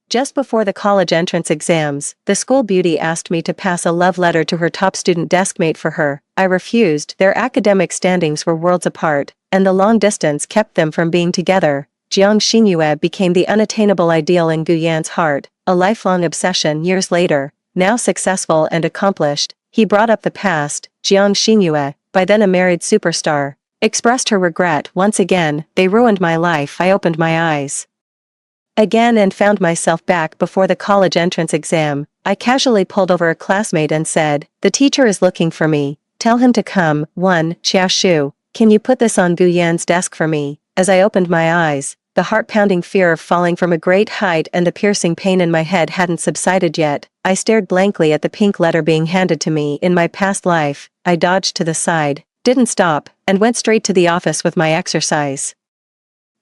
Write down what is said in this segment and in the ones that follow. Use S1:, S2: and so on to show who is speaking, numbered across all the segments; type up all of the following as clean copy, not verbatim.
S1: Just before the college entrance exams, the school beauty asked me to pass a love letter to her top student deskmate for her. I refused. Their academic standings were worlds apart, and the long distance kept them from being together. Jiang Xinyue became the unattainable ideal in Guyan's heart, a lifelong obsession years later. Now successful and accomplished, he brought up the past. Jiang Xinyue, by then a married superstar, expressed her regret. Once again, they ruined my life. I opened my eyes again and found myself back before the college entrance exam. I casually pulled over a classmate and said, "The teacher is looking for me. Tell him to come." 1. Xiaoshu, can you put this on Guyan's desk for me? As I opened my eyes, the heart-pounding fear of falling from a great height and the piercing pain in my head hadn't subsided yet. I stared blankly at the pink letter being handed to me. In my past life, I dodged to the side, didn't stop, and went straight to the office with my exercise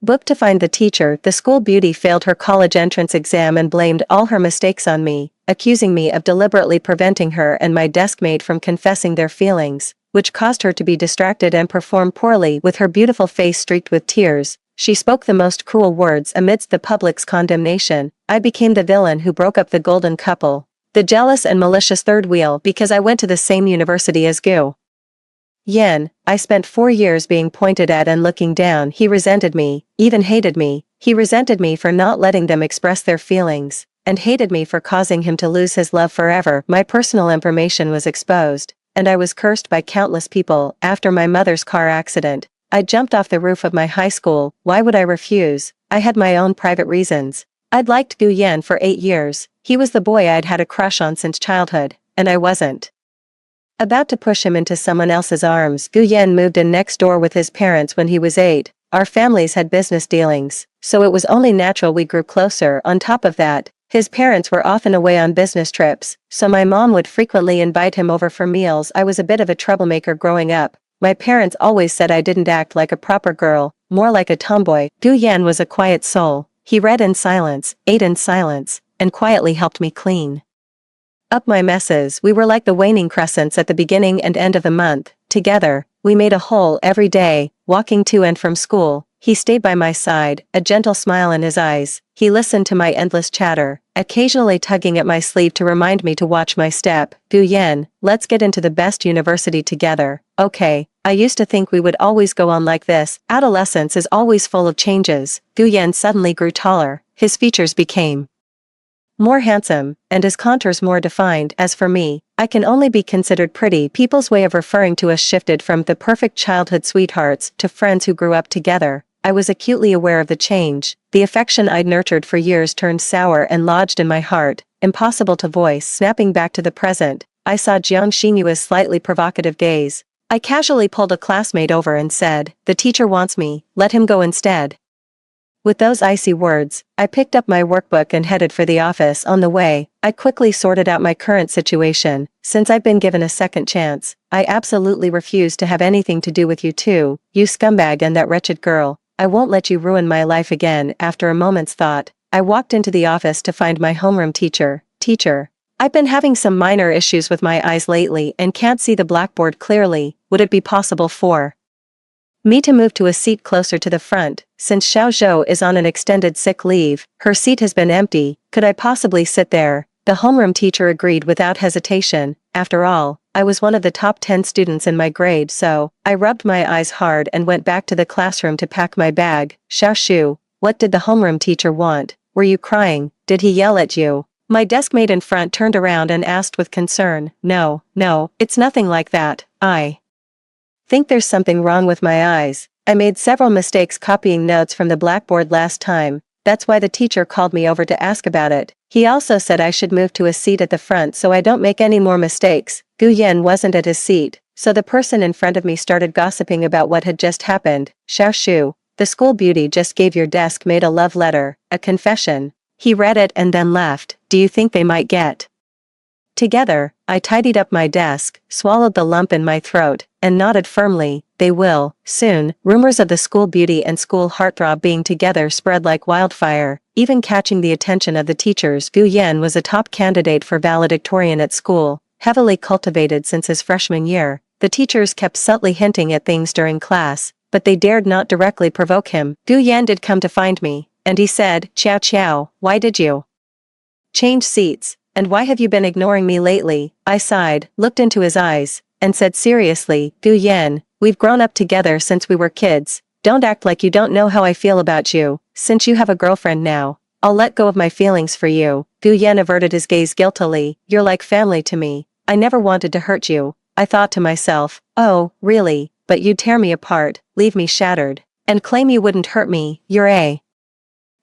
S1: book to find the teacher. The school beauty failed her college entrance exam and blamed all her mistakes on me, accusing me of deliberately preventing her and my deskmate from confessing their feelings, which caused her to be distracted and perform poorly. With her beautiful face streaked with tears, she spoke the most cruel words amidst the public's condemnation. I became the villain who broke up the golden couple, the jealous and malicious third wheel, because I went to the same university as Gu Yan. I spent 4 years being pointed at and looking down. He resented me, even hated me. He resented me for not letting them express their feelings, and hated me for causing him to lose his love forever. My personal information was exposed, and I was cursed by countless people. After my mother's car accident, I jumped off the roof of my high school. Why would I refuse? I had my own private reasons. I'd liked Gu Yan for 8 years. He was the boy I'd had a crush on since childhood, and I wasn't about to push him into someone else's arms. Gu Yan moved in next door with his parents when he was 8. Our families had business dealings, so it was only natural we grew closer. On top of that, his parents were often away on business trips, so my mom would frequently invite him over for meals. I was a bit of a troublemaker growing up. My parents always said I didn't act like a proper girl, more like a tomboy. Gu Yan was a quiet soul. He read in silence, ate in silence, and quietly helped me clean up my messes. We were like the waning crescents at the beginning and end of the month. Together, we made a whole every day, walking to and from school. He stayed by my side, a gentle smile in his eyes. He listened to my endless chatter, occasionally tugging at my sleeve to remind me to watch my step. Gu Yan, let's get into the best university together. Okay, I used to think we would always go on like this. Adolescence is always full of changes. Gu Yan suddenly grew taller. His features became more handsome, and his contours more defined. As for me, I can only be considered pretty. People's way of referring to us shifted from the perfect childhood sweethearts to friends who grew up together. I was acutely aware of the change. The affection I'd nurtured for years turned sour and lodged in my heart, impossible to voice. Snapping back to the present, I saw Jiang Xinyue's slightly provocative gaze. I casually pulled a classmate over and said, "The teacher wants me, let him go instead." With those icy words, I picked up my workbook and headed for the office. On the way, I quickly sorted out my current situation. Since I've been given a second chance, I absolutely refuse to have anything to do with you two, you scumbag and that wretched girl. I won't let you ruin my life again. After a moment's thought, I walked into the office to find my homeroom teacher. "Teacher, I've been having some minor issues with my eyes lately and can't see the blackboard clearly. Would it be possible for me to move to a seat closer to the front? Since Xiao Zhou is on an extended sick leave, her seat has been empty. Could I possibly sit there?" The homeroom teacher agreed without hesitation. After all, I was one of the top 10 students in my grade, so I rubbed my eyes hard and went back to the classroom to pack my bag. "Xiaoshu, what did the homeroom teacher want? Were you crying? Did he yell at you?" My deskmate in front turned around and asked with concern. No, it's nothing like that. I think there's something wrong with my eyes. I made several mistakes copying notes from the blackboard last time. That's why the teacher called me over to ask about it. He also said I should move to a seat at the front so I don't make any more mistakes. Gu Yan wasn't at his seat, so the person in front of me started gossiping about what had just happened. "Xiaoshu, the school beauty just gave your deskmate a love letter, a confession. He read it and then left. Do you think they might get together?" I tidied up my desk, swallowed the lump in my throat, and nodded firmly. "They will, soon." Rumors of the school beauty and school heartthrob being together spread like wildfire, even catching the attention of the teachers. Gu Yan was a top candidate for valedictorian at school, heavily cultivated since his freshman year. The teachers kept subtly hinting at things during class, but they dared not directly provoke him. Gu Yan did come to find me, and he said, "Chow Chow, why did you Change seats. And why have you been ignoring me lately? I sighed, looked into his eyes, and said seriously, Gu Yan, we've grown up together since we were kids. Don't act like you don't know how I feel about you. Since you have a girlfriend now, I'll let go of my feelings for you. Gu Yan averted his gaze guiltily. You're like family to me. I never wanted to hurt you. I thought to myself, oh, really? But you'd tear me apart, leave me shattered, and claim you wouldn't hurt me. You're a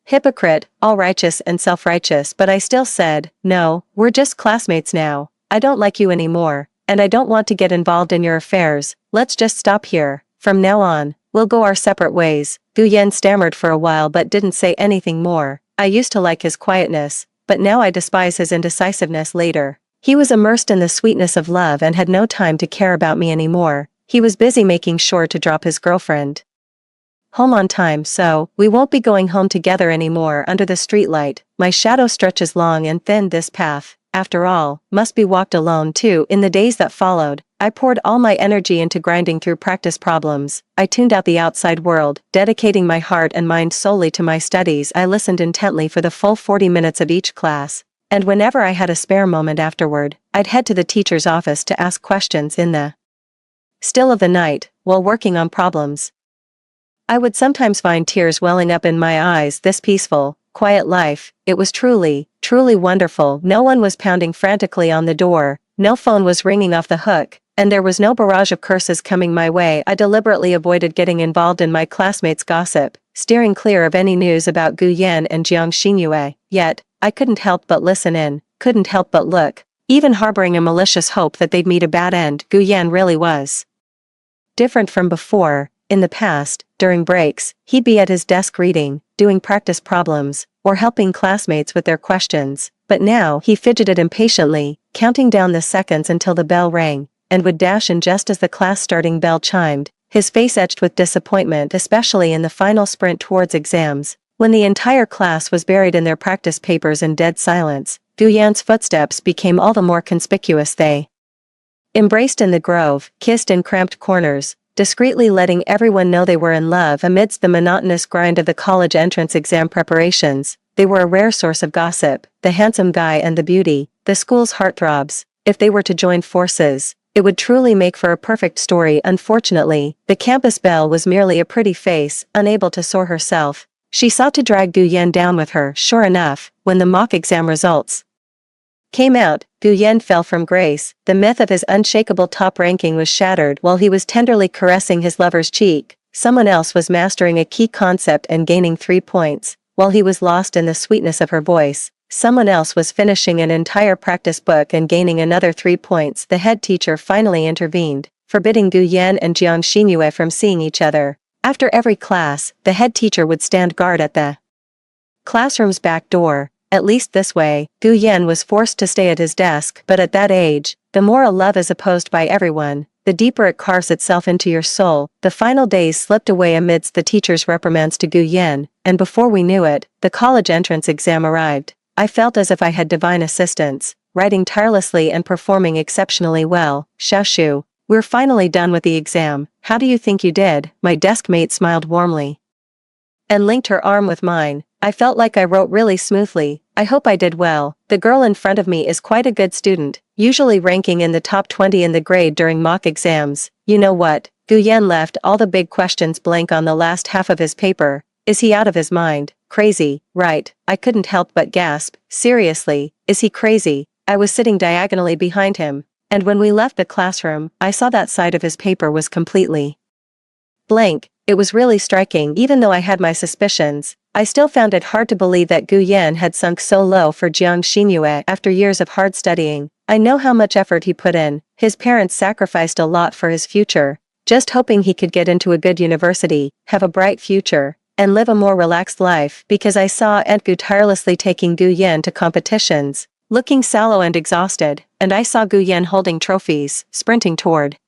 S1: hypocrite, all righteous and self-righteous. But I still said, no, we're just classmates now. I don't like you anymore, and I don't want to get involved in your affairs. Let's just stop here. From now on, we'll go our separate ways. Gu Yan stammered for a while but didn't say anything more. I used to like his quietness, but now I despise his indecisiveness later. He was immersed in the sweetness of love and had no time to care about me anymore. He was busy making sure to drop his girlfriend home on time, so we won't be going home together anymore under the streetlight. My shadow stretches long and thin this path, after all, must be walked alone too. In the days that followed, I poured all my energy into grinding through practice problems. I tuned out the outside world, dedicating my heart and mind solely to my studies. I listened intently for the full 40 minutes of each class, and whenever I had a spare moment afterward, I'd head to the teacher's office to ask questions in the still of the night, while working on problems. I would sometimes find tears welling up in my eyes. This peaceful, quiet life, it was truly, truly wonderful. No one was pounding frantically on the door, no phone was ringing off the hook, and there was no barrage of curses coming my way. I deliberately avoided getting involved in my classmates' gossip, steering clear of any news about Gu Yan and Jiang Xinyue. Yet, I couldn't help but listen in, couldn't help but look, even harboring a malicious hope that they'd meet a bad end. Gu Yan really was different from before. In the past, during breaks, he'd be at his desk reading, doing practice problems, or helping classmates with their questions. But now he fidgeted impatiently, counting down the seconds until the bell rang, and would dash in just as the class starting bell chimed, his face etched with disappointment, especially in the final sprint towards exams. When the entire class was buried in their practice papers in dead silence, Gu Yan's footsteps became all the more conspicuous. They embraced in the grove, kissed in cramped corners, discreetly letting everyone know they were in love. Amidst the monotonous grind of the college entrance exam preparations, they were a rare source of gossip. The handsome guy and the beauty, the school's heartthrobs. If they were to join forces, it would truly make for a perfect story. Unfortunately, the campus belle was merely a pretty face, unable to soar herself. She sought to drag Gu Yan down with her. Sure enough, when the mock exam results came out, Gu Yan fell from grace. The myth of his unshakable top ranking was shattered. While he was tenderly caressing his lover's cheek, someone else was mastering a key concept and gaining 3 points. While he was lost in the sweetness of her voice, someone else was finishing an entire practice book and gaining another 3 points. The head teacher finally intervened, forbidding Gu Yan and Jiang Xinyue from seeing each other. After every class, the head teacher would stand guard at the classroom's back door. At least this way, Gu Yan was forced to stay at his desk. But at that age, the more a love is opposed by everyone, the deeper it carves itself into your soul. The final days slipped away amidst the teacher's reprimands to Gu Yan, and before we knew it, the college entrance exam arrived. I felt as if I had divine assistance, writing tirelessly and performing exceptionally well. Xiaoshu, we're finally done with the exam. How do you think you did? My desk mate smiled warmly and linked her arm with mine. I felt like I wrote really smoothly. I hope I did well. The girl in front of me is quite a good student, usually ranking in the top 20 in the grade during mock exams. You know what? Gu Yan left all the big questions blank on the last half of his paper. Is he out of his mind? Crazy, right? I couldn't help but gasp. Seriously, is he crazy? I was sitting diagonally behind him, and when we left the classroom, I saw that side of his paper was completely blank. It was really striking. Even though I had my suspicions, I still found it hard to believe that Gu Yan had sunk so low for Jiang Xinyue. After years of hard studying, I know how much effort he put in. His parents sacrificed a lot for his future, just hoping he could get into a good university, have a bright future, and live a more relaxed life. Because I saw Aunt Gu tirelessly taking Gu Yan to competitions, looking sallow and exhausted, and I saw Gu Yan holding trophies, sprinting toward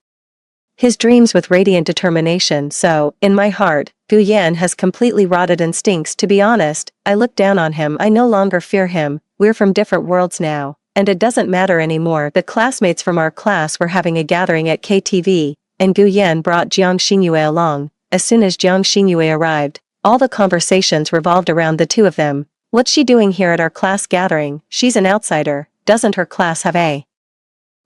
S1: his dreams with radiant determination. So, in my heart, Gu Yan has completely rotted and stinks. To be honest, I look down on him. I no longer fear him. We're from different worlds now, and it doesn't matter anymore. The classmates from our class were having a gathering at KTV, and Gu Yan brought Jiang Xinyue along. As soon as Jiang Xinyue arrived, all the conversations revolved around the two of them. What's she doing here at our class gathering? She's an outsider. Doesn't her class have a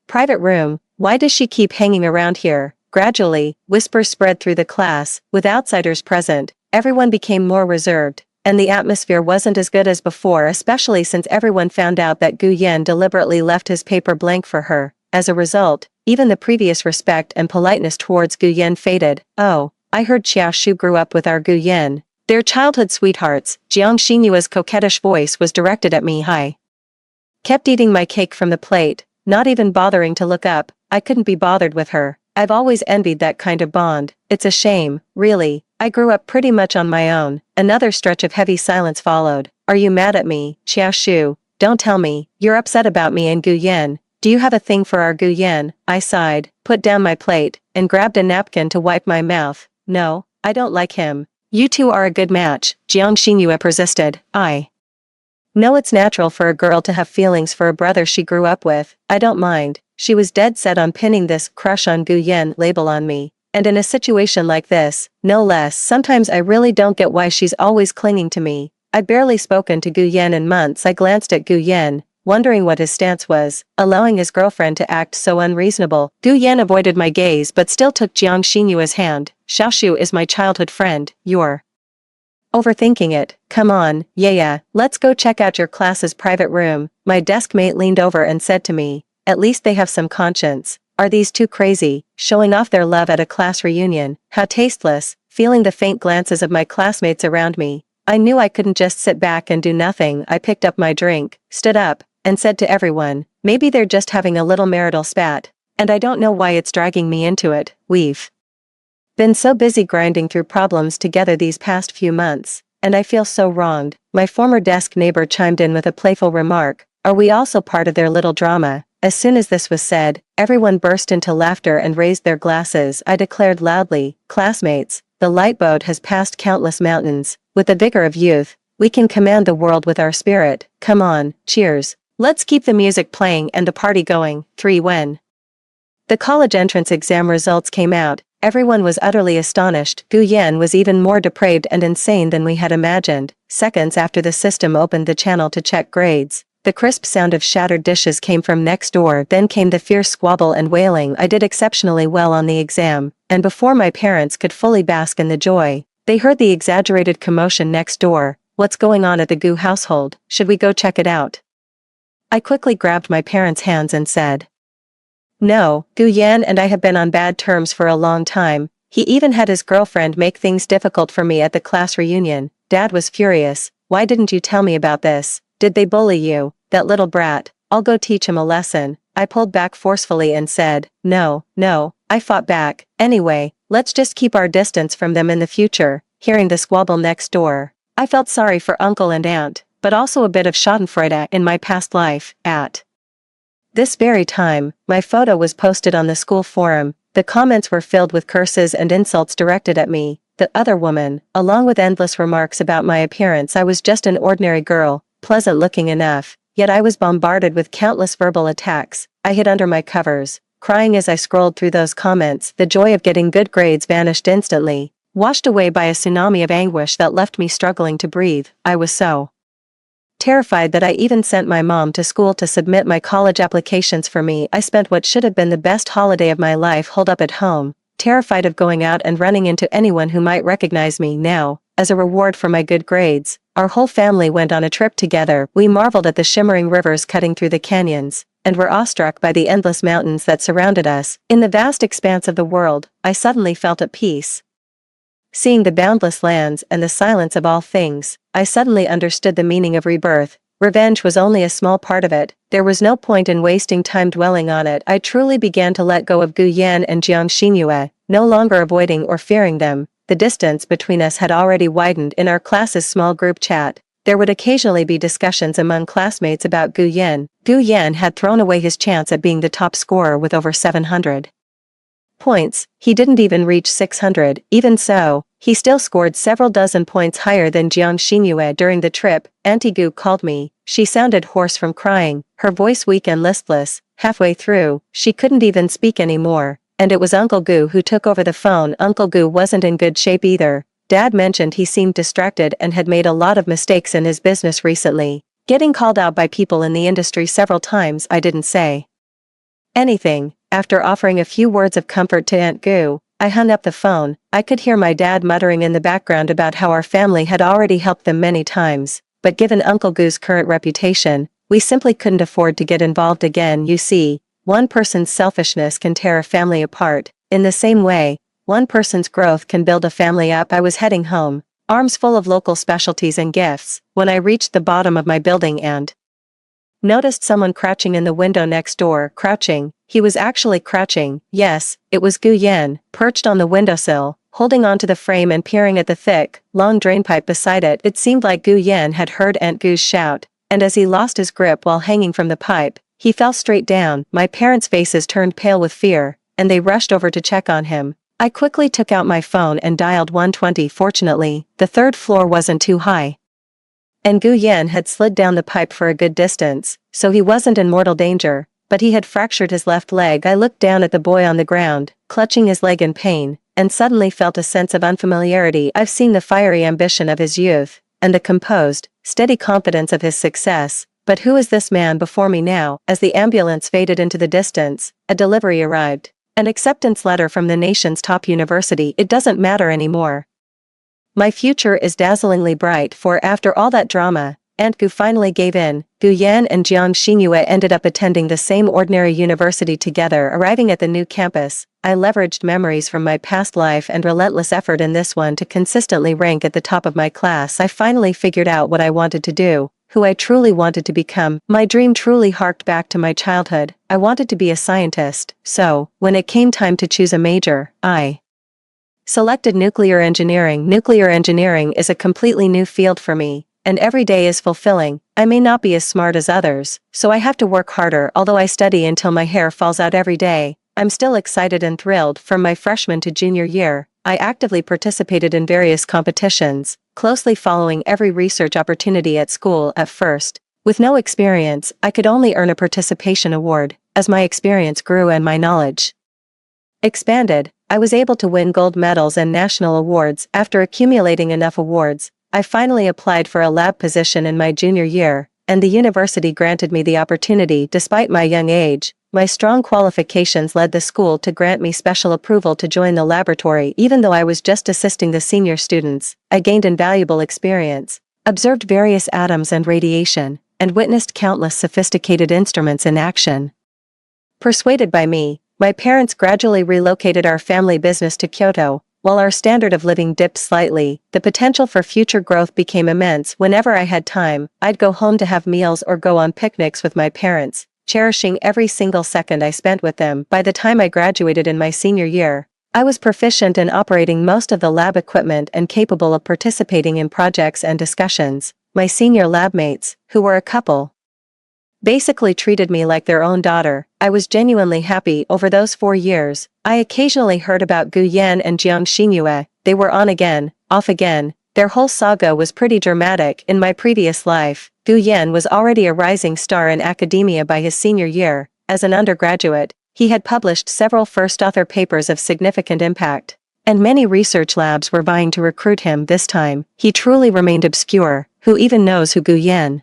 S1: private room? Why does she keep hanging around here? Gradually, whispers spread through the class. With outsiders present, everyone became more reserved, and the atmosphere wasn't as good as before, especially since everyone found out that Gu Yan deliberately left his paper blank for her. As a result, even the previous respect and politeness towards Gu Yan faded. Oh, I heard Xiao Shu grew up with our Gu Yan. They're childhood sweethearts. Jiang Xinyua's coquettish voice was directed at me. I kept eating my cake from the plate, not even bothering to look up. I couldn't be bothered with her. I've always envied that kind of bond. It's a shame, really. I grew up pretty much on my own. Another stretch of heavy silence followed. Are you mad at me, Xiao Shu? Don't tell me. You're upset about me and Gu Yan. Do you have a thing for our Gu Yan? I sighed, put down my plate, and grabbed a napkin to wipe my mouth. No, I don't like him. You two are a good match, Jiang Xinyue persisted. I know it's natural for a girl to have feelings for a brother she grew up with. I don't mind. She was dead set on pinning this crush on Gu Yan label on me. And in a situation like this, no less, sometimes I really don't get why she's always clinging to me. I'd barely spoken to Gu Yan in months. I glanced at Gu Yan, wondering what his stance was, allowing his girlfriend to act so unreasonable. Gu Yan avoided my gaze but still took Jiang Xinyue's hand. Xiao Shu is my childhood friend. You're overthinking it. Come on, yeah, let's go check out your class's private room. My desk mate leaned over and said to me, at least they have some conscience. Are these two crazy, showing off their love at a class reunion? How tasteless. Feeling the faint glances of my classmates around me, I knew I couldn't just sit back and do nothing. I picked up my drink, stood up, and said to everyone, maybe they're just having a little marital spat, and I don't know why it's dragging me into it. We've been so busy grinding through problems together these past few months, and I feel so wronged. My former desk neighbor chimed in with a playful remark. Are we also part of their little drama? As soon as this was said, everyone burst into laughter and raised their glasses. I declared loudly, classmates, the light boat has passed countless mountains. With the vigor of youth, we can command the world with our spirit. Come on, cheers. Let's keep the music playing and the party going. 3. When the college entrance exam results came out, everyone was utterly astonished. Gu Yan was even more depraved and insane than we had imagined. Seconds after the system opened the channel to check grades, the crisp sound of shattered dishes came from next door. Then came the fierce squabble and wailing. I did exceptionally well on the exam, and before my parents could fully bask in the joy, they heard the exaggerated commotion next door. What's going on at the Gu household? Should we go check it out? I quickly grabbed my parents' hands and said, no, Gu Yan and I have been on bad terms for a long time. He even had his girlfriend make things difficult for me at the class reunion. Dad was furious. Why didn't you tell me about this? Did they bully you? That little brat. I'll go teach him a lesson. I pulled back forcefully and said, no, I fought back. Anyway, let's just keep our distance from them in the future. Hearing the squabble next door, I felt sorry for uncle and aunt, but also a bit of schadenfreude in my past life. At this very time, my photo was posted on the school forum. The comments were filled with curses and insults directed at me, the other woman, along with endless remarks about my appearance. I was just an ordinary girl, pleasant looking enough, yet I was bombarded with countless verbal attacks. I hid under my covers, crying as I scrolled through those comments. The joy of getting good grades vanished instantly, washed away by a tsunami of anguish that left me struggling to breathe. I was so terrified that I even sent my mom to school to submit my college applications for me. I spent what should have been the best holiday of my life holed up at home, terrified of going out and running into anyone who might recognize me. Now, as a reward for my good grades, our whole family went on a trip together. We marveled at the shimmering rivers cutting through the canyons, and were awestruck by the endless mountains that surrounded us. In the vast expanse of the world, I suddenly felt at peace. Seeing the boundless lands and the silence of all things, I suddenly understood the meaning of rebirth. Revenge was only a small part of it. There was no point in wasting time dwelling on it. I truly began to let go of Gu Yan and Jiang Xinyue, no longer avoiding or fearing them. The distance between us had already widened. In our class's small group chat, there would occasionally be discussions among classmates about Gu Yan. Gu Yan had thrown away his chance at being the top scorer with over 700 points. He didn't even reach 600. Even so, he still scored several dozen points higher than Jiang Xinyue. During the trip, Auntie Gu called me. She sounded hoarse from crying, her voice weak and listless. Halfway through, she couldn't even speak anymore, and it was Uncle Gu who took over the phone. Uncle Gu wasn't in good shape either. Dad mentioned he seemed distracted and had made a lot of mistakes in his business recently, getting called out by people in the industry several times. I didn't say anything. After offering a few words of comfort to Aunt Gu, I hung up the phone. I could hear my dad muttering in the background about how our family had already helped them many times, but given Uncle Gu's current reputation, we simply couldn't afford to get involved again. You see, one person's selfishness can tear a family apart. In the same way, one person's growth can build a family up. I was heading home, arms full of local specialties and gifts, when I reached the bottom of my building and noticed someone crouching in the window next door. Crouching. He was actually crouching. Yes, it was Gu Yan, perched on the windowsill, holding onto the frame and peering at the thick, long drainpipe beside it. It seemed like Gu Yan had heard Aunt Gu's shout, and as he lost his grip while hanging from the pipe, he fell straight down. My parents' faces turned pale with fear, and they rushed over to check on him. I quickly took out my phone and dialed 120. Fortunately, the third floor wasn't too high, and Gu Yan had slid down the pipe for a good distance, so he wasn't in mortal danger, but he had fractured his left leg. I looked down at the boy on the ground, clutching his leg in pain, and suddenly felt a sense of unfamiliarity. I've seen the fiery ambition of his youth, and the composed, steady confidence of his success, but who is this man before me now? As the ambulance faded into the distance, a delivery arrived. An acceptance letter from the nation's top university. It doesn't matter anymore. My future is dazzlingly bright, for after all that drama, Aunt Gu finally gave in. Gu Yan and Jiang Xingyue ended up attending the same ordinary university together. Arriving at the new campus, I leveraged memories from my past life and relentless effort in this one to consistently rank at the top of my class. I finally figured out what I wanted to do, who I truly wanted to become. My dream truly harked back to my childhood. I wanted to be a scientist, so, when it came time to choose a major, I selected nuclear engineering. Nuclear engineering is a completely new field for me, and every day is fulfilling. I may not be as smart as others, so I have to work harder. Although I study until my hair falls out every day, I'm still excited and thrilled. From my freshman to junior year, I actively participated in various competitions, closely following every research opportunity at school. At first, with no experience, I could only earn a participation award. As my experience grew and my knowledge expanded, I was able to win gold medals and national awards. After accumulating enough awards, I finally applied for a lab position in my junior year, and the university granted me the opportunity. Despite my young age, my strong qualifications led the school to grant me special approval to join the laboratory. Even though I was just assisting the senior students, I gained invaluable experience, observed various atoms and radiation, and witnessed countless sophisticated instruments in action. Persuaded by me, my parents gradually relocated our family business to Kyoto. While our standard of living dipped slightly, the potential for future growth became immense. Whenever I had time, I'd go home to have meals or go on picnics with my parents, cherishing every single second I spent with them. By the time I graduated in my senior year, I was proficient in operating most of the lab equipment and capable of participating in projects and discussions. My senior lab mates, who were a couple, basically treated me like their own daughter. I was genuinely happy. Over those 4 years, I occasionally heard about Gu Yan and Jiang Xingyue. They were on again, off again. Their whole saga was pretty dramatic. In my previous life, Gu Yan was already a rising star in academia by his senior year. As an undergraduate, he had published several first-author papers of significant impact, and many research labs were vying to recruit him. This time, he truly remained obscure. Who even knows who Gu Yan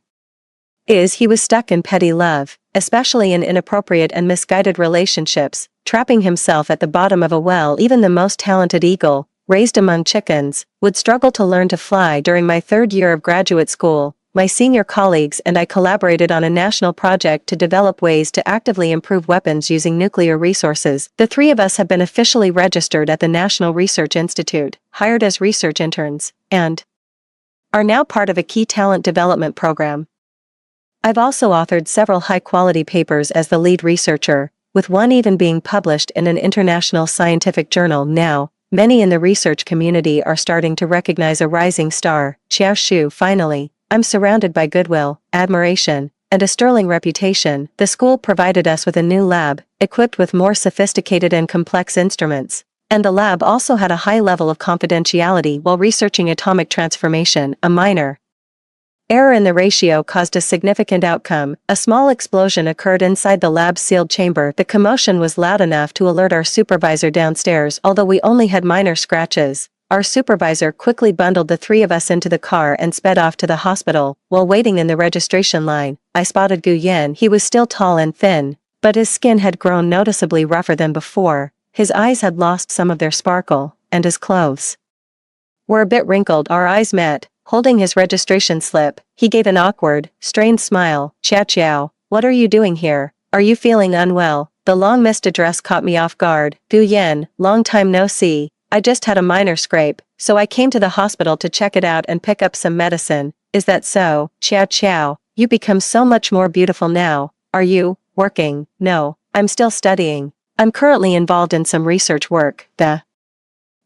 S1: is? He was stuck in petty love, especially in inappropriate and misguided relationships, trapping himself at the bottom of a well. Even the most talented eagle, raised among chickens, would struggle to learn to fly. During my 3rd year of graduate school, my senior colleagues and I collaborated on a national project to develop ways to actively improve weapons using nuclear resources. The 3 of us have been officially registered at the National Research Institute, hired as research interns, and are now part of a key talent development program. I've also authored several high-quality papers as the lead researcher, with one even being published in an international scientific journal. Now, many in the research community are starting to recognize a rising star, Xiao Shu. Finally, I'm surrounded by goodwill, admiration, and a sterling reputation. The school provided us with a new lab, equipped with more sophisticated and complex instruments, and the lab also had a high level of confidentiality while researching atomic transformation. A minor error in the ratio caused a significant outcome. A small explosion occurred inside the lab's sealed chamber. The commotion was loud enough to alert our supervisor downstairs. Although we only had minor scratches, Our supervisor quickly bundled the three of us into the car and sped off to the hospital. While waiting in the registration line, I spotted Gu Yen. He was still tall and thin, but his skin had grown noticeably rougher than before, his eyes had lost some of their sparkle, and his clothes were a bit wrinkled. Our eyes met. Holding his registration slip, he gave an awkward, strained smile. Chiao, what are you doing here? Are you feeling unwell? The long-missed address caught me off guard. Gu Yen, long time no see. I just had a minor scrape, so I came to the hospital to check it out and pick up some medicine. Is that so? Chiao, you become so much more beautiful now. Are you working? No, I'm still studying. I'm currently involved in some research work. The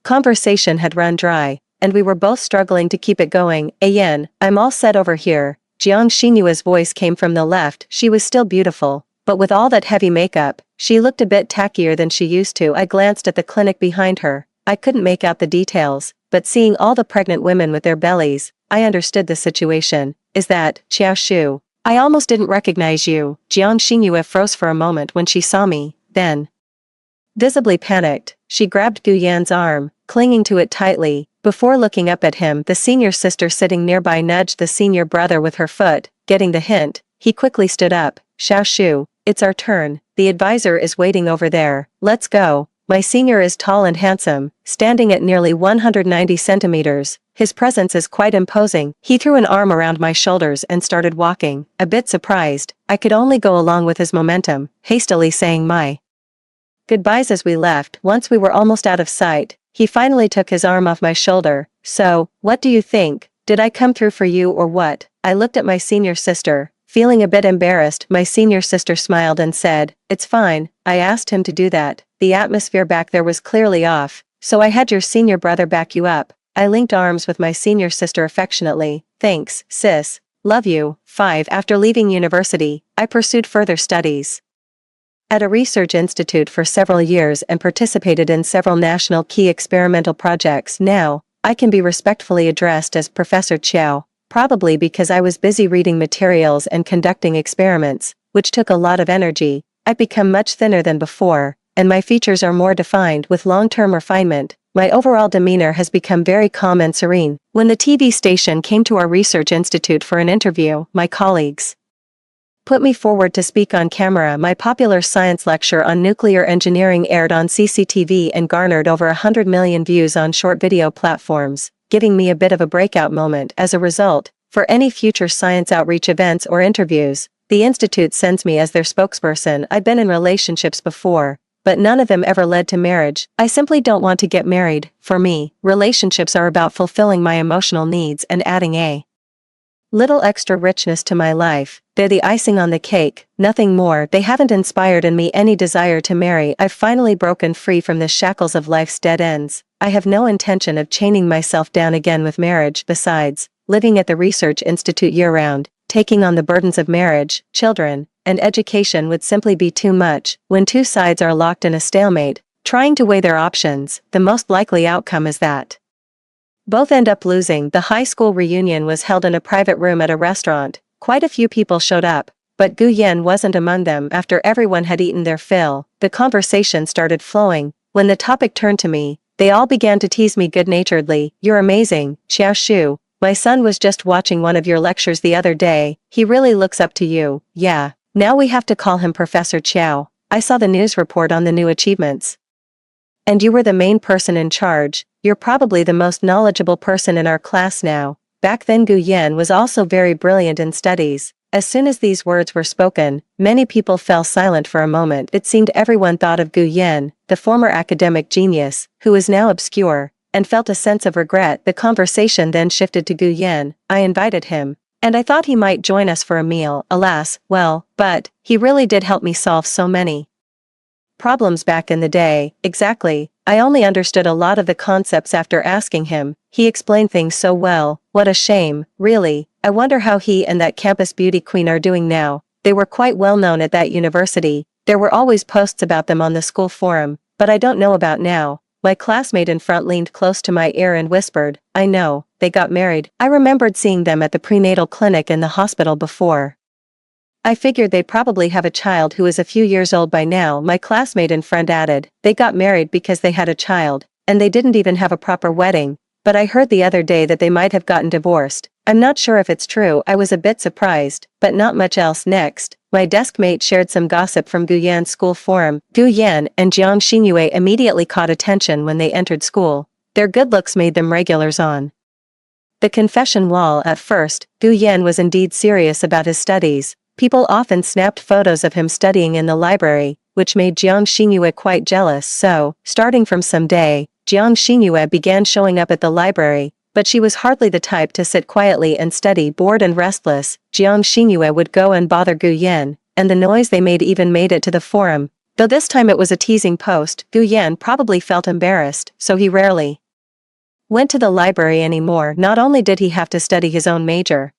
S1: conversation had run dry, and we were both struggling to keep it going. Yen, I'm all set over here. Jiang Xinyua's voice came from the left. She was still beautiful, but with all that heavy makeup, she looked a bit tackier than she used to. I glanced at the clinic behind her. I couldn't make out the details, but seeing all the pregnant women with their bellies, I understood the situation. Is that Xiao Shu? I almost didn't recognize you. Jiang Xinyue froze for a moment when she saw me, then, visibly panicked, she grabbed Gu Yan's arm, clinging to it tightly. Before looking up at him, the senior sister sitting nearby nudged the senior brother with her foot. Getting the hint, he quickly stood up. Xiao Shu, it's our turn. The advisor is waiting over there. Let's go. My senior is tall and handsome, standing at nearly 190 centimeters. His presence is quite imposing. He threw an arm around my shoulders and started walking. A bit surprised, I could only go along with his momentum, hastily saying my goodbyes as we left. Once we were almost out of sight, he finally took his arm off my shoulder. So, what do you think? Did I come through for you or what? I looked at my senior sister, feeling a bit embarrassed. My senior sister smiled and said, it's fine, I asked him to do that. The atmosphere back there was clearly off, so I had your senior brother back you up. I linked arms with my senior sister affectionately. Thanks, sis. Love you. 5. After leaving university, I pursued further studies at a research institute for several years and participated in several national key experimental projects. Now, I can be respectfully addressed as Professor Chiao, probably because I was busy reading materials and conducting experiments, which took a lot of energy. I've become much thinner than before, and my features are more defined with long-term refinement. My overall demeanor has become very calm and serene. When the TV station came to our research institute for an interview, my colleagues put me forward to speak on camera. My popular science lecture on nuclear engineering aired on CCTV and garnered over 100 million views on short video platforms, giving me a bit of a breakout moment. As a result, for any future science outreach events or interviews, the institute sends me as their spokesperson. I've been in relationships before, but none of them ever led to marriage. I simply don't want to get married. For me, relationships are about fulfilling my emotional needs and adding a little extra richness to my life. They're the icing on the cake, nothing more. They haven't inspired in me any desire to marry. I've finally broken free from the shackles of life's dead ends. I have no intention of chaining myself down again with marriage. Besides, living at the research institute year-round, taking on the burdens of marriage, children, and education would simply be too much. When two sides are locked in a stalemate, trying to weigh their options, the most likely outcome is that both end up losing. The high school reunion was held in a private room at a restaurant. Quite a few people showed up, but Gu Yen wasn't among them. After everyone had eaten their fill, the conversation started flowing. When the topic turned to me, they all began to tease me good-naturedly. You're amazing, Xiao Shu. My son was just watching one of your lectures the other day. He really looks up to you. Yeah. Now we have to call him Professor Chiao. I saw the news report on the new achievements. And you were the main person in charge. You're probably the most knowledgeable person in our class now. Back then Gu Yen was also very brilliant in studies. As soon as these words were spoken, many people fell silent for a moment. It seemed everyone thought of Gu Yen, the former academic genius, who is now obscure, and felt a sense of regret. The conversation then shifted to Gu Yen. I invited him, and I thought he might join us for a meal. Alas, well, but he really did help me solve so many problems back in the day. Exactly. I only understood a lot of the concepts after asking him. He explained things so well. What a shame, really. I wonder how he and that campus beauty queen are doing now. They were quite well known at that university. There were always posts about them on the school forum, but I don't know about now. My classmate in front leaned close to my ear and whispered, I know, they got married. I remembered seeing them at the prenatal clinic in the hospital before. I figured they probably have a child who is a few years old by now. My classmate in front added, they got married because they had a child, and they didn't even have a proper wedding. But I heard the other day that they might have gotten divorced. I'm not sure if it's true. I was a bit surprised, but not much else. Next, my deskmate shared some gossip from Guyan's school forum. Guyan and Jiang Xingyue immediately caught attention when they entered school. Their good looks made them regulars on the confession wall. At first, Guyan was indeed serious about his studies. People often snapped photos of him studying in the library, which made Jiang Xingyue quite jealous. So, starting from some day, Jiang Xingyue began showing up at the library, but she was hardly the type to sit quietly and study. Bored and restless, Jiang Xingyue would go and bother Guyan, and the noise they made even made it to the forum. Though this time it was a teasing post, Guyan probably felt embarrassed, so he rarely went to the library anymore. Not only did he have to study his own major,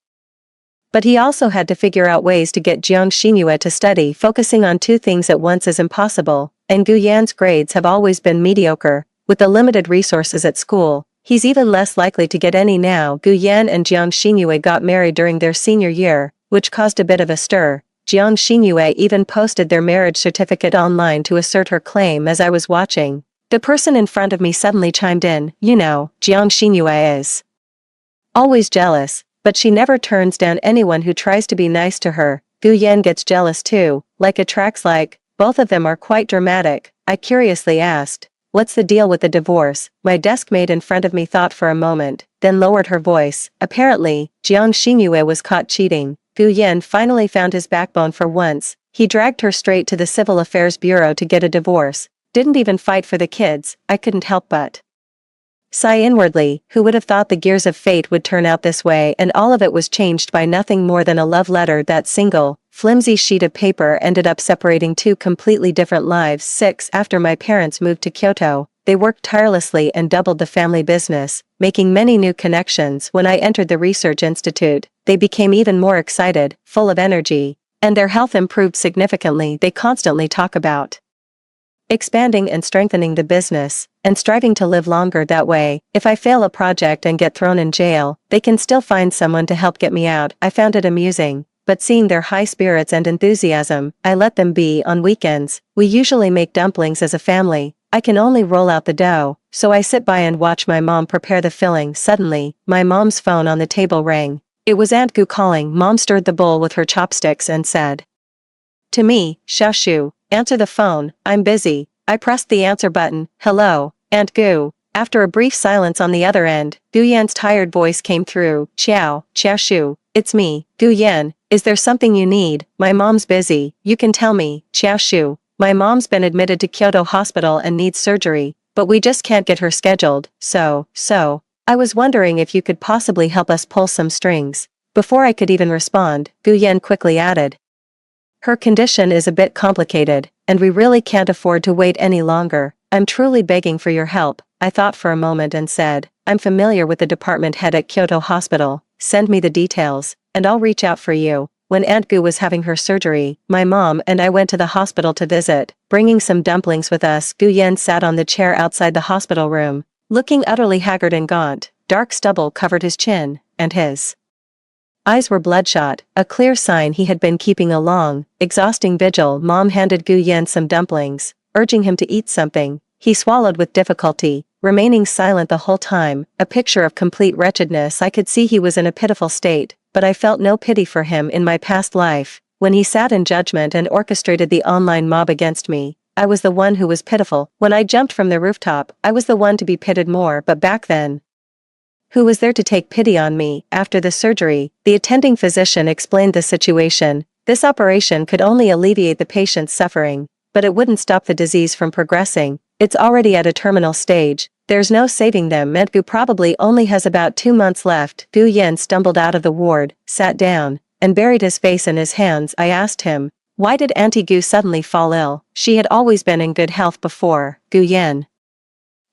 S1: but he also had to figure out ways to get Jiang Xingyue to study. Focusing on two things at once is impossible, and Guyan's grades have always been mediocre. With the limited resources at school, he's even less likely to get any now. Guyan and Jiang Xingyue got married during their senior year, which caused a bit of a stir. Jiang Xingyue even posted their marriage certificate online to assert her claim. As I was watching, the person in front of me suddenly chimed in, "You know, Jiang Xingyue is always jealous, but she never turns down anyone who tries to be nice to her." Guyan gets jealous too, like attracts like. Both of them are quite dramatic. I curiously asked, "What's the deal with the divorce?" My deskmate in front of me thought for a moment, then lowered her voice. Apparently, Jiang Xingyue was caught cheating. Guyan finally found his backbone for once. He dragged her straight to the Civil Affairs Bureau to get a divorce. Didn't even fight for the kids. I couldn't help but sigh inwardly. Who would have thought the gears of fate would turn out this way? And all of it was changed by nothing more than a love letter. That single, flimsy sheet of paper ended up separating two completely different lives. 6. After my parents moved to Kyoto, they worked tirelessly and doubled the family business, making many new connections. When I entered the research institute, they became even more excited, full of energy, and their health improved significantly. They constantly talk about expanding and strengthening the business, and striving to live longer that way. If I fail a project and get thrown in jail, they can still find someone to help get me out. I found it amusing, but seeing their high spirits and enthusiasm, I let them be. On weekends, we usually make dumplings as a family. I can only roll out the dough, so I sit by and watch my mom prepare the filling. Suddenly, my mom's phone on the table rang. It was Aunt Gu calling. Mom stirred the bowl with her chopsticks and said to me, "Xiaoshu, answer the phone, I'm busy." I pressed the answer button. "Hello, Aunt Gu." After a brief silence on the other end, Guyan's tired voice came through. Xiaoshu, it's me, Guyan. Is there something you need?" "My mom's busy, you can tell me, Xiaoshu. My mom's been admitted to Kyoto Hospital and needs surgery, but we just can't get her scheduled, so, I was wondering if you could possibly help us pull some strings." Before I could even respond, Guyan quickly added, "Her condition is a bit complicated, and we really can't afford to wait any longer. I'm truly begging for your help." I thought for a moment and said, "I'm familiar with the department head at Kyoto Hospital. Send me the details, and I'll reach out for you." When Aunt Gu was having her surgery, my mom and I went to the hospital to visit, bringing some dumplings with us. Guyan sat on the chair outside the hospital room, looking utterly haggard and gaunt. Dark stubble covered his chin, and his eyes were bloodshot, a clear sign he had been keeping a long, exhausting vigil. Mom handed Guyan some dumplings, urging him to eat something. He swallowed with difficulty, remaining silent the whole time, a picture of complete wretchedness. I could see he was in a pitiful state, but I felt no pity for him. In my past life, when he sat in judgment and orchestrated the online mob against me, I was the one who was pitiful. When I jumped from the rooftop, I was the one to be pitied more. But back then, who was there to take pity on me? After the surgery, the attending physician explained the situation. This operation could only alleviate the patient's suffering, but it wouldn't stop the disease from progressing. It's already at a terminal stage. There's no saving them. Aunt Gu probably only has about 2 months left. Guyan stumbled out of the ward, sat down, and buried his face in his hands. I asked him, why did Auntie Gu suddenly fall ill? She had always been in good health before. Guyan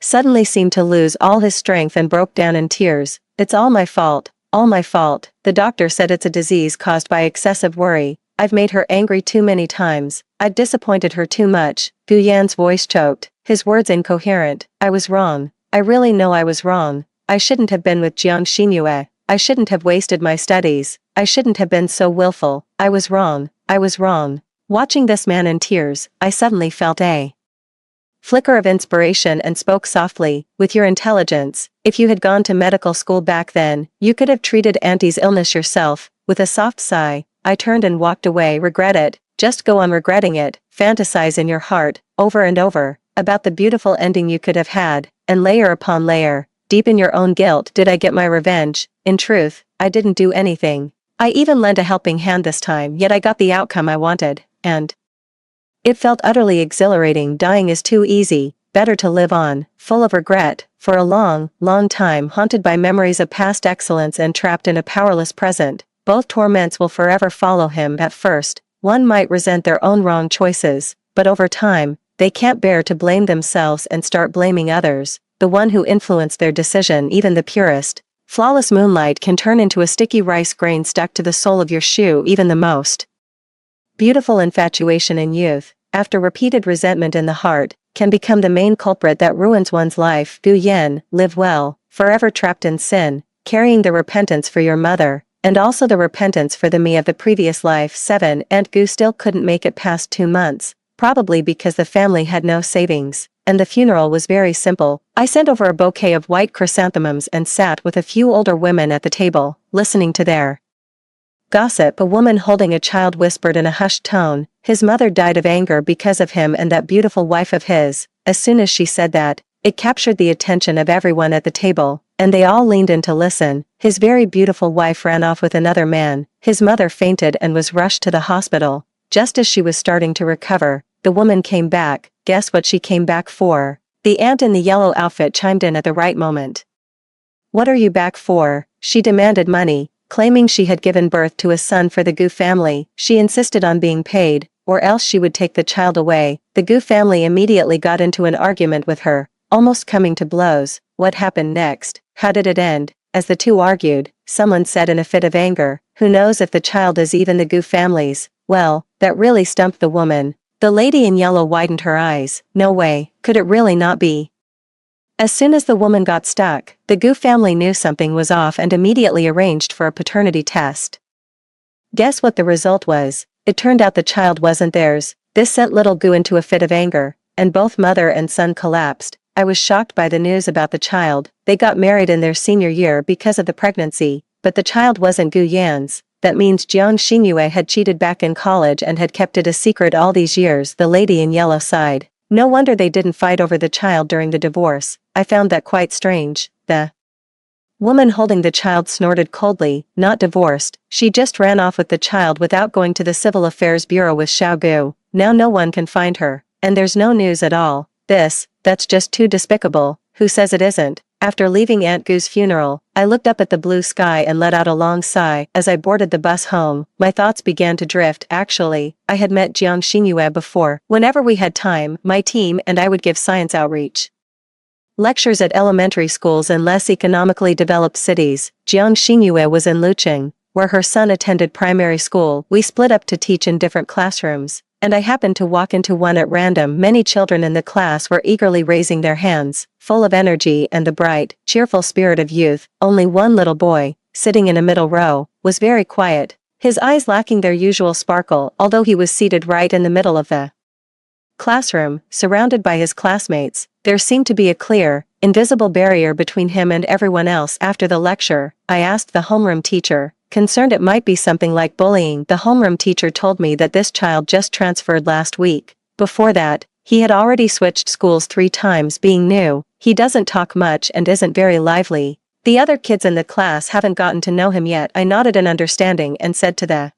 S1: suddenly seemed to lose all his strength and broke down in tears. "It's all my fault, all my fault. The doctor said it's a disease caused by excessive worry. I've made her angry too many times. I've disappointed her too much." Guyan's voice choked, his words incoherent. "I was wrong. I really know I was wrong. I shouldn't have been with Jiang Xingyue. I shouldn't have wasted my studies. I shouldn't have been so willful. I was wrong. I was wrong." Watching this man in tears, I suddenly felt a flicker of inspiration and spoke softly, with your intelligence, if you had gone to medical school back then, you could have treated Auntie's illness yourself. With a soft sigh, I turned and walked away. Regret it, just go on regretting it, fantasize in your heart, over and over, about the beautiful ending you could have had, and layer upon layer, deep in your own guilt. Did I get my revenge? In truth, I didn't do anything. I even lent a helping hand this time, yet I got the outcome I wanted, and it felt utterly exhilarating. Dying is too easy, better to live on, full of regret, for a long, long time, haunted by memories of past excellence and trapped in a powerless present. Both torments will forever follow him. At first, one might resent their own wrong choices, but over time, they can't bear to blame themselves and start blaming others, the one who influenced their decision. Even the purest, flawless moonlight can turn into a sticky rice grain stuck to the sole of your shoe. Even the most beautiful infatuation in youth, after repeated resentment in the heart, can become the main culprit that ruins one's life. Gu Yen, live well, forever trapped in sin, carrying the repentance for your mother, and also the repentance for the me of the previous life. 7. Aunt Gu still couldn't make it past 2 months, probably because the family had no savings, and the funeral was very simple. I sent over a bouquet of white chrysanthemums and sat with a few older women at the table, listening to their gossip. A woman holding a child whispered in a hushed tone, his mother died of anger because of him and that beautiful wife of his. As soon as she said that, it captured the attention of everyone at the table, and they all leaned in to listen. His very beautiful wife ran off with another man, his mother fainted and was rushed to the hospital. Just as she was starting to recover, the woman came back. Guess what she came back for? The aunt in the yellow outfit chimed in at the right moment. What are you back for? She demanded money, claiming she had given birth to a son for the Gu family. She insisted on being paid, or else she would take the child away. The Gu family immediately got into an argument with her, almost coming to blows. What happened next? How did it end? As the two argued, someone said in a fit of anger, who knows if the child is even the Gu family's? Well, that really stumped the woman. The lady in yellow widened her eyes. No way, could it really not be? As soon as the woman got stuck, the Gu family knew something was off and immediately arranged for a paternity test. Guess what the result was? It turned out the child wasn't theirs. This sent little Gu into a fit of anger, and both mother and son collapsed. I was shocked by the news about the child. They got married in their senior year because of the pregnancy, but the child wasn't Gu Yan's. That means Jiang Xingyue had cheated back in college and had kept it a secret all these years. The lady in yellow sighed. No wonder they didn't fight over the child during the divorce. I found that quite strange. The woman holding the child snorted coldly. Not divorced, she just ran off with the child without going to the Civil Affairs Bureau with Xiao Gu. Now no one can find her, and there's no news at all. That's just too despicable. Who says it isn't? After leaving Aunt Gu's funeral, I looked up at the blue sky and let out a long sigh. As I boarded the bus home, my thoughts began to drift. Actually, I had met Jiang Xingyue before. Whenever we had time, my team and I would give science outreach lectures at elementary schools in less economically developed cities. Jiang Xingyue was in Luqing, where her son attended primary school. We split up to teach in different classrooms, and I happened to walk into one at random. Many children in the class were eagerly raising their hands, full of energy and the bright, cheerful spirit of youth. Only one little boy, sitting in a middle row, was very quiet, his eyes lacking their usual sparkle. Although he was seated right in the middle of the classroom, surrounded by his classmates, there seemed to be a clear, invisible barrier between him and everyone else. After the lecture, I asked the homeroom teacher, concerned it might be something like bullying. The homeroom teacher told me that this child just transferred last week. Before that, he had already switched schools 3 times. Being new, he doesn't talk much and isn't very lively. The other kids in the class haven't gotten to know him yet. I nodded in understanding and said to the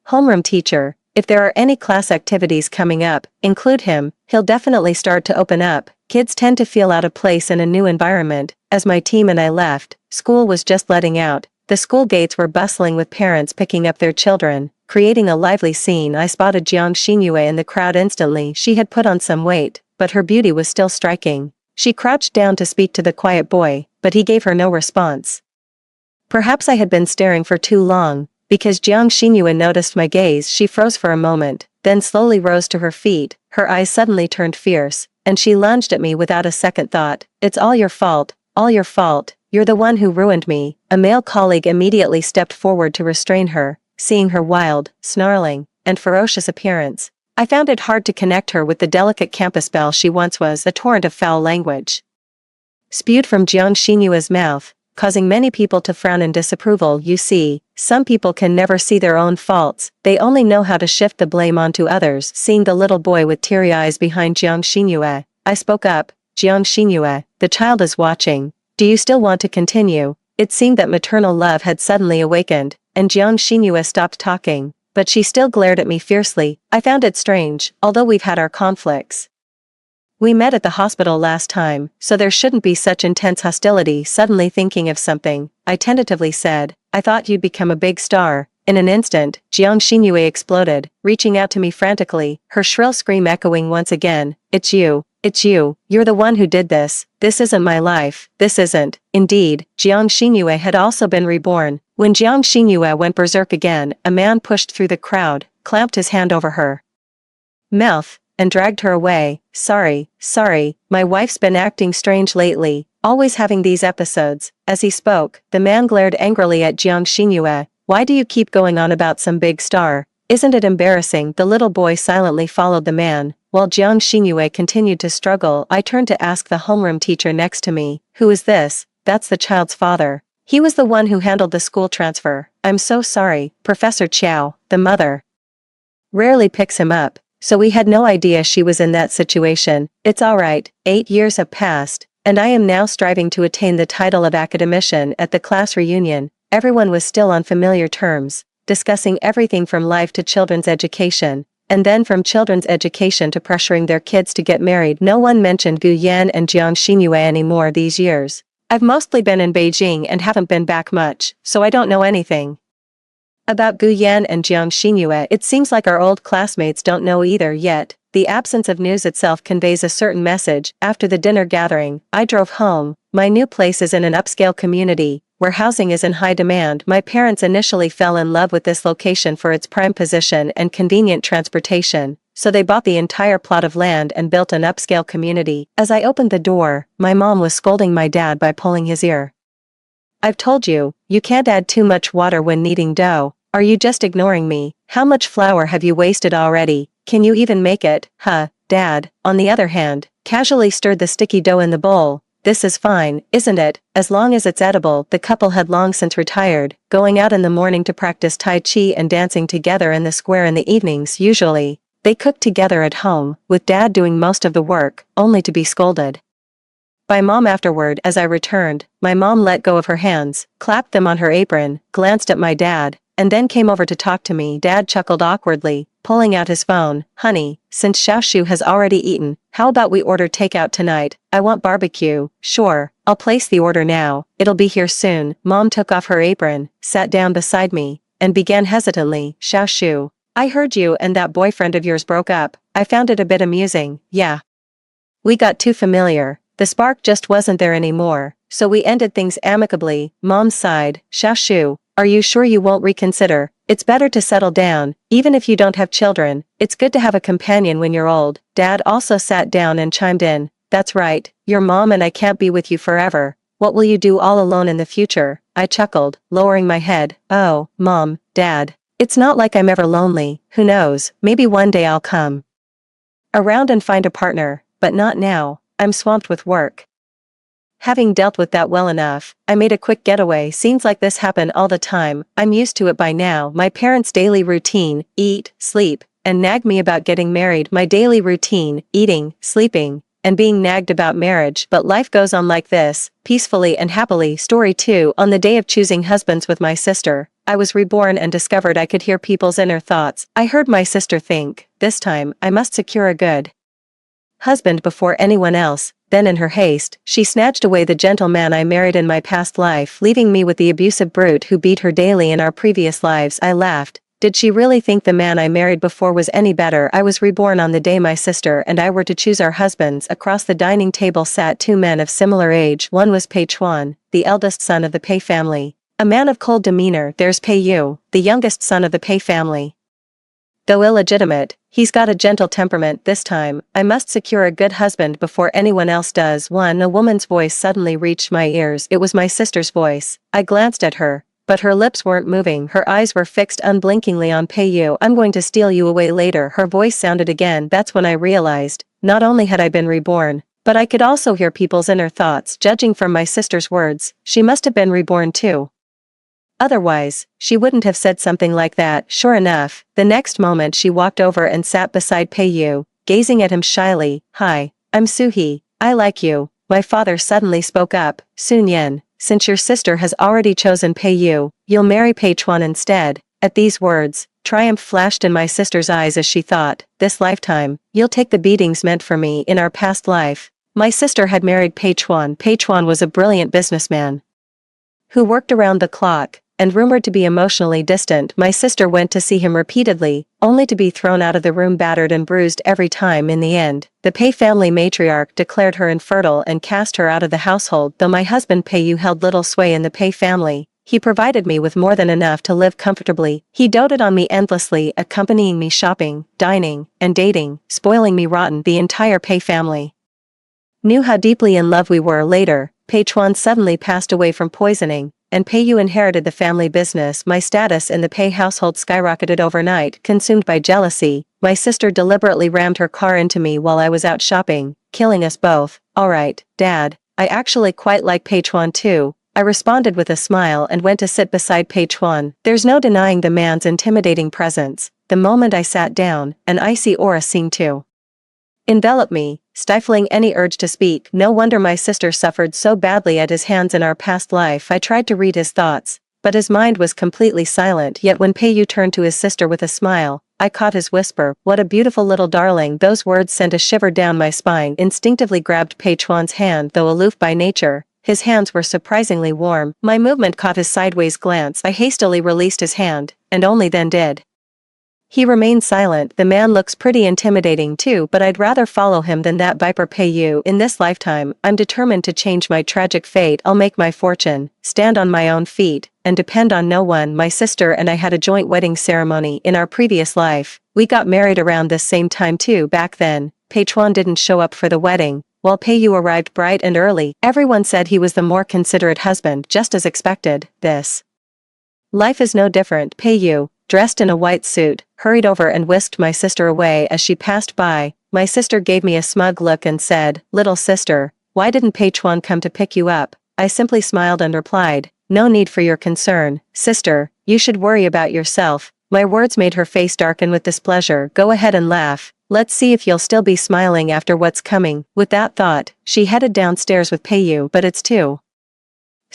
S1: homeroom teacher, if there are any class activities coming up, include him. He'll definitely start to open up. Kids tend to feel out of place in a new environment. As my team and I left, school was just letting out. The school gates were bustling with parents picking up their children, creating a lively scene. I spotted Jiang Xingyue in the crowd instantly. She had put on some weight, but her beauty was still striking. She crouched down to speak to the quiet boy, but he gave her no response. Perhaps I had been staring for too long, because Jiang Xingyue noticed my gaze. She froze for a moment, then slowly rose to her feet. Her eyes suddenly turned fierce, and she lunged at me without a second thought. It's all your fault, all your fault. You're the one who ruined me. A male colleague immediately stepped forward to restrain her, seeing her wild, snarling, and ferocious appearance. I found it hard to connect her with the delicate campus belle she once was, a torrent of foul language spewed from Jiang Xinyue's mouth, causing many people to frown in disapproval. You see, some people can never see their own faults, they only know how to shift the blame onto others. Seeing the little boy with teary eyes behind Jiang Xinyue, I spoke up. Jiang Xinyue, the child is watching. Do you still want to continue? It seemed that maternal love had suddenly awakened, and Jiang Xinyue stopped talking, but she still glared at me fiercely. I found it strange, although we've had our conflicts. We met at the hospital last time, so there shouldn't be such intense hostility. Suddenly thinking of something, I tentatively said, I thought you'd become a big star. In an instant, Jiang Xinyue exploded, reaching out to me frantically, her shrill scream echoing once again, it's you, you're the one who did this, this isn't my life, this isn't. Indeed, Jiang Xinyue had also been reborn. When Jiang Xinyue went berserk again, a man pushed through the crowd, clamped his hand over her mouth, and dragged her away. Sorry, my wife's been acting strange lately, always having these episodes. As he spoke, the man glared angrily at Jiang Xinyue. Why do you keep going on about some big star? Isn't it embarrassing? The little boy silently followed the man, while Jiang Xinyue continued to struggle. I turned to ask the homeroom teacher next to me, who is this? That's the child's father. He was the one who handled the school transfer. I'm so sorry, Professor Chiao, the mother rarely picks him up. So we had no idea she was in that situation. It's alright, 8 years have passed, and I am now striving to attain the title of academician. At the class reunion, everyone was still on familiar terms, discussing everything from life to children's education, and then from children's education to pressuring their kids to get married. No one mentioned Gu Yan and Jiang Xinyue anymore these years. I've mostly been in Beijing and haven't been back much, so I don't know anything about Gu Yan and Jiang Xinyue. It seems like our old classmates don't know either yet. The absence of news itself conveys a certain message. After the dinner gathering, I drove home. My new place is in an upscale community, where housing is in high demand. My parents initially fell in love with this location for its prime position and convenient transportation, so they bought the entire plot of land and built an upscale community. As I opened the door, my mom was scolding my dad by pulling his ear. I've told you, you can't add too much water when kneading dough. Are you just ignoring me? How much flour have you wasted already? Can you even make it? Dad, on the other hand, casually stirred the sticky dough in the bowl. This is fine, isn't it? As long as it's edible. The couple had long since retired, going out in the morning to practice Tai Chi and dancing together in the square in the evenings. Usually, they cooked together at home, with Dad doing most of the work, only to be scolded by Mom afterward. As I returned, my mom let go of her hands, clapped them on her apron, glanced at my dad, and then came over to talk to me. Dad chuckled awkwardly, pulling out his phone. Honey, since Xiaoshu has already eaten, how about we order takeout tonight? I want barbecue. Sure, I'll place the order now, it'll be here soon. Mom took off her apron, sat down beside me, and began hesitantly. Xiaoshu, I heard you and that boyfriend of yours broke up. I found it a bit amusing. Yeah. We got too familiar. The spark just wasn't there anymore, so we ended things amicably. Mom sighed. Xiaoshu, are you sure you won't reconsider? It's better to settle down, even if you don't have children. It's good to have a companion when you're old. Dad also sat down and chimed in. That's right, your mom and I can't be with you forever. What will you do all alone in the future? I chuckled, lowering my head. Oh, Mom, Dad, it's not like I'm ever lonely. Who knows, maybe one day I'll come around and find a partner, but not now. I'm swamped with work. Having dealt with that well enough, I made a quick getaway. Scenes like this happen all the time. I'm used to it by now. My parents' daily routine, eat, sleep, and nag me about getting married. My daily routine, eating, sleeping, and being nagged about marriage. But life goes on like this, peacefully and happily. Story 2. On the day of choosing husbands with my sister, I was reborn and discovered I could hear people's inner thoughts. I heard my sister think, this time, I must secure a good husband before anyone else. Then in her haste, she snatched away the gentleman I married in my past life, leaving me with the abusive brute who beat her daily in our previous lives. I laughed. Did she really think the man I married before was any better? I was reborn on the day my sister and I were to choose our husbands. Across the dining table sat 2 men of similar age. One was Pei Chuan, the eldest son of the Pei family, a man of cold demeanor. There's Pei Yu, the youngest son of the Pei family. Though illegitimate, he's got a gentle temperament. This time, I must secure a good husband before anyone else does. A woman's voice suddenly reached my ears. It was my sister's voice. I glanced at her, But her lips weren't moving, her eyes were fixed unblinkingly on Pei-yu. I'm going to steal you away later, her voice sounded again. That's when I realized, not only had I been reborn, but I could also hear people's inner thoughts. Judging from my sister's words, she must have been reborn too. Otherwise, she wouldn't have said something like that. Sure enough, the next moment she walked over and sat beside Pei-yu, gazing at him shyly. Hi, I'm Suhi, I like you. My father suddenly spoke up. Sun-yen, since your sister has already chosen Pei-yu, you'll marry Pei-chuan instead. At these words, triumph flashed in my sister's eyes as she thought, this lifetime, you'll take the beatings meant for me in our past life. My sister had married Pei-chuan. Pei-chuan was a brilliant businessman who worked around the clock, and rumored to be emotionally distant. My sister went to see him repeatedly, only to be thrown out of the room battered and bruised every time. In the end, the Pei family matriarch declared her infertile and cast her out of the household. Though my husband Pei-yu held little sway in the Pei family, he provided me with more than enough to live comfortably. He doted on me endlessly, accompanying me shopping, dining, and dating, spoiling me rotten. The entire Pei family knew how deeply in love we were. Later, Pei-chuan suddenly passed away from poisoning, and Pei-yu inherited the family business. My status in the Pei household skyrocketed overnight. Consumed by jealousy, my sister deliberately rammed her car into me while I was out shopping, killing us both. Alright, Dad, I actually quite like Pei-chuan too, I responded with a smile and went to sit beside Pei-chuan. There's no denying the man's intimidating presence. The moment I sat down, an icy aura seemed to envelop me, stifling any urge to speak. No wonder my sister suffered so badly at his hands in our past life. I tried to read his thoughts, but his mind was completely silent. Yet when Pei-yu turned to his sister with a smile, I caught his whisper, "What a beautiful little darling." Those words sent a shiver down my spine. Instinctively grabbed Pei-chuan's hand. Though aloof by nature, his hands were surprisingly warm. My movement caught his sideways glance. I hastily released his hand, and only then did he remained silent. The man looks pretty intimidating too, but I'd rather follow him than that viper Pei-yu. In this lifetime, I'm determined to change my tragic fate. I'll make my fortune, stand on my own feet, and depend on no one. My sister and I had a joint wedding ceremony in our previous life. We got married around this same time too. Back then, Pei-chuan didn't show up for the wedding, while Pei-yu arrived bright and early. Everyone said he was the more considerate husband, just as expected. This life is no different. Pei-yu, dressed in a white suit, hurried over and whisked my sister away. As she passed by, my sister gave me a smug look and said, "Little sister, why didn't Pei-chuan come to pick you up?" I simply smiled and replied, "No need for your concern, sister, you should worry about yourself." My words made her face darken with displeasure. "Go ahead and laugh, let's see if you'll still be smiling after what's coming." With that thought, she headed downstairs with Pei-yu. But it's too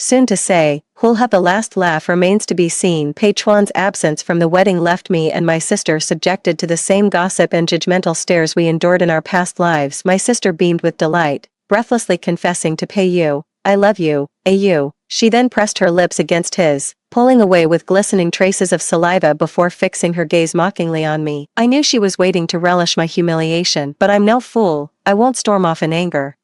S1: soon to say who'll have the last laugh remains to be seen. Pei-chuan's absence from the wedding left me and my sister subjected to the same gossip and judgmental stares we endured in our past lives. My sister beamed with delight, breathlessly confessing to Pei-yu, "I love you, Ayu." She then pressed her lips against his, pulling away with glistening traces of saliva before fixing her gaze mockingly on me. I knew she was waiting to relish my humiliation, but I'm no fool. I won't storm off in anger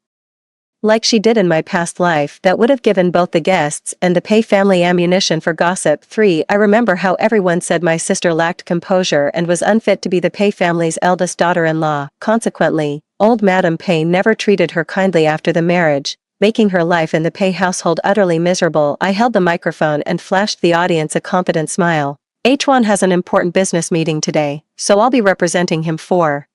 S1: like she did in my past life. That would have given both the guests and the Pei family ammunition for gossip. 3. I remember how everyone said my sister lacked composure and was unfit to be the Pei family's eldest daughter-in-law. Consequently, old Madame Pei never treated her kindly after the marriage, making her life in the Pei household utterly miserable. I held the microphone and flashed the audience a confident smile. H1 has an important business meeting today, so I'll be representing him for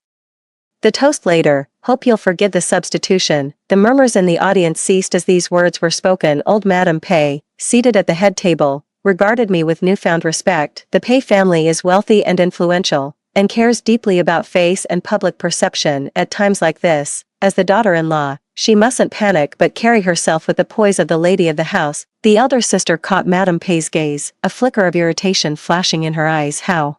S1: the toast later. Hope you'll forgive the substitution. The murmurs in the audience ceased as these words were spoken. Old Madame Pei, seated at the head table, regarded me with newfound respect. The Pei family is wealthy and influential, and cares deeply about face and public perception. At times like this, as the daughter-in-law, she mustn't panic but carry herself with the poise of the lady of the house. The elder sister caught Madame Pei's gaze, a flicker of irritation flashing in her eyes. "How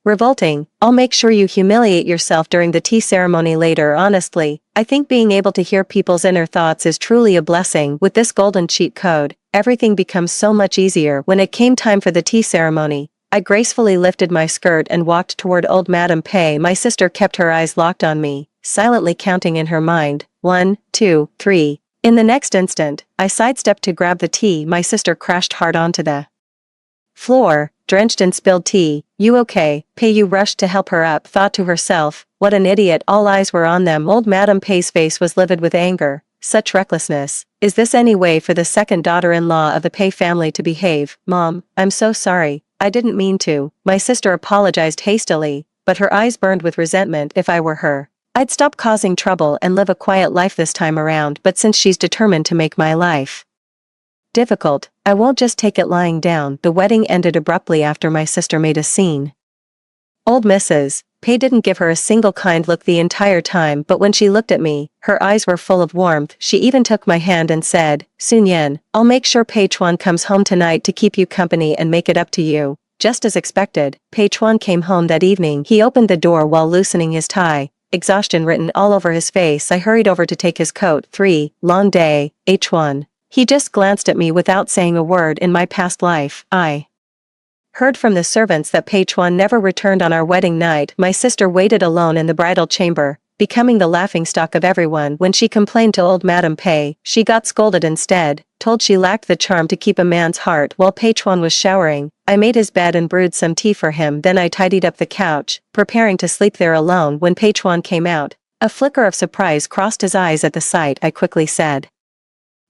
S1: revolting. I'll make sure you humiliate yourself during the tea ceremony later." Honestly, I think being able to hear people's inner thoughts is truly a blessing. With this golden cheat code, everything becomes so much easier. When it came time for the tea ceremony, I gracefully lifted my skirt and walked toward old Madame Pei. My sister kept her eyes locked on me, silently counting in her mind, 1, 2, 3. In the next instant, I sidestepped to grab the tea. My sister crashed hard onto the floor, drenched in spilled tea. "You okay?" Pei-yu rushed to help her up, thought to herself, "What an idiot." All eyes were on them. Old Madame Pei's face was livid with anger, Such recklessness. Is this any way for the second daughter-in-law of the Pei family to behave? Mom, I'm so sorry. I didn't mean to. My sister apologized hastily, but her eyes burned with resentment. If I were her, I'd stop causing trouble and live a quiet life this time around, but since she's determined to make my life difficult, I won't just take it lying down. The wedding ended abruptly after my sister made a scene. Old Mrs. Pei didn't give her a single kind look the entire time, but when she looked at me, her eyes were full of warmth. She even took my hand and said, "Sun Yan, I'll make sure Pei Chuan comes home tonight to keep you company and make it up to you." Just as expected, Pei Chuan came home that evening. He opened the door while loosening his tie, exhaustion written all over his face. I hurried over to take his coat. Long day, H1. He just glanced at me without saying a word. In my past life, I heard from the servants that Pei Chuan never returned on our wedding night. My sister waited alone in the bridal chamber, becoming the laughingstock of everyone. When she complained to old Madame Pei, she got scolded instead, told she lacked the charm to keep a man's heart. While Pei Chuan was showering, I made his bed and brewed some tea for him. Then I tidied up the couch, preparing to sleep there alone. When Pei Chuan came out, a flicker of surprise crossed his eyes at the sight. I quickly said,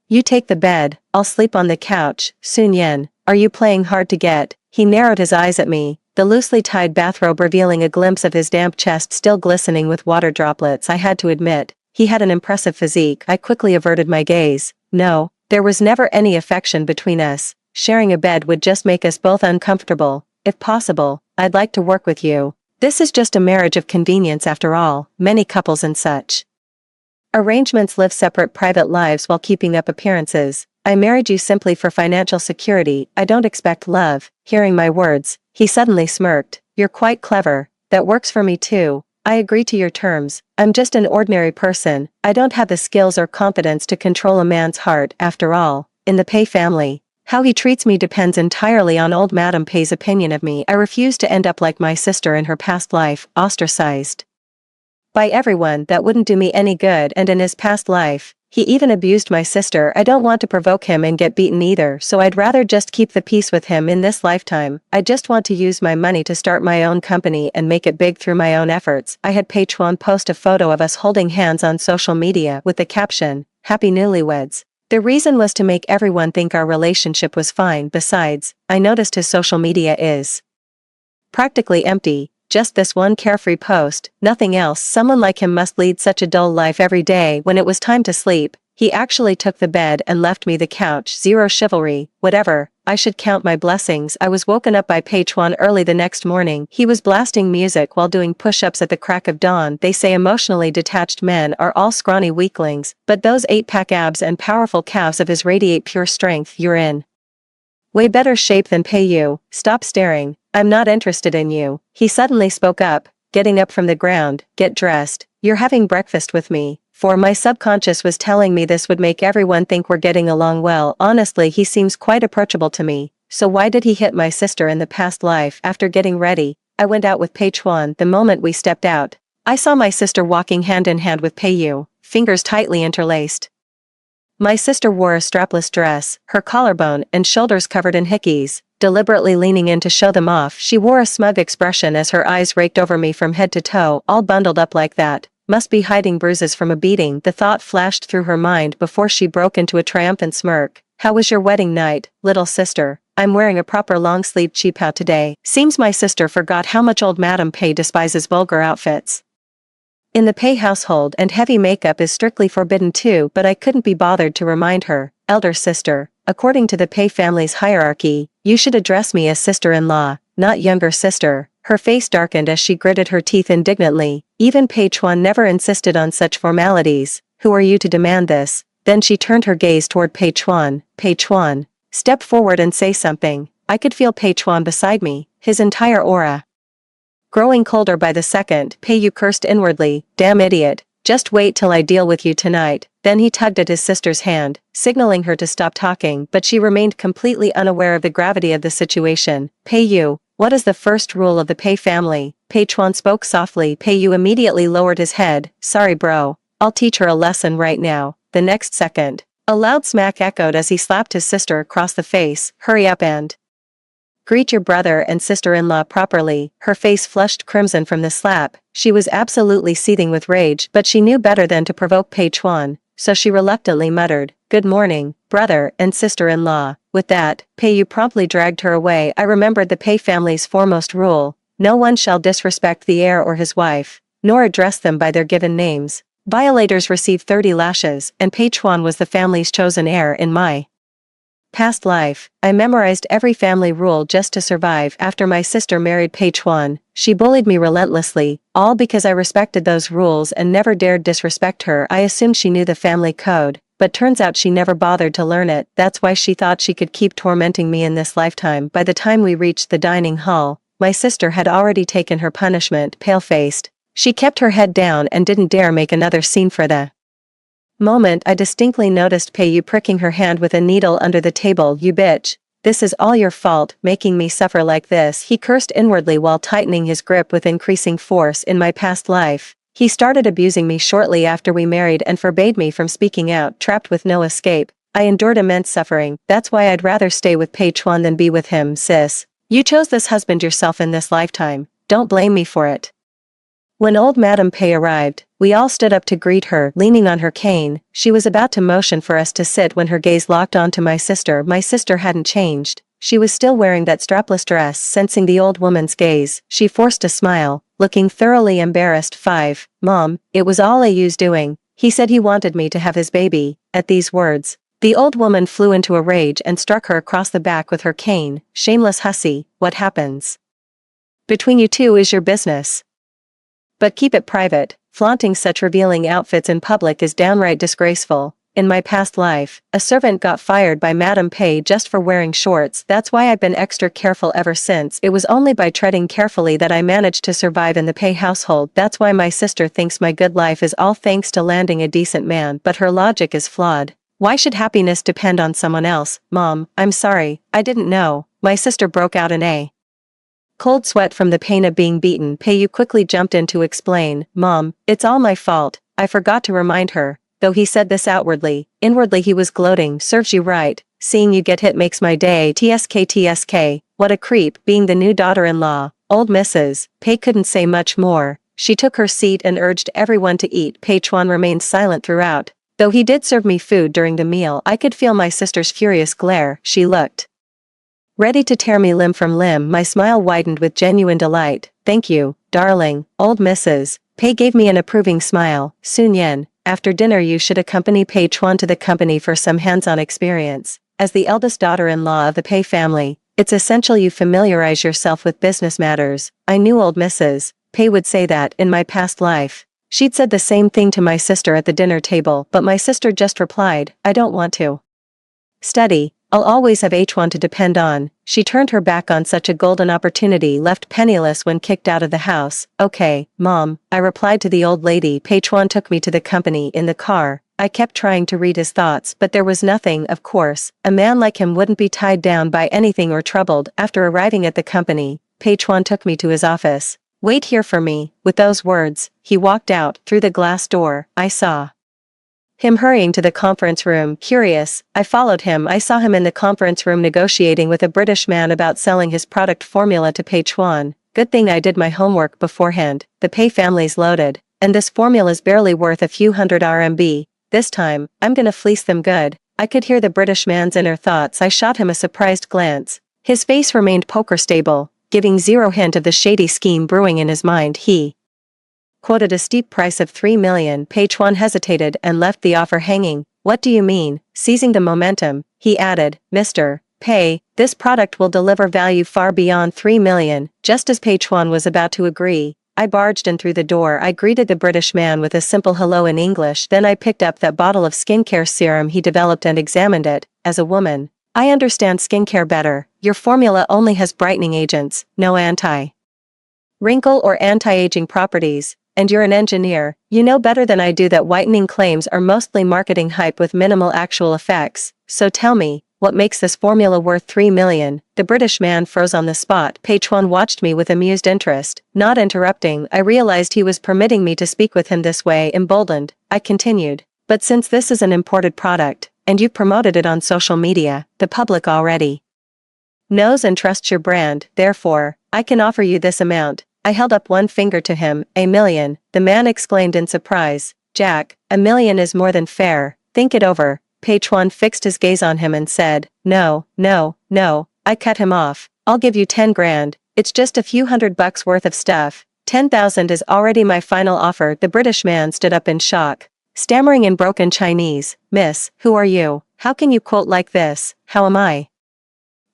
S1: "You take the bed, I'll sleep on the couch." "Sun Yan, are you playing hard to get?" He narrowed his eyes at me, the loosely tied bathrobe revealing a glimpse of his damp chest still glistening with water droplets. I had to admit, he had an impressive physique. I quickly averted my gaze. No, there was never any affection between us. Sharing a bed would just make us both uncomfortable. If possible, I'd like to work with you. This is just a marriage of convenience after all. Many couples in such arrangements live separate private lives while keeping up appearances. I married you simply for financial security. I don't expect love. Hearing my words, he suddenly smirked. "You're quite clever. That works for me too. I agree to your terms. I'm just an ordinary person. I don't have the skills or confidence to control a man's heart. After all, in the Pei family, how he treats me depends entirely on old Madame Pei's opinion of me. I refuse to end up like my sister in her past life, ostracized by everyone. That wouldn't do me any good. And in his past life, he even abused my sister. I don't want to provoke him and get beaten either, so I'd rather just keep the peace with him in this lifetime. I just want to use my money to start my own company and make it big through my own efforts." I had Pei Chuan post a photo of us holding hands on social media with the caption, "Happy Newlyweds." The reason was to make everyone think our relationship was fine. Besides, I noticed his social media is practically empty. Just this one carefree post, nothing else. Someone like him must lead such a dull life every day. When it was time to sleep, he actually took the bed and left me the couch. Zero chivalry. Whatever, I should count my blessings. I was woken up by Pei Chuan early the next morning. He was blasting music while doing push-ups at the crack of dawn. They say emotionally detached men are all scrawny weaklings, but those 8-pack abs and powerful calves of his radiate pure strength. You're in way better shape than Pei Yu. Stop staring. I'm not interested in you. He suddenly spoke up, getting up from the ground. "Get dressed. You're having breakfast with me." For my subconscious was telling me this would make everyone think we're getting along well. Honestly, he seems quite approachable to me. So why did he hit my sister in the past life? After getting ready, I went out with Pei Chuan. The moment we stepped out, I saw my sister walking hand in hand with Pei Yu, fingers tightly interlaced. My sister wore a strapless dress, her collarbone and shoulders covered in hickeys, deliberately leaning in to show them off. She wore a smug expression as her eyes raked over me from head to toe. All bundled up like that, must be hiding bruises from a beating. The thought flashed through her mind before she broke into a triumphant smirk. "How was your wedding night, little sister?" "I'm wearing a proper long-sleeved cheapao today." Seems my sister forgot how much old Madame Pei despises vulgar outfits. In the Pei household, and heavy makeup is strictly forbidden too, but I couldn't be bothered to remind her. "Elder sister, according to the Pei family's hierarchy, you should address me as sister-in-law, not younger sister." Her face darkened as she gritted her teeth indignantly. Even Pei Chuan never insisted on such formalities. "Who are you to demand this?" Then she turned her gaze toward Pei Chuan. "Pei Chuan, step forward and say something." I could feel Pei Chuan beside me, his entire aura growing colder by the second. Pei Yu cursed inwardly. "Damn idiot. Just wait till I deal with you tonight." Then he tugged at his sister's hand, signaling her to stop talking, but she remained completely unaware of the gravity of the situation. "Pei Yu, what is the first rule of the Pei family?" Pei Chuan spoke softly. Pei Yu immediately lowered his head. "Sorry bro, I'll teach her a lesson right now." The next second, a loud smack echoed as he slapped his sister across the face. "Hurry up and greet your brother and sister-in-law properly." Her face flushed crimson from the slap. She was absolutely seething with rage, but she knew better than to provoke Pei Chuan, so she reluctantly muttered, "Good morning, brother and sister-in-law." With that, Pei promptly dragged her away. I remembered the Pei family's foremost rule: no one shall disrespect the heir or his wife, nor address them by their given names. Violators receive 30 lashes, and Pei Chuan was the family's chosen heir in my past life. I memorized every family rule just to survive. After my sister married Pei Chuan, she bullied me relentlessly, all because I respected those rules and never dared disrespect her. I assumed she knew the family code, but turns out she never bothered to learn it. That's why she thought she could keep tormenting me in this lifetime. By the time we reached the dining hall, my sister had already taken her punishment. Pale-faced, she kept her head down and didn't dare make another scene. For the moment, I distinctly noticed Pei pricking her hand with a needle under the table. "You bitch. This is all your fault, making me suffer like this," he cursed inwardly while tightening his grip with increasing force. In my past life, he started abusing me shortly after we married and forbade me from speaking out. Trapped with no escape, I endured immense suffering. That's why I'd rather stay with Pei Chuan than be with him. Sis, you chose this husband yourself in this lifetime. Don't blame me for it. When old Madame Pei arrived, we all stood up to greet her, leaning on her cane. She was about to motion for us to sit when her gaze locked onto my sister. My sister hadn't changed. She was still wearing that strapless dress. Sensing the old woman's gaze, she forced a smile, looking thoroughly embarrassed. "Mom, it was all Ayu's doing. He said he wanted me to have his baby." At these words, the old woman flew into a rage and struck her across the back with her cane. "Shameless hussy, what happens between you two is your business. But keep it private. Flaunting such revealing outfits in public is downright disgraceful." In my past life, a servant got fired by Madame Pei just for wearing shorts. That's why I've been extra careful ever since. It was only by treading carefully that I managed to survive in the Pei household. That's why my sister thinks my good life is all thanks to landing a decent man, but her logic is flawed. Why should happiness depend on someone else? "Mom, I'm sorry, I didn't know." My sister broke out in a cold sweat from the pain of being beaten. Pei quickly jumped in to explain, "Mom, it's all my fault. I forgot to remind her." Though he said this outwardly, inwardly he was gloating. "Serves you right. Seeing you get hit makes my day. TSK. What a creep, being the new daughter-in-law." Old Mrs. Pei couldn't say much more. She took her seat and urged everyone to eat. Pei Chuan remained silent throughout. Though he did serve me food during the meal, I could feel my sister's furious glare. She looked ready to tear me limb from limb. My smile widened with genuine delight. "Thank you, darling." Old Mrs. Pei gave me an approving smile. "Sun Yen, after dinner you should accompany Pei Chuan to the company for some hands-on experience. As the eldest daughter-in-law of the Pei family, it's essential you familiarize yourself with business matters." I knew old Mrs. Pei would say that. In my past life, she'd said the same thing to my sister at the dinner table, but my sister just replied, "I don't want to study. I'll always have H1 to depend on." She turned her back on such a golden opportunity, left penniless when kicked out of the house. "Okay, Mom," I replied to the old lady. Pei Chuan took me to the company. In the car, I kept trying to read his thoughts, but there was nothing. Of course, a man like him wouldn't be tied down by anything or troubled. After arriving at the company, Pei Chuan took me to his office. "Wait here for me." With those words, he walked out. Through the glass door, I saw him hurrying to the conference room. Curious, I followed him. I saw him in the conference room negotiating with a British man about selling his product formula to Pei Chuan. Good thing I did my homework beforehand. The Pei family's loaded, and this formula's barely worth a few hundred RMB. This time, I'm gonna fleece them good. I could hear the British man's inner thoughts. I shot him a surprised glance. His face remained poker stable, giving zero hint of the shady scheme brewing in his mind. He quoted a steep price of 3 million. Pei Chuan hesitated and left the offer hanging. "What do you mean?" Seizing the momentum, he added, "Mr. Pei, this product will deliver value far beyond 3 million. Just as Pei Chuan was about to agree, I barged in through the door. I greeted the British man with a simple hello in English. Then I picked up that bottle of skincare serum he developed and examined it. As a woman, I understand skincare better. Your formula only has brightening agents, no anti-wrinkle or anti-aging properties. And you're an engineer, you know better than I do that whitening claims are mostly marketing hype with minimal actual effects. So tell me, what makes this formula worth 3 million? The British man froze on the spot. Pei Chuan watched me with amused interest. Not interrupting, I realized he was permitting me to speak with him this way. Emboldened, I continued, "But since this is an imported product, and you've promoted it on social media, the public already knows and trusts your brand. Therefore, I can offer you this amount." I held up one finger to him. "1 million, the man exclaimed in surprise. Jack, $1 million is more than fair, think it over. Pei Chuan fixed his gaze on him and said, no, no, no. I cut him off. I'll give you 10 grand. It's just a few $100 worth of stuff. 10,000 is already my final offer. The British man stood up in shock, stammering in broken Chinese, Miss, who are you? How can you quote like this? How am I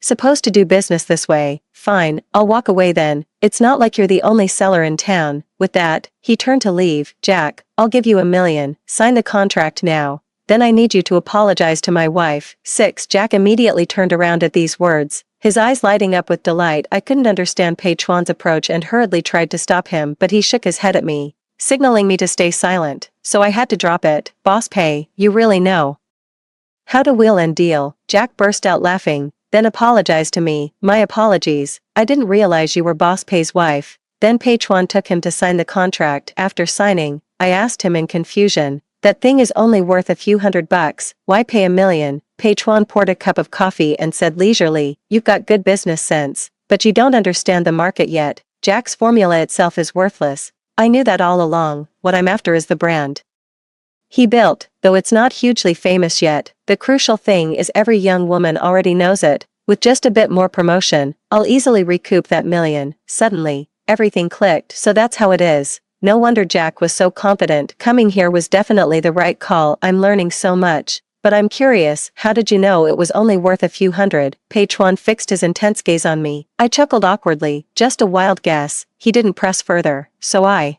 S1: supposed to do business this way? Fine, I'll walk away then. It's not like you're the only seller in town. With that, he turned to leave. Jack, I'll give you $1 million. Sign the contract now. Then I need you to apologize to my wife. 6. Jack immediately turned around at these words, his eyes lighting up with delight. I couldn't understand Pei Chuan's approach and hurriedly tried to stop him, but he shook his head at me, signaling me to stay silent. So I had to drop it. Boss Pei, you really know how to wheel and deal. Jack burst out laughing, then apologized to me. My apologies. I didn't realize you were Boss Pei's wife. Then Pei Chuan took him to sign the contract. After signing, I asked him in confusion, that thing is only worth a few $100. Why pay $1 million? Pei Chuan poured a cup of coffee and said leisurely, you've got good business sense, but you don't understand the market yet. Jack's formula itself is worthless. I knew that all along. What I'm after is the brand he built, though it's not hugely famous yet. The crucial thing is every young woman already knows it. With just a bit more promotion, I'll easily recoup that $1 million. Suddenly, everything clicked. So that's how it is. No wonder Jack was so confident. Coming here was definitely the right call. I'm learning so much. But I'm curious, how did you know it was only worth a few hundred? Pei Chuan fixed his intense gaze on me. I chuckled awkwardly. Just a wild guess. He didn't press further, so I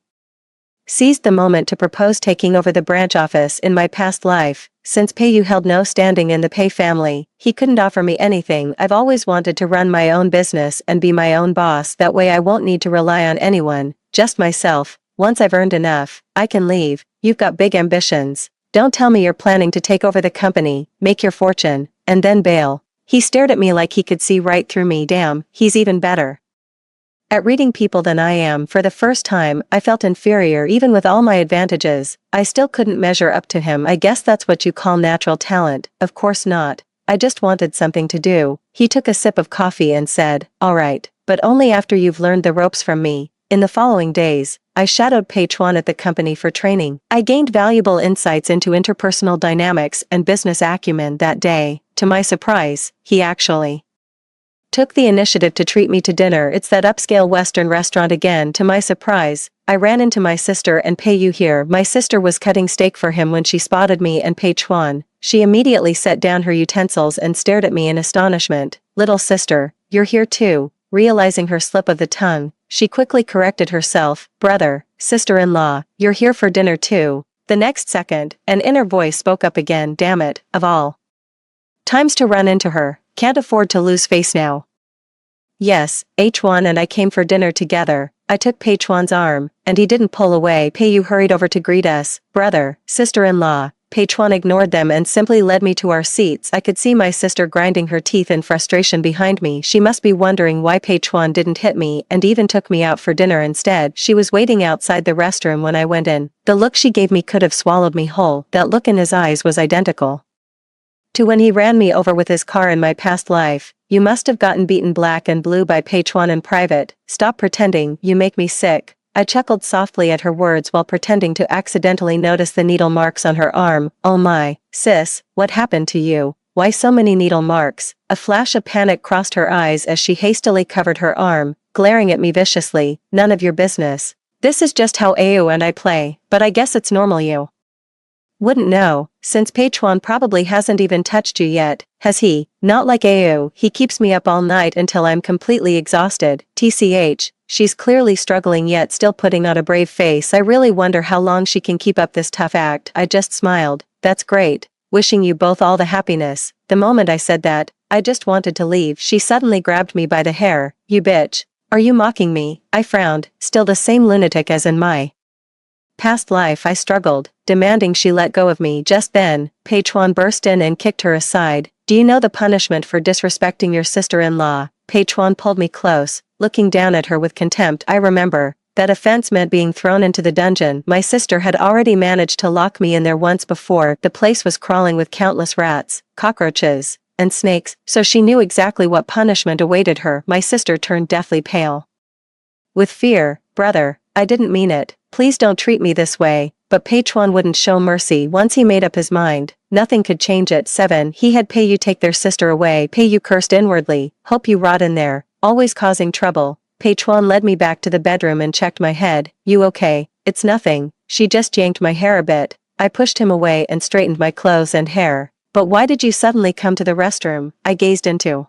S1: seized the moment to propose taking over the branch office. In my past life, since Pei Yu held no standing in the Pei family, he couldn't offer me anything. I've always wanted to run my own business and be my own boss. That way I won't need to rely on anyone, just myself. Once I've earned enough, I can leave. You've got big ambitions. Don't tell me you're planning to take over the company, make your fortune, and then bail. He stared at me like he could see right through me. Damn, he's even better at reading people than I am. For the first time, I felt inferior. Even with all my advantages, I still couldn't measure up to him. I guess that's what you call natural talent. Of course not. I just wanted something to do. He took a sip of coffee and said, all right, but only after you've learned the ropes from me. In the following days, I shadowed Pei Chuan at the company for training. I gained valuable insights into interpersonal dynamics and business acumen. That day, to my surprise, he actually took the initiative to treat me to dinner. It's that upscale Western restaurant again. To my surprise, I ran into my sister and Pei Yu here. My sister was cutting steak for him when she spotted me and Pei Chuan. She immediately set down her utensils and stared at me in astonishment. Little sister, you're here too. Realizing her slip of the tongue, she quickly corrected herself. Brother, sister-in-law, you're here for dinner too. The next second, an inner voice spoke up again. Damn it, of all times to run into her. Can't afford to lose face now. Yes, H1 and I came for dinner together. I took Pei Chuan's arm, and he didn't pull away. Pei Yu hurried over to greet us. Brother, sister-in-law. Pei Chuan ignored them and simply led me to our seats. I could see my sister grinding her teeth in frustration behind me. She must be wondering why Pei Chuan didn't hit me and even took me out for dinner instead. She was waiting outside the restroom when I went in. The look she gave me could have swallowed me whole. That look in his eyes was identical to when he ran me over with his car in my past life. You must have gotten beaten black and blue by Pei Chuan in private. Stop pretending, you make me sick. I chuckled softly at her words while pretending to accidentally notice the needle marks on her arm. Oh my, sis, what happened to you? Why so many needle marks? A flash of panic crossed her eyes as she hastily covered her arm, glaring at me viciously. None of your business. This is just how Ao and I play, but I guess it's normal. You wouldn't know, since Pei Chuan probably hasn't even touched you yet, has he? Not like Ao, he keeps me up all night until I'm completely exhausted. TCH, she's clearly struggling yet still putting on a brave face. I really wonder how long she can keep up this tough act. I just smiled. That's great. Wishing you both all the happiness. The moment I said that, I just wanted to leave. She suddenly grabbed me by the hair. You bitch. Are you mocking me? I frowned, still the same lunatic as in my past life. I struggled, demanding she let go of me. Just then, Pei Chuan burst in and kicked her aside. Do you know the punishment for disrespecting your sister-in-law? Pei Chuan pulled me close, looking down at her with contempt. I remember. That offense meant being thrown into the dungeon. My sister had already managed to lock me in there once before. The place was crawling with countless rats, cockroaches, and snakes, so she knew exactly what punishment awaited her. My sister turned deathly pale with fear. Brother, I didn't mean it. Please don't treat me this way. But Peichuan wouldn't show mercy once he made up his mind. Nothing could change it. 7. He had Peiyu take their sister away. Peiyu cursed inwardly. Hope you rot in there. Always causing trouble. Peichuan led me back to the bedroom and checked my head. You okay? It's nothing. She just yanked my hair a bit. I pushed him away and straightened my clothes and hair. But why did you suddenly come to the restroom? I gazed into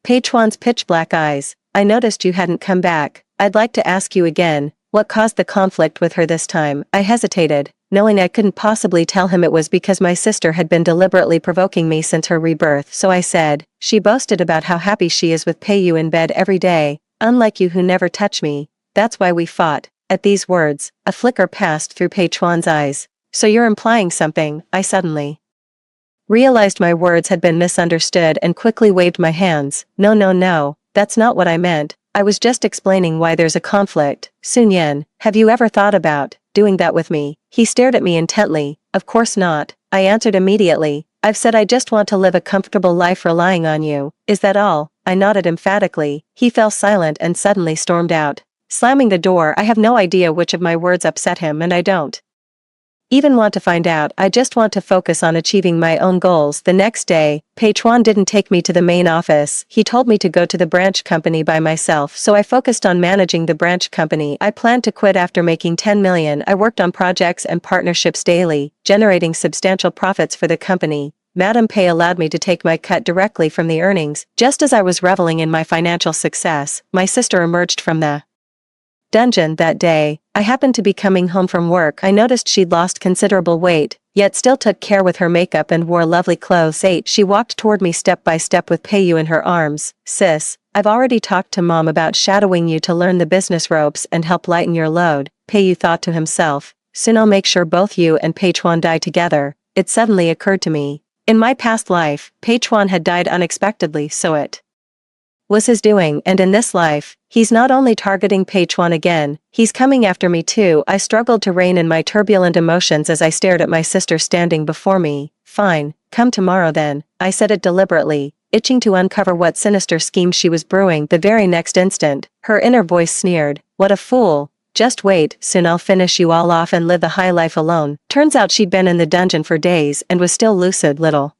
S1: Peichuan's pitch-black eyes. I noticed you hadn't come back. I'd like to ask you again, what caused the conflict with her this time? I hesitated, knowing I couldn't possibly tell him it was because my sister had been deliberately provoking me since her rebirth, so I said, she boasted about how happy she is with Peiyu in bed every day, unlike you who never touch me. That's why we fought. At these words, a flicker passed through Peichuan's eyes. So you're implying something? I suddenly realized my words had been misunderstood and quickly waved my hands. No, that's not what I meant. I was just explaining why there's a conflict. Sun Yen, have you ever thought about doing that with me? He stared at me intently. Of course not, I answered immediately. I've said I just want to live a comfortable life relying on you. Is that all? I nodded emphatically. He fell silent and suddenly stormed out, slamming the door. I have no idea which of my words upset him, and I don't even want to find out. I just want to focus on achieving my own goals. The next day, Peichuan didn't take me to the main office. He told me to go to the branch company by myself, so I focused on managing the branch company. I planned to quit after making 10 million. I worked on projects and partnerships daily, generating substantial profits for the company. Madam Pei allowed me to take my cut directly from the earnings. Just as I was reveling in my financial success, my sister emerged from the dungeon that day. I happened to be coming home from work. I noticed she'd lost considerable weight, yet still took care with her makeup and wore lovely clothes. 8. She walked toward me step by step with Peiyu in her arms. Sis, I've already talked to Mom about shadowing you to learn the business ropes and help lighten your load. Peiyu thought to himself. Soon I'll make sure both you and Peichuan die together. It suddenly occurred to me. In my past life, Peichuan had died unexpectedly, so it was his doing, and in this life, he's not only targeting Peichuan again, he's coming after me too. I struggled to rein in my turbulent emotions as I stared at my sister standing before me. Fine, come tomorrow then, I said it deliberately, itching to uncover what sinister scheme she was brewing. The very next instant, her inner voice sneered, what a fool. Just wait, soon I'll finish you all off and live the high life alone. Turns out she'd been in the dungeon for days and was still lucid. Little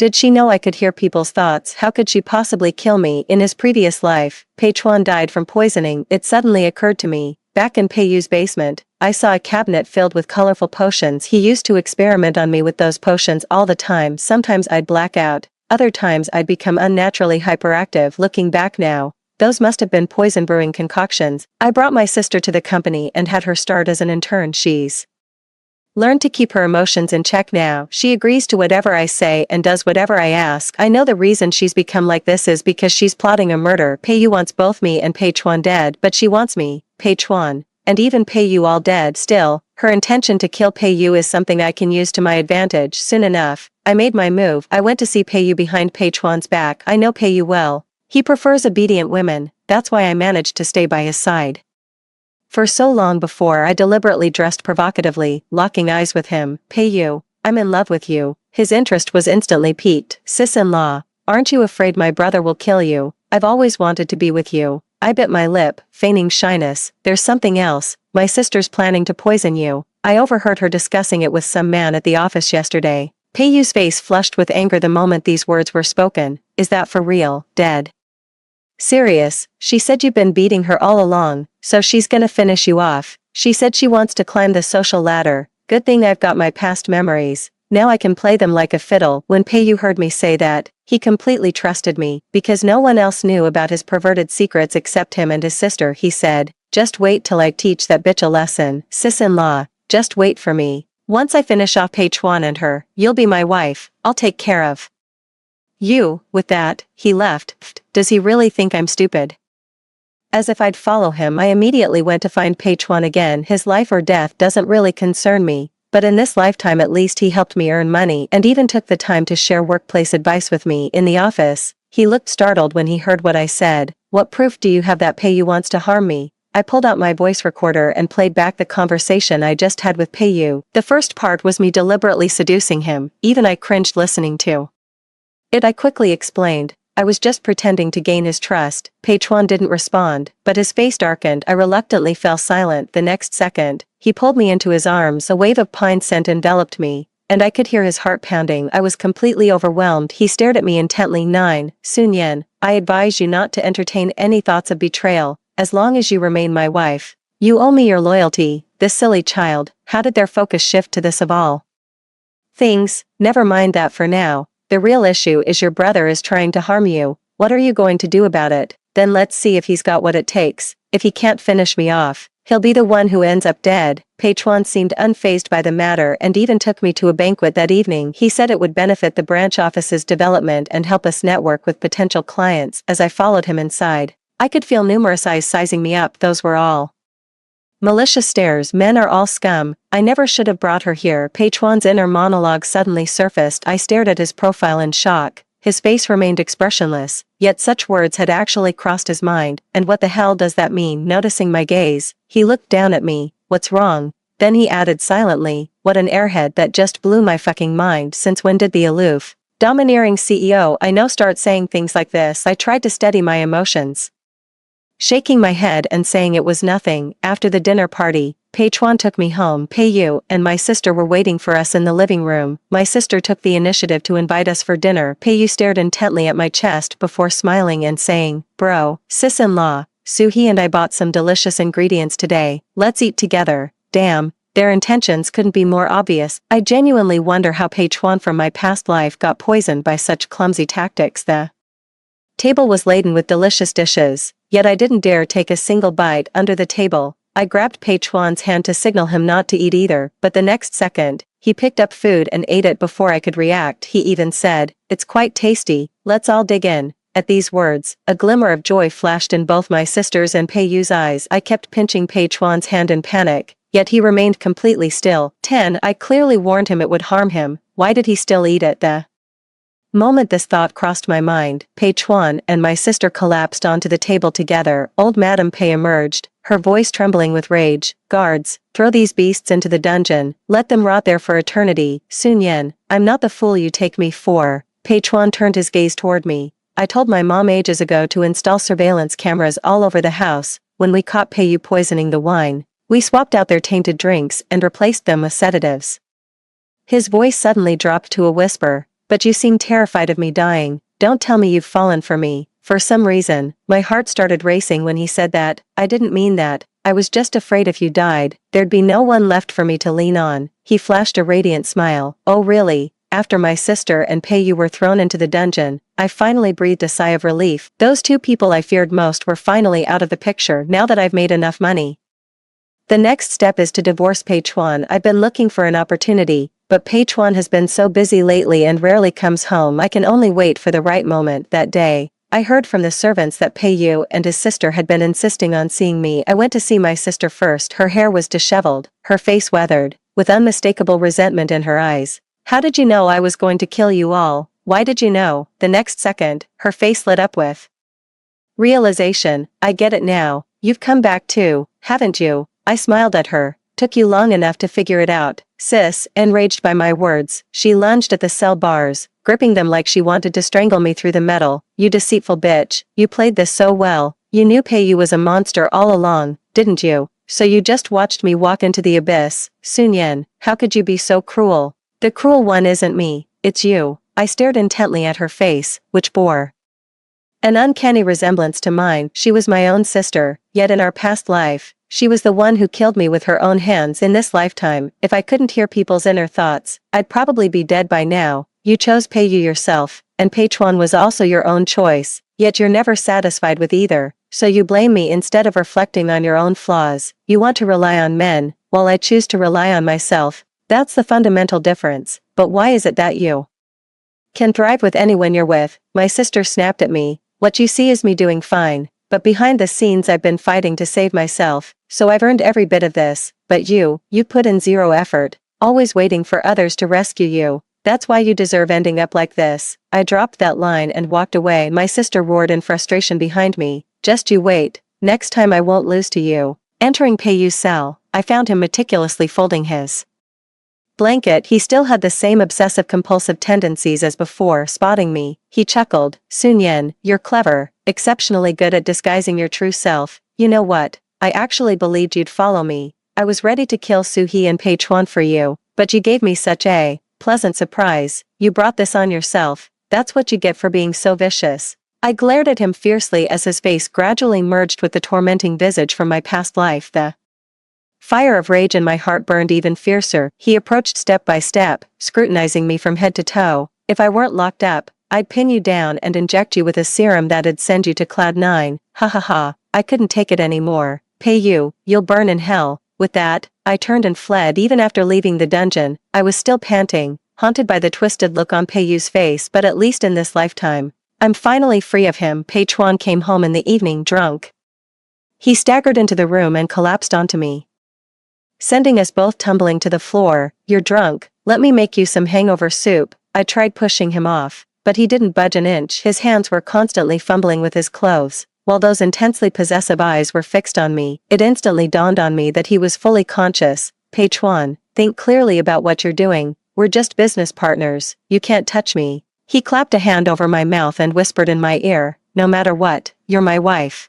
S1: did she know I could hear people's thoughts. How could she possibly kill me? In his previous life, Peichuan died from poisoning. It suddenly occurred to me. Back in Peiyu's basement, I saw a cabinet filled with colorful potions. He used to experiment on me with those potions all the time. Sometimes I'd black out, other times I'd become unnaturally hyperactive. Looking back now, those must have been poison brewing concoctions. I brought my sister to the company and had her start as an intern. She's learned to keep her emotions in check now. She agrees to whatever I say and does whatever I ask. I know the reason she's become like this is because she's plotting a murder. Peiyu wants both me and Peichuan dead, but she wants me, Peichuan, and even Peiyu all dead. Still, her intention to kill Peiyu is something I can use to my advantage. Soon enough, I made my move. I went to see Peiyu behind Peichuan's back. I know Peiyu well. He prefers obedient women. That's why I managed to stay by his side for so long. Before I deliberately dressed provocatively, locking eyes with him. Peiyu, I'm in love with you. His interest was instantly piqued. Sis-in-law, aren't you afraid my brother will kill you? I've always wanted to be with you. I bit my lip, feigning shyness. There's something else. My sister's planning to poison you. I overheard her discussing it with some man at the office yesterday. Peiyu's face flushed with anger the moment these words were spoken. Is that for real? Dead serious? She said you've been beating her all along, so she's gonna finish you off. She said she wants to climb the social ladder. Good thing I've got my past memories. Now I can play them like a fiddle. When Peiyu heard me say that, he completely trusted me, because no one else knew about his perverted secrets except him and his sister. He said, just wait till I teach that bitch a lesson. Sis-in-law, just wait for me. Once I finish off Peichuan and her, you'll be my wife. I'll take care of you. With that, he left. Does he really think I'm stupid? As if I'd follow him, I immediately went to find Peichuan again. His life or death doesn't really concern me, but in this lifetime at least he helped me earn money and even took the time to share workplace advice with me. In the office, he looked startled when he heard what I said. What proof do you have that Peiyu wants to harm me? I pulled out my voice recorder and played back the conversation I just had with Peiyu. The first part was me deliberately seducing him. Even I cringed listening to it. I quickly explained. I was just pretending to gain his trust. Peichuan didn't respond, but his face darkened. I reluctantly fell silent. The next second, He pulled me into his arms, a wave of pine scent enveloped me, and I could hear his heart pounding. I was completely overwhelmed. He stared at me intently. 9. Sun Yen, I advise you not to entertain any thoughts of betrayal, as long as you remain my wife. You owe me your loyalty. This silly child. How did their focus shift to this of all things? Never mind that for now. The real issue is your brother is trying to harm you. What are you going to do about it? Then let's see if he's got what it takes. If he can't finish me off, he'll be the one who ends up dead. Pei Chuan seemed unfazed by the matter and even took me to a banquet that evening. He said it would benefit the branch office's development and help us network with potential clients. As I followed him inside, I could feel numerous eyes sizing me up. Those were all malicious stares. Men are all scum. I never should have brought her here. Pei Chuan's inner monologue suddenly surfaced. I stared at his profile in shock. His face remained expressionless, yet such words had actually crossed his mind. And what the hell does that mean? Noticing my gaze, he looked down at me. What's wrong? Then he added silently, what an airhead. That just blew my fucking mind. Since when did the aloof, domineering CEO I know start saying things like this? I tried to steady my emotions, shaking my head and saying it was nothing. After the dinner party, Pei Chuan took me home. Pei Yu and my sister were waiting for us in the living room. My sister took the initiative to invite us for dinner. Pei Yu stared intently at my chest before smiling and saying, bro, sis-in-law, Suhee and I bought some delicious ingredients today. Let's eat together. Damn, their intentions couldn't be more obvious. I genuinely wonder how Pei Chuan from my past life got poisoned by such clumsy tactics. The table was laden with delicious dishes, yet I didn't dare take a single bite. Under the table, I grabbed Pei Chuan's hand to signal him not to eat either, but the next second, he picked up food and ate it before I could react. He even said, it's quite tasty, let's all dig in. At these words, a glimmer of joy flashed in both my sister's and Pei Yu's eyes. I kept pinching Pei Chuan's hand in panic, yet he remained completely still. 10. I clearly warned him it would harm him. Why did he still eat it? The moment this thought crossed my mind, Pei Chuan and my sister collapsed onto the table together. Old Madame Pei emerged, her voice trembling with rage. Guards, throw these beasts into the dungeon, let them rot there for eternity. Sun Yen, I'm not the fool you take me for. Pei Chuan turned his gaze toward me. I told my mom ages ago to install surveillance cameras all over the house. When we caught Pei Yu poisoning the wine, we swapped out their tainted drinks and replaced them with sedatives. His voice suddenly dropped to a whisper. But you seem terrified of me dying. Don't tell me you've fallen for me. For some reason, my heart started racing when he said that. I didn't mean that. I was just afraid if you died, there'd be no one left for me to lean on. He flashed a radiant smile. Oh really? After my sister and Pei Yu were thrown into the dungeon, I finally breathed a sigh of relief. Those two people I feared most were finally out of the picture now that I've made enough money. The next step is to divorce Pei Chuan. I've been looking for an opportunity, but Pei Chuan has been so busy lately and rarely comes home. I can only wait for the right moment. That day, I heard from the servants that Pei Yu and his sister had been insisting on seeing me. I went to see my sister first. Her hair was disheveled, her face weathered, with unmistakable resentment in her eyes. How did you know I was going to kill you all? Why did you know? The next second, her face lit up with realization. I get it now. You've come back too, haven't you? I smiled at her. Took you long enough to figure it out, sis. Enraged by my words, she lunged at the cell bars, gripping them like she wanted to strangle me through the metal. You deceitful bitch, you played this so well. You knew Pei Yu was a monster all along, didn't you? So you just watched me walk into the abyss. Sun Yen, how could you be so cruel? The cruel one isn't me, it's you. I stared intently at her face, which bore an uncanny resemblance to mine. She was my own sister, yet in our past life, she was the one who killed me with her own hands. In this lifetime, if I couldn't hear people's inner thoughts, I'd probably be dead by now. You chose Pei Yu yourself, and Pei Chuan was also your own choice, yet you're never satisfied with either, so you blame me instead of reflecting on your own flaws. You want to rely on men, while I choose to rely on myself. That's the fundamental difference. But why is it that you can thrive with anyone you're with? My sister snapped at me. What you see is me doing fine, but behind the scenes I've been fighting to save myself, so I've earned every bit of this. But you put in zero effort, always waiting for others to rescue you. That's why you deserve ending up like this. I dropped that line and walked away. My sister roared in frustration behind me. Just you wait, next time I won't lose to you. Entering Pei Yu's cell, I found him meticulously folding his blanket. He still had the same obsessive-compulsive tendencies as before. Spotting me, he chuckled. Sun Yen, you're clever, exceptionally good at disguising your true self. You know what? I actually believed you'd follow me. I was ready to kill Suhee and Pei Chuan for you, but you gave me such a pleasant surprise. You brought this on yourself. That's what you get for being so vicious. I glared at him fiercely as his face gradually merged with the tormenting visage from my past life. The fire of rage in my heart burned even fiercer. He approached step by step, scrutinizing me from head to toe. If I weren't locked up, I'd pin you down and inject you with a serum that'd send you to cloud 9. Ha ha ha. I couldn't take it anymore. Pay you, you'll burn in hell. With that, I turned and fled. Even after leaving the dungeon, I was still panting, haunted by the twisted look on Pei Yu's face. But at least in this lifetime, I'm finally free of him. Pei Chuan came home in the evening drunk. He staggered into the room and collapsed onto me, sending us both tumbling to the floor. You're drunk, let me make you some hangover soup. I tried pushing him off, but he didn't budge an inch. His hands were constantly fumbling with his clothes, while those intensely possessive eyes were fixed on me. It instantly dawned on me that he was fully conscious. Pei Chuan, think clearly about what you're doing. We're just business partners. You can't touch me. He clapped a hand over my mouth and whispered in my ear, no matter what, you're my wife.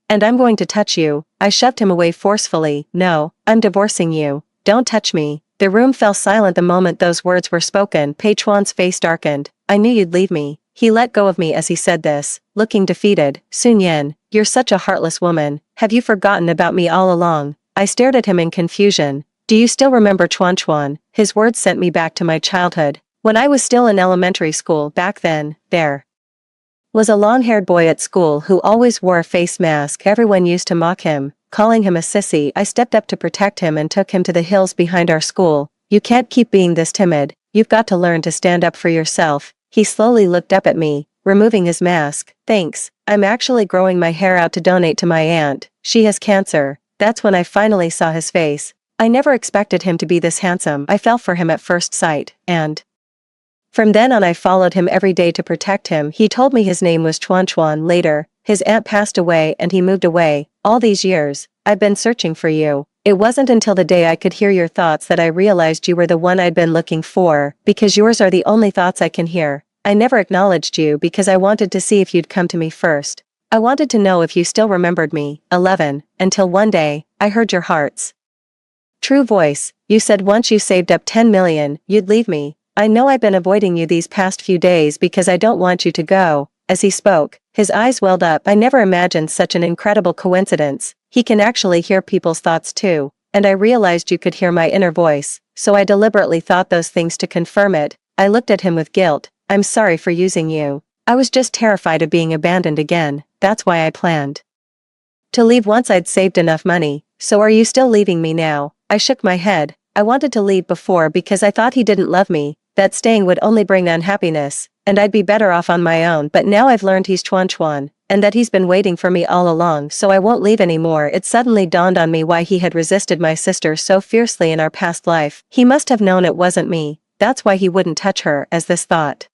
S1: And I'm going to touch you. I shoved him away forcefully. No, I'm divorcing you. Don't touch me. The room fell silent the moment those words were spoken. Pei Chuan's face darkened. I knew you'd leave me. He let go of me as he said this, looking defeated. Sun Yan, you're such a heartless woman. Have you forgotten about me all along? I stared at him in confusion. Do you still remember Chuan Chuan? His words sent me back to my childhood. When I was still in elementary school back then, there was a long-haired boy at school who always wore a face mask. Everyone used to mock him, calling him a sissy. I stepped up to protect him and took him to the hills behind our school. You can't keep being this timid. You've got to learn to stand up for yourself. He slowly looked up at me, removing his mask. Thanks, I'm actually growing my hair out to donate to my aunt. She has cancer. That's when I finally saw his face. I never expected him to be this handsome. I fell for him at first sight, and from then on I followed him every day to protect him. He told me his name was Chuan Chuan. Later, his aunt passed away and he moved away. All these years, I've been searching for you. It wasn't until the day I could hear your thoughts that I realized you were the one I'd been looking for, because yours are the only thoughts I can hear. I never acknowledged you because I wanted to see if you'd come to me first. I wanted to know if you still remembered me. 11. Until one day, I heard your heart's true voice. You said once you saved up 10 million, you'd leave me. I know I've been avoiding you these past few days because I don't want you to go. As he spoke, his eyes welled up. I never imagined such an incredible coincidence. He can actually hear people's thoughts too. And I realized you could hear my inner voice, so I deliberately thought those things to confirm it. I looked at him with guilt. I'm sorry for using you. I was just terrified of being abandoned again. That's why I planned to leave once I'd saved enough money. So are you still leaving me now? I shook my head. I wanted to leave before because I thought he didn't love me, that staying would only bring unhappiness, and I'd be better off on my own. But now I've learned he's Chuan Chuan, and that he's been waiting for me all along, so I won't leave anymore. It suddenly dawned on me why he had resisted my sister so fiercely in our past life. He must have known it wasn't me. That's why he wouldn't touch her. As this thought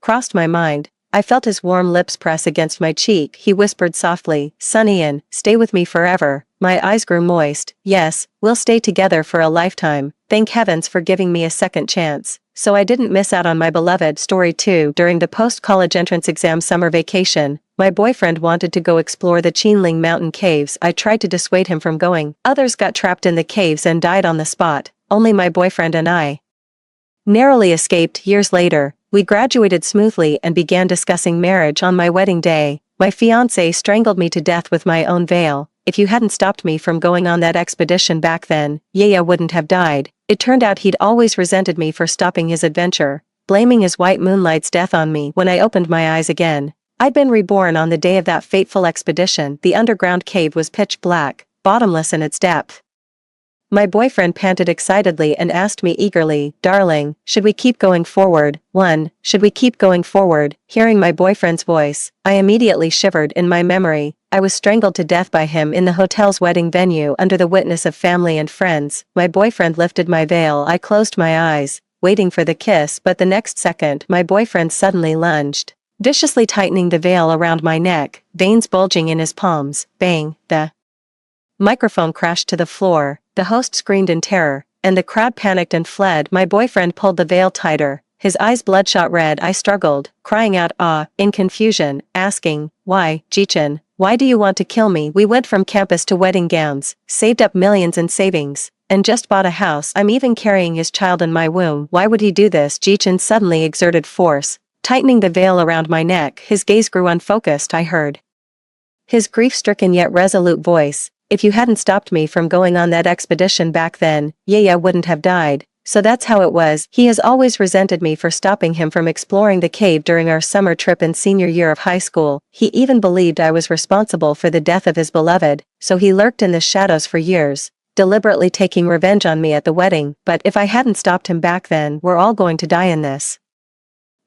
S1: crossed my mind, I felt his warm lips press against my cheek. He whispered softly, Sun Yan, stay with me forever. My eyes grew moist. Yes, we'll stay together for a lifetime. Thank heavens for giving me a second chance. So I didn't miss out on my beloved. Story 2. During the post-college entrance exam summer vacation, my boyfriend wanted to go explore the Qinling mountain caves. I tried to dissuade him from going. Others got trapped in the caves and died on the spot. Only my boyfriend and I narrowly escaped. Years later, we graduated smoothly and began discussing marriage. On my wedding day, my fiancé strangled me to death with my own veil. If you hadn't stopped me from going on that expedition back then, Yaya wouldn't have died. It turned out he'd always resented me for stopping his adventure, blaming his white moonlight's death on me. When I opened my eyes again, I'd been reborn on the day of that fateful expedition. The underground cave was pitch black, bottomless in its depth. My boyfriend panted excitedly and asked me eagerly, Darling, should we keep going forward? Should we keep going forward? Hearing my boyfriend's voice, I immediately shivered. In my memory, I was strangled to death by him in the hotel's wedding venue under the witness of family and friends. My boyfriend lifted my veil. I closed my eyes, waiting for the kiss, but the next second my boyfriend suddenly lunged, viciously tightening the veil around my neck, veins bulging in his palms. Bang! The microphone crashed to the floor. The host screamed in terror, and the crowd panicked and fled. My boyfriend pulled the veil tighter, his eyes bloodshot red. I struggled, crying out in confusion, asking, why, Jichin, why do you want to kill me? We went from campus to wedding gowns, saved up millions in savings, and just bought a house. I'm even carrying his child in my womb. Why would he do this? Jichin suddenly exerted force, tightening the veil around my neck. His gaze grew unfocused. I heard his grief-stricken yet resolute voice, if you hadn't stopped me from going on that expedition back then, Yaya wouldn't have died. So that's how it was. He has always resented me for stopping him from exploring the cave during our summer trip in senior year of high school. He even believed I was responsible for the death of his beloved, so he lurked in the shadows for years, deliberately taking revenge on me at the wedding. But if I hadn't stopped him back then, we're all going to die in this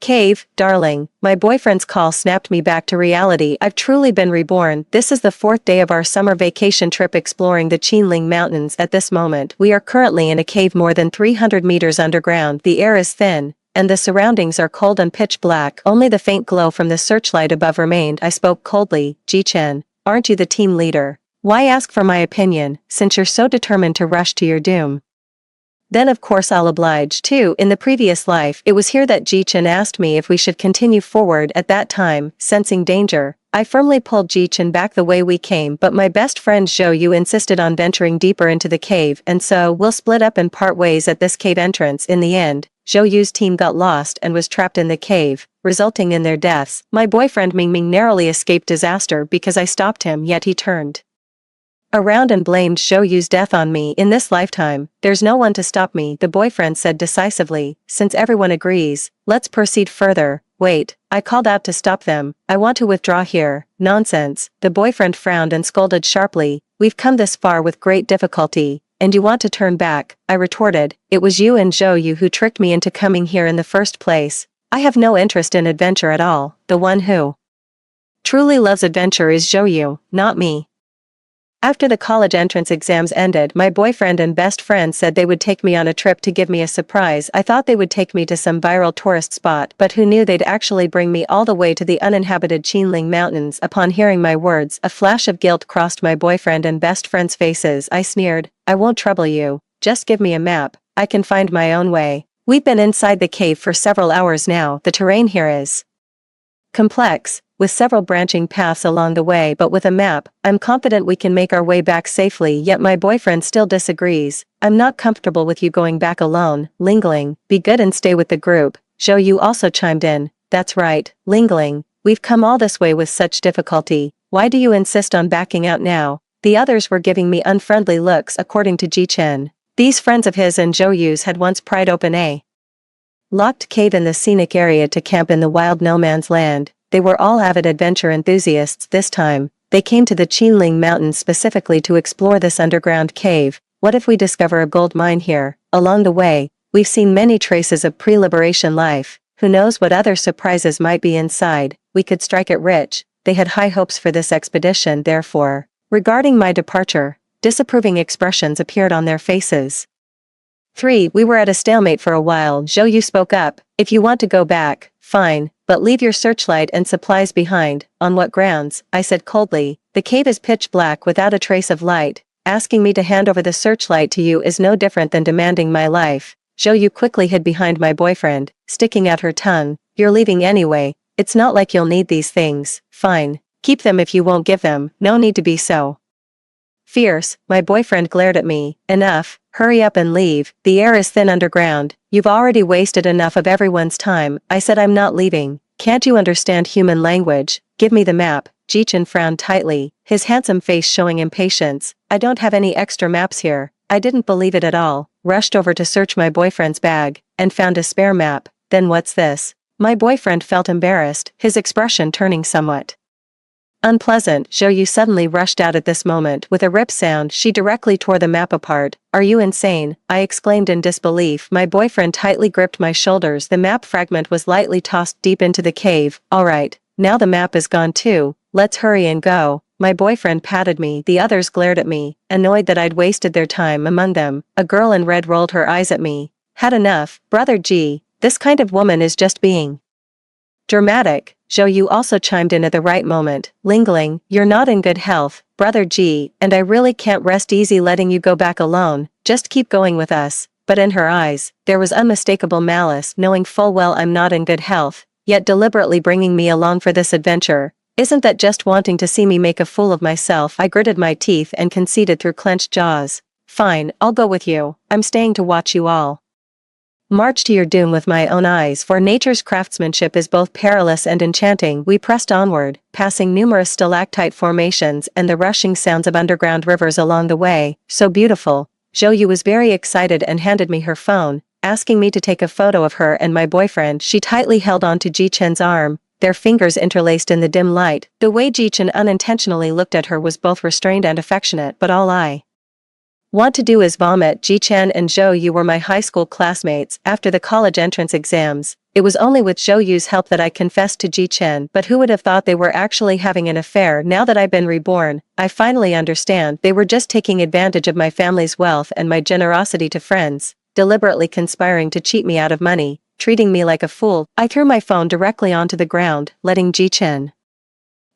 S1: cave, darling. My boyfriend's call snapped me back to reality. I've truly been reborn. This is the 4th day of our summer vacation trip exploring the Qinling Mountains. At this moment, we are currently in a cave more than 300 meters underground. The air is thin, and the surroundings are cold and pitch black. Only the faint glow from the searchlight above remained. I spoke coldly, Ji-chen, aren't you the team leader? Why ask for my opinion, since you're so determined to rush to your doom? Then of course I'll oblige too. In the previous life, it was here that Ji-chen asked me if we should continue forward. At that time, sensing danger, I firmly pulled Ji-chen back the way we came, but my best friend Zhou Yu insisted on venturing deeper into the cave, and so we'll split up and part ways at this cave entrance. In the end, Zhou Yu's team got lost and was trapped in the cave, resulting in their deaths. My boyfriend Mingming narrowly escaped disaster because I stopped him, yet he turned around and blamed Zhou Yu's death on me. In this lifetime, there's no one to stop me, the boyfriend said decisively. Since everyone agrees, let's proceed further. Wait, I called out to stop them. I want to withdraw here. Nonsense, the boyfriend frowned and scolded sharply. We've come this far with great difficulty, and you want to turn back, I retorted. It was you and Zhou Yu who tricked me into coming here in the first place. I have no interest in adventure at all. The one who truly loves adventure is Zhou Yu, not me. After the college entrance exams ended, my boyfriend and best friend said they would take me on a trip to give me a surprise. I thought they would take me to some viral tourist spot, but who knew they'd actually bring me all the way to the uninhabited Qinling Mountains. Upon hearing my words, a flash of guilt crossed my boyfriend and best friend's faces. I sneered, I won't trouble you. Just give me a map. I can find my own way. We've been inside the cave for several hours now. The terrain here is complex, with several branching paths along the way, but with a map, I'm confident we can make our way back safely. Yet my boyfriend still disagrees. I'm not comfortable with you going back alone. Lingling, be good and stay with the group. Zhou Yu also chimed in. That's right, Lingling, we've come all this way with such difficulty. Why do you insist on backing out now? The others were giving me unfriendly looks. According to Ji-chen, these friends of his and Zhou Yu's had once pried open a locked cave in the scenic area to camp in the wild no man's land. They were all avid adventure enthusiasts. This time, they came to the Qinling Mountains specifically to explore this underground cave. What if we discover a gold mine here? Along the way, we've seen many traces of pre-liberation life. Who knows what other surprises might be inside? We could strike it rich. They had high hopes for this expedition. Therefore, regarding my departure, disapproving expressions appeared on their faces. 3. We were at a stalemate for a while. Zhou Yu spoke up. If you want to go back, fine, but leave your searchlight and supplies behind. On what grounds? I said coldly. The cave is pitch black without a trace of light. Asking me to hand over the searchlight to you is no different than demanding my life. Zhou Yu quickly hid behind my boyfriend, sticking out her tongue. You're leaving anyway. It's not like you'll need these things. Fine. Keep them if you won't give them. No need to be so fierce. My boyfriend glared at me. Enough. Hurry up and leave. The air is thin underground. You've already wasted enough of everyone's time. I said I'm not leaving. Can't you understand human language? Give me the map. Ji-chen frowned tightly, his handsome face showing impatience. I don't have any extra maps here. I didn't believe it at all. Rushed over to search my boyfriend's bag, and found a spare map. Then what's this? My boyfriend felt embarrassed, his expression turning somewhat unpleasant. Zhou Yu suddenly rushed out at this moment. With a rip sound, she directly tore the map apart. Are you insane? I exclaimed in disbelief. My boyfriend tightly gripped my shoulders. The map fragment was lightly tossed deep into the cave. Alright, now the map is gone too. Let's hurry and go. My boyfriend patted me. The others glared at me, annoyed that I'd wasted their time. Among them, a girl in red rolled her eyes at me. Had enough, Brother G. This kind of woman is just being dramatic. Zhou Yu also chimed in at the right moment. Lingling, you're not in good health, Brother G, and I really can't rest easy letting you go back alone. Just keep going with us. but in her eyes, there was unmistakable malice, knowing full well I'm not in good health, yet deliberately bringing me along for this adventure. Isn't that just wanting to see me make a fool of myself? I gritted my teeth and conceded through clenched jaws. Fine, I'll go with you. I'm staying to watch you all march to your doom with my own eyes, for nature's craftsmanship is both perilous and enchanting. We pressed onward, passing numerous stalactite formations and the rushing sounds of underground rivers along the way. So beautiful. Zhou was very excited and handed me her phone, asking me to take a photo of her and my boyfriend. She tightly held on to Ji Chen's arm, their fingers interlaced in the dim light. The way Ji Chen unintentionally looked at her was both restrained and affectionate, but all I want to do is vomit. Ji Chen and Zhou were my high school classmates after the college entrance exams. It was only with Zhou's help that I confessed to Ji Chen, but who would have thought they were actually having an affair? Now that I've been reborn, I finally understand. They were just taking advantage of my family's wealth and my generosity to friends, deliberately conspiring to cheat me out of money, treating me like a fool. I threw my phone directly onto the ground, letting Ji Chen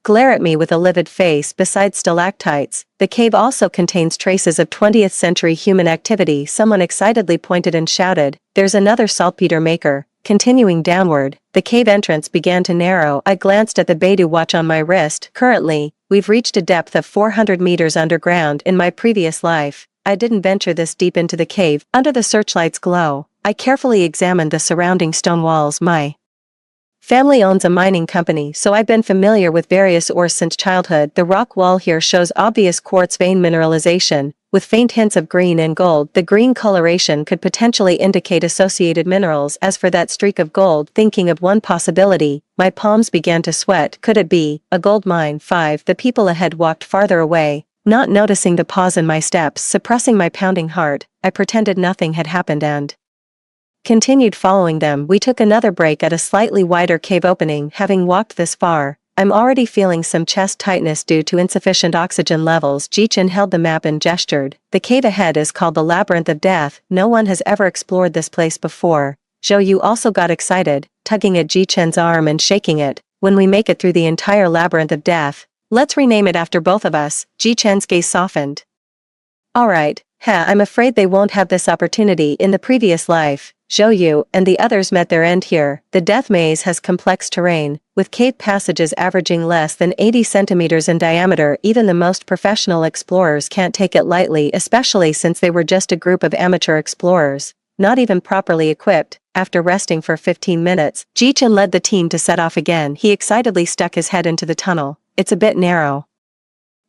S1: glare at me with a livid face. Besides stalactites, the cave also contains traces of 20th century human activity. Someone excitedly pointed and shouted, "There's another saltpeter maker." Continuing downward, the cave entrance began to narrow. I glanced at the Beidou watch on my wrist. Currently, we've reached a depth of 400 meters underground. In my previous life, I didn't venture this deep into the cave. Under the searchlight's glow, I carefully examined the surrounding stone walls. My family owns a mining company, so I've been familiar with various ores since childhood. The rock wall here shows obvious quartz vein mineralization, with faint hints of green and gold. The green coloration could potentially indicate associated minerals. As for that streak of gold, thinking of one possibility, my palms began to sweat. Could it be a gold mine? 5. The people ahead walked farther away, not noticing the pause in my steps. Suppressing my pounding heart, I pretended nothing had happened and continued following them. We took another break at a slightly wider cave opening. Having walked this far, I'm already feeling some chest tightness due to insufficient oxygen levels. Ji Chen held the map and gestured. The cave ahead is called the Labyrinth of Death. No one has ever explored this place before. Zhou also got excited, tugging at Ji Chen's arm and shaking it. When we make it through the entire Labyrinth of Death, let's rename it after both of us. Ji Chen's gaze softened. Alright, I'm afraid they won't have this opportunity. In the previous life, Zhou and the others met their end here. The death maze has complex terrain, with cave passages averaging less than 80 centimeters in diameter. Even the most professional explorers can't take it lightly, especially since they were just a group of amateur explorers, not even properly equipped. After resting for 15 minutes, Ji Chen led the team to set off again. He excitedly stuck his head into the tunnel. It's a bit narrow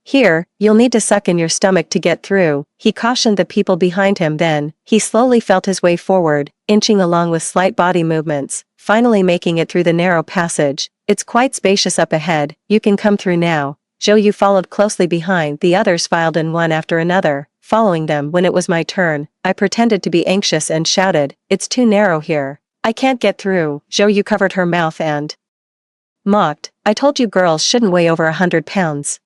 S1: here, you'll need to suck in your stomach to get through, he cautioned the people behind him. Then, he slowly felt his way forward, inching along with slight body movements, finally making it through the narrow passage. It's quite spacious up ahead, you can come through now. Zhou followed closely behind. The others filed in one after another, following them. When it was my turn, I pretended to be anxious and shouted, "It's too narrow here. I can't get through." Zhou covered her mouth and mocked, "I told you girls shouldn't weigh over 100 pounds.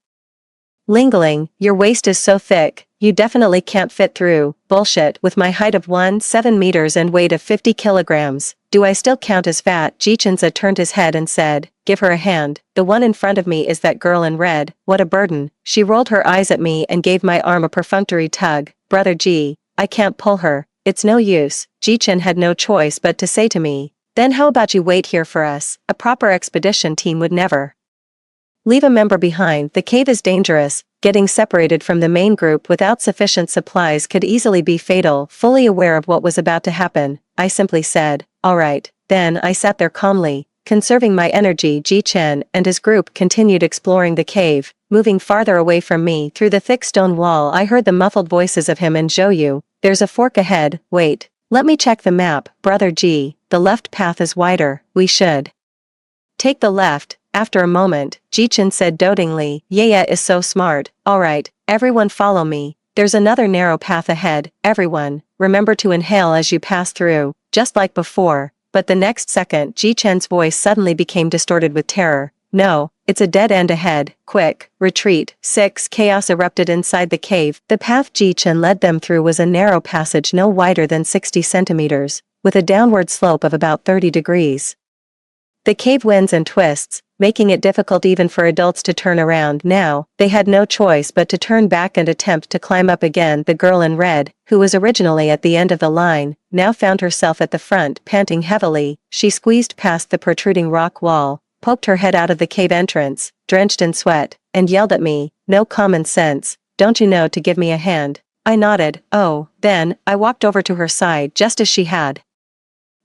S1: Lingling, your waist is so thick, you definitely can't fit through." Bullshit. With my height of 1.7 meters and weight of 50 kilograms, do I still count as fat? Ji Chen turned his head and said, "Give her a hand. The one in front of me is that girl in red. What a burden." She rolled her eyes at me and gave my arm a perfunctory tug. "Brother Ji, I can't pull her. It's no use." Ji Chen had no choice but to say to me, "Then how about you wait here for us?" A proper expedition team would never leave a member behind. The cave is dangerous. Getting separated from the main group without sufficient supplies could easily be fatal. Fully aware of what was about to happen, I simply said, "Alright." Then I sat there calmly, conserving my energy. Ji Chen and his group continued exploring the cave, moving farther away from me. Through the thick stone wall I heard the muffled voices of him and Zhou. "There's a fork ahead. Wait. Let me check the map. Brother Ji, the left path is wider. We should take the left." After a moment, Ji Chen said dotingly, "Yaya is so smart. Alright, everyone follow me. There's another narrow path ahead. Everyone, remember to inhale as you pass through." Just like before, but the next second Ji Chen's voice suddenly became distorted with terror. "No, it's a dead end ahead. Quick, retreat." 6. Chaos erupted inside the cave. The path Ji Chen led them through was a narrow passage no wider than 60 centimeters, with a downward slope of about 30 degrees. The cave winds and twists, making it difficult even for adults to turn around. Now, they had no choice but to turn back and attempt to climb up again. The girl in red, who was originally at the end of the line, now found herself at the front, panting heavily. She squeezed past the protruding rock wall, poked her head out of the cave entrance, drenched in sweat, and yelled at me, "No common sense, don't you know to give me a hand?" I nodded. "Oh." Then, I walked over to her side just as she had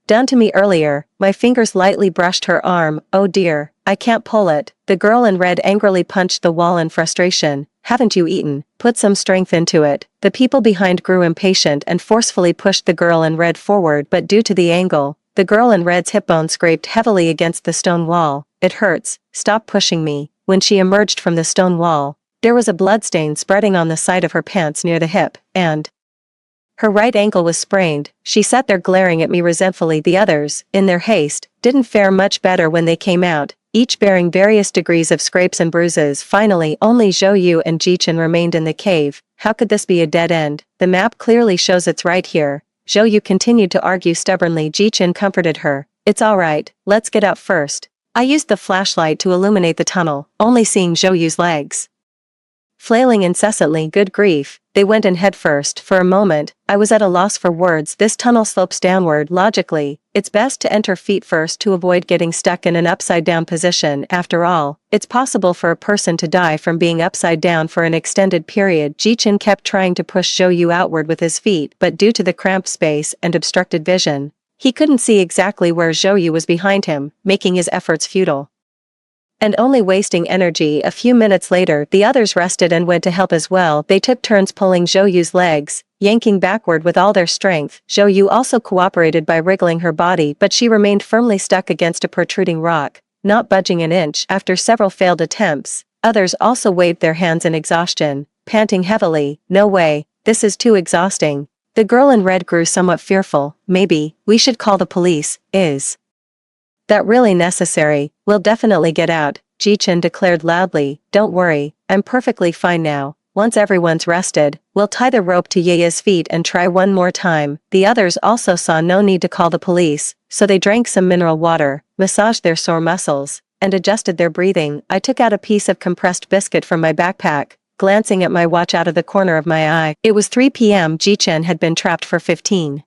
S1: done to me earlier. My fingers lightly brushed her arm. "Oh dear, I can't pull it." The girl in red angrily punched the wall in frustration. "Haven't you eaten? Put some strength into it." The people behind grew impatient and forcefully pushed the girl in red forward, but due to the angle, the girl in red's hip bone scraped heavily against the stone wall. "It hurts, stop pushing me." When she emerged from the stone wall, there was a bloodstain spreading on the side of her pants near the hip, and her right ankle was sprained. She sat there glaring at me resentfully. The others, in their haste, didn't fare much better when they came out, each bearing various degrees of scrapes and bruises. Finally, only Zhou Yu and Jichen remained in the cave. How could this be a dead end? The map clearly shows it's right here. Zhou Yu continued to argue stubbornly. Jichen comforted her. "It's all right, let's get out first." I used the flashlight to illuminate the tunnel, only seeing Zhou Yu's legs flailing incessantly. Good grief, they went in head first. For a moment, I was at a loss for words. This tunnel slopes downward. Logically, it's best to enter feet first to avoid getting stuck in an upside-down position. After all, it's possible for a person to die from being upside down for an extended period. Jichen kept trying to push Zhou Yu outward with his feet, but due to the cramped space and obstructed vision, he couldn't see exactly where Zhou Yu was behind him, making his efforts futile and only wasting energy. A few minutes later, the others rested and went to help as well. They took turns pulling Zhou Yu's legs, yanking backward with all their strength. Zhou Yu also cooperated by wriggling her body, but she remained firmly stuck against a protruding rock, not budging an inch. After several failed attempts, others also waved their hands in exhaustion, panting heavily. "No way, this is too exhausting." The girl in red grew somewhat fearful. "Maybe we should call the police. Is that really necessary? We'll definitely get out," Jichen declared loudly. "Don't worry, I'm perfectly fine now. Once everyone's rested, we'll tie the rope to Yaya's feet and try one more time." The others also saw no need to call the police, so they drank some mineral water, massaged their sore muscles, and adjusted their breathing. I took out a piece of compressed biscuit from my backpack, glancing at my watch out of the corner of my eye. It was 3 p.m. Jichen had been trapped for 15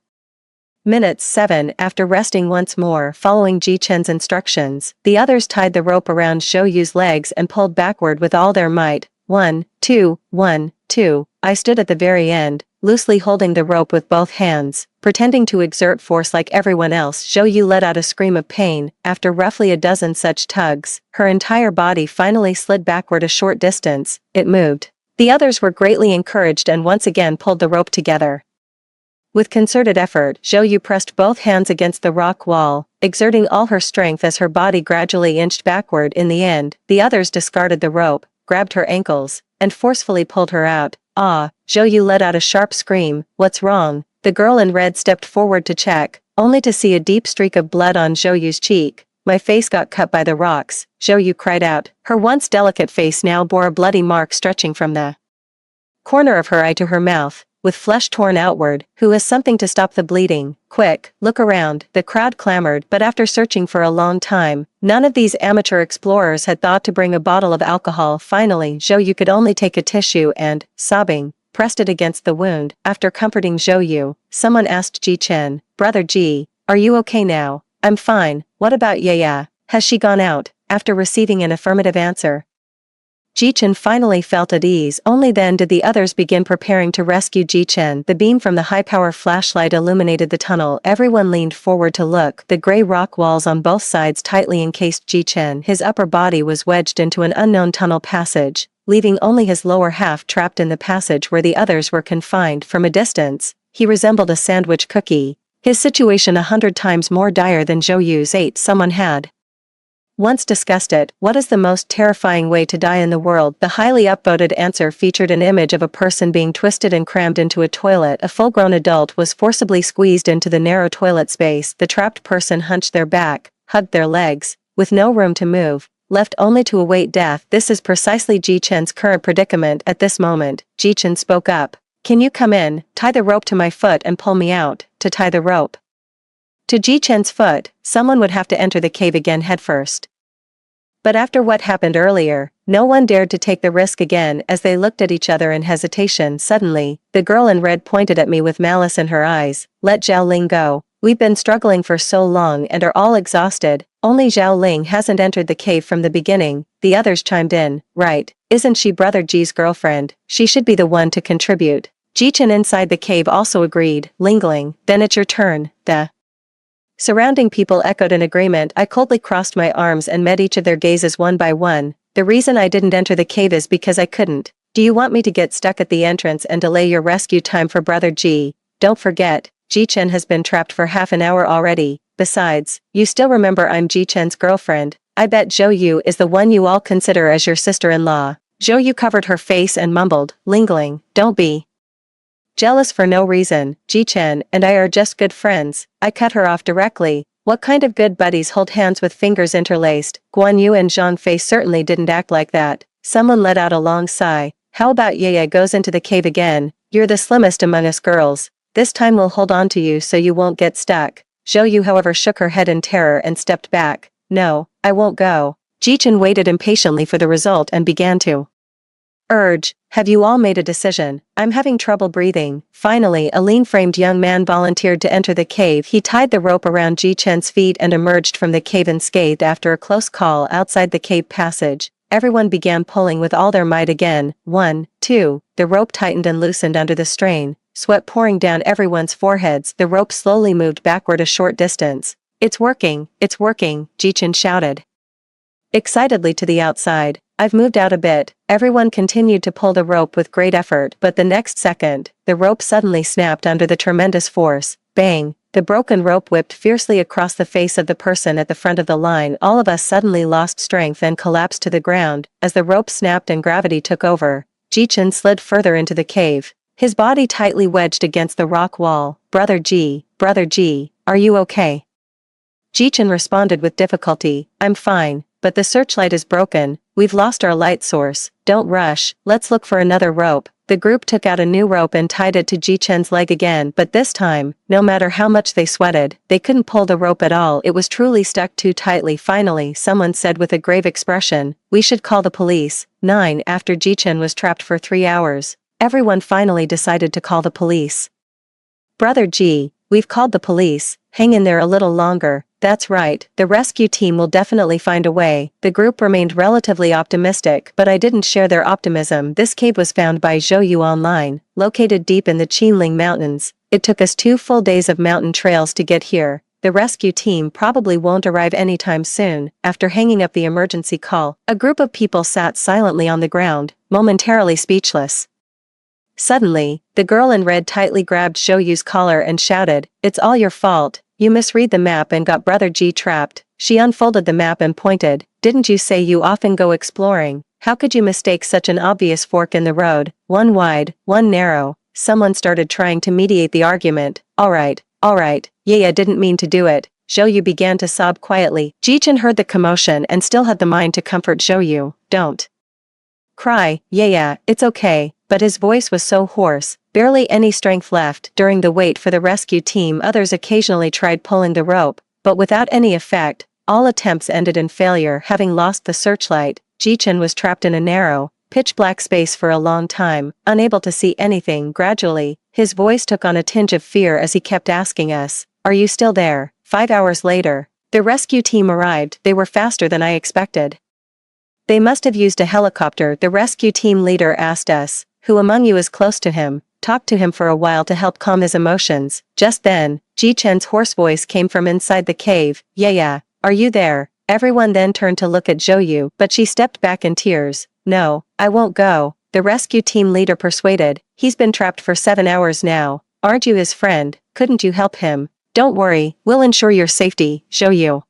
S1: minutes. 7 After resting once more, following Jichen's instructions, the others tied the rope around Zhou Yu's legs and pulled backward with all their might. 1, 2, 1, 2. I stood at the very end, loosely holding the rope with both hands, pretending to exert force like everyone else. Zhou Yu let out a scream of pain. After roughly a dozen such tugs, her entire body finally slid backward a short distance. It moved. The others were greatly encouraged and once again pulled the rope together. With concerted effort, Zhou Yu pressed both hands against the rock wall, exerting all her strength as her body gradually inched backward. In the end, the others discarded the rope, grabbed her ankles, and forcefully pulled her out. "Ah!" Zhou Yu let out a sharp scream. "What's wrong?" The girl in red stepped forward to check, only to see a deep streak of blood on Zhou Yu's cheek. "My face got cut by the rocks," Zhou Yu cried out. Her once delicate face now bore a bloody mark stretching from the corner of her eye to her mouth, with flesh torn outward. "Who has something to stop the bleeding? Quick, look around." The crowd clamored, but after searching for a long time, none of these amateur explorers had thought to bring a bottle of alcohol. Finally, Zhou Yu could only take a tissue and, sobbing, pressed it against the wound. After comforting Zhou Yu, someone asked Jichen, "Brother Ji, are you okay now?" "I'm fine. What about Yaya? Has she gone out?" After receiving an affirmative answer, Jichen finally felt at ease. Only then did the others begin preparing to rescue Jichen. The beam from the high-power flashlight illuminated the tunnel. Everyone leaned forward to look. The gray rock walls on both sides tightly encased Jichen. His upper body was wedged into an unknown tunnel passage, leaving only his lower half trapped in the passage where the others were confined. From a distance, he resembled a sandwich cookie, his situation 100 times more dire than Zhou Yu's. Someone had once discussed it. What is the most terrifying way to die in the world? The highly upvoted answer featured an image of a person being twisted and crammed into a toilet. A full-grown adult was forcibly squeezed into the narrow toilet space. The trapped person hunched their back, hugged their legs, with no room to move, left only to await death. This is precisely Jichen's current predicament. At this moment, Jichen spoke up. "Can you come in, tie the rope to my foot and pull me out?" "To tie the rope To Ji-chen's foot, someone would have to enter the cave again headfirst. But after what happened earlier, no one dared to take the risk again. As they looked at each other in hesitation. Suddenly, the girl in red pointed at me with malice in her eyes. Let Zhao Ling go. We've been struggling for so long and are all exhausted. Only Zhao Ling hasn't entered the cave from the beginning. The others chimed in. Right, isn't she Brother Ji's girlfriend? She should be the one to contribute. Ji-chen inside the cave also agreed. Lingling, then it's your turn. The surrounding people echoed in agreement. I coldly crossed my arms and met each of their gazes one by one. The reason I didn't enter the cave is because I couldn't. Do you want me to get stuck at the entrance and delay your rescue time for Brother Ji? Don't forget, Ji-chen has been trapped for half an hour already. Besides, you still remember I'm Ji-chen's girlfriend. I bet Zhou Yu is the one you all consider as your sister-in-law. Zhou Yu covered her face and mumbled, Lingling, don't be jealous for no reason. Ji-chen and I are just good friends. I cut her off directly. What kind of good buddies hold hands with fingers interlaced? Guan Yu and Zhang Fei certainly didn't act like that. Someone let out a long sigh. How about Yaya goes into the cave again? You're the slimmest among us girls. This time we'll hold on to you so you won't get stuck. Zhou Yu however shook her head in terror and stepped back. No, I won't go. Ji-chen waited impatiently for the result and began to urge. Have you all made a decision? I'm having trouble breathing. Finally, a lean-framed young man volunteered to enter the cave. He tied the rope around Ji-chen's feet and emerged from the cave unscathed. After a close call outside the cave passage, everyone began pulling with all their might again. 1, 2, the rope tightened and loosened under the strain, sweat pouring down everyone's foreheads. The rope slowly moved backward a short distance. It's working, Ji-chen shouted excitedly to the outside. I've moved out a bit. Everyone continued to pull the rope with great effort, but the next second, the rope suddenly snapped under the tremendous force. Bang! The broken rope whipped fiercely across the face of the person at the front of the line. All of us suddenly lost strength and collapsed to the ground. As the rope snapped and gravity took over, Ji-chen slid further into the cave, his body tightly wedged against the rock wall. Brother Ji, are you okay? Ji-chen responded with difficulty. I'm fine, but the searchlight is broken. We've lost our light source. Don't rush, let's look for another rope. The group took out a new rope and tied it to Ji-chen's leg again, but this time, no matter how much they sweated, they couldn't pull the rope at all. It was truly stuck too tightly. Finally, someone said with a grave expression, we should call the police. 9. After Ji-chen was trapped for 3 hours, everyone finally decided to call the police. Brother Ji, we've called the police. Hang in there a little longer. That's right, the rescue team will definitely find a way. The group remained relatively optimistic, but I didn't share their optimism. This cave was found by Zhou Yu online, located deep in the Qinling Mountains. It took us 2 full days of mountain trails to get here. The rescue team probably won't arrive anytime soon. After hanging up the emergency call, a group of people sat silently on the ground, momentarily speechless. Suddenly, the girl in red tightly grabbed Zhou Yu's collar and shouted, it's all your fault. You misread the map and got Brother Ji trapped. She unfolded the map and pointed. Didn't you say you often go exploring? How could you mistake such an obvious fork in the road? One wide, one narrow. Someone started trying to mediate the argument. Alright. Yaya didn't mean to do it. Zhou Yu began to sob quietly. Ji-chen heard the commotion and still had the mind to comfort Zhou Yu. Don't cry, Yaya, it's okay. But his voice was so hoarse, barely any strength left. During the wait for the rescue team, others occasionally tried pulling the rope, but without any effect. All attempts ended in failure. Having lost the searchlight, Ji-chen was trapped in a narrow, pitch-black space for a long time, unable to see anything. Gradually, his voice took on a tinge of fear as he kept asking us, are you still there? 5 hours later, the rescue team arrived. They were faster than I expected. They must have used a helicopter. The rescue team leader asked us, who among you is close to him? Talked to him for a while to help calm his emotions. Just then, Ji-chen's hoarse voice came from inside the cave. Yaya, are you there? Everyone then turned to look at Zhou Yu, but she stepped back in tears. No, I won't go. The rescue team leader persuaded. He's been trapped for 7 hours now. Aren't you his friend? Couldn't you help him? Don't worry, we'll ensure your safety. Zhou Yu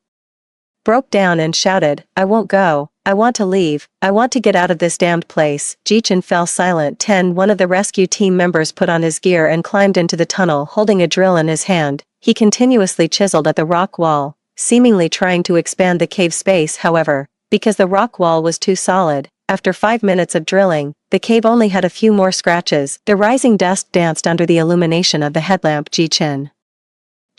S1: broke down and shouted, I won't go. I want to leave. I want to get out of this damned place. Ji-chen fell silent. 10. One of the rescue team members put on his gear and climbed into the tunnel holding a drill in his hand. He continuously chiseled at the rock wall, seemingly trying to expand the cave space. However, because the rock wall was too solid, after 5 minutes of drilling, the cave only had a few more scratches. The rising dust danced under the illumination of the headlamp. Ji-chen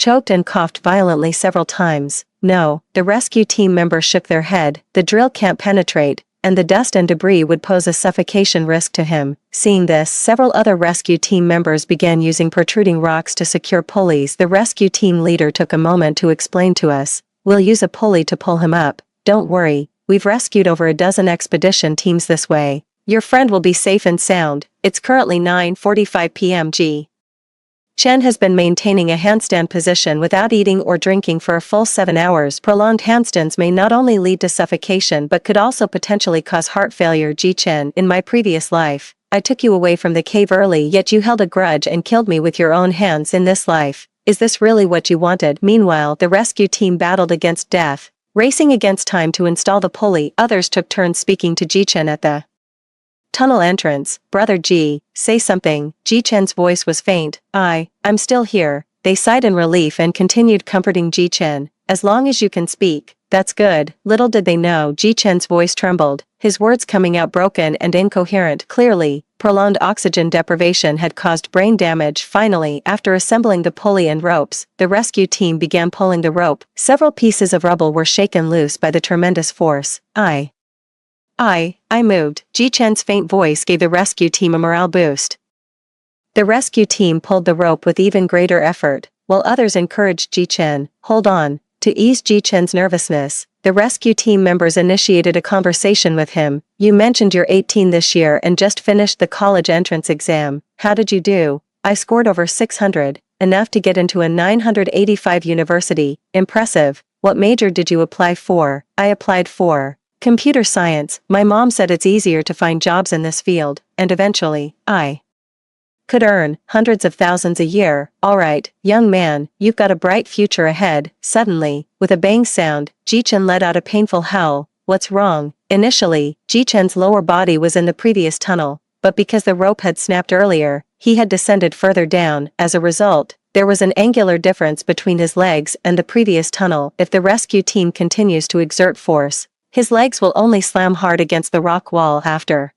S1: choked and coughed violently several times. No, the rescue team members shook their head. The drill can't penetrate, and the dust and debris would pose a suffocation risk to him. Seeing this, several other rescue team members began using protruding rocks to secure pulleys. The rescue team leader took a moment to explain to us, "We'll use a pulley to pull him up. Don't worry, we've rescued over a dozen expedition teams this way. Your friend will be safe and sound." It's currently 9:45 p.m. G. Chen has been maintaining a handstand position without eating or drinking for a full 7 hours. Prolonged handstands may not only lead to suffocation but could also potentially cause heart failure. Ji Chen, in my previous life, I took you away from the cave early, yet you held a grudge and killed me with your own hands. In this life, is this really what you wanted? Meanwhile, the rescue team battled against death, racing against time to install the pulley. Others took turns speaking to Ji Chen at the tunnel entrance. "Brother Ji, say something." Ji Chen's voice was faint. I'm still here." They sighed in relief and continued comforting Ji Chen. "As long as you can speak, that's good." Little did they know, Ji Chen's voice trembled, his words coming out broken and incoherent. Clearly, prolonged oxygen deprivation had caused brain damage. Finally, after assembling the pulley and ropes, the rescue team began pulling the rope. Several pieces of rubble were shaken loose by the tremendous force. I moved." Ji Chen's faint voice gave the rescue team a morale boost. The rescue team pulled the rope with even greater effort, while others encouraged Ji Chen, "Hold on." To ease Ji Chen's nervousness, the rescue team members initiated a conversation with him. "You mentioned you're 18 this year and just finished the college entrance exam. How did you do?" "I scored over 600, enough to get into a 985 university." "Impressive. What major did you apply for?" "I applied for computer science. My mom said it's easier to find jobs in this field, and eventually, I could earn hundreds of thousands a year." "Alright, young man, you've got a bright future ahead." Suddenly, with a bang sound, Ji Chen let out a painful howl. "What's wrong?" Initially, Ji Chen's lower body was in the previous tunnel, but because the rope had snapped earlier, he had descended further down. As a result, there was an angular difference between his legs and the previous tunnel. If the rescue team continues to exert force, his legs will only slam hard against the rock wall. After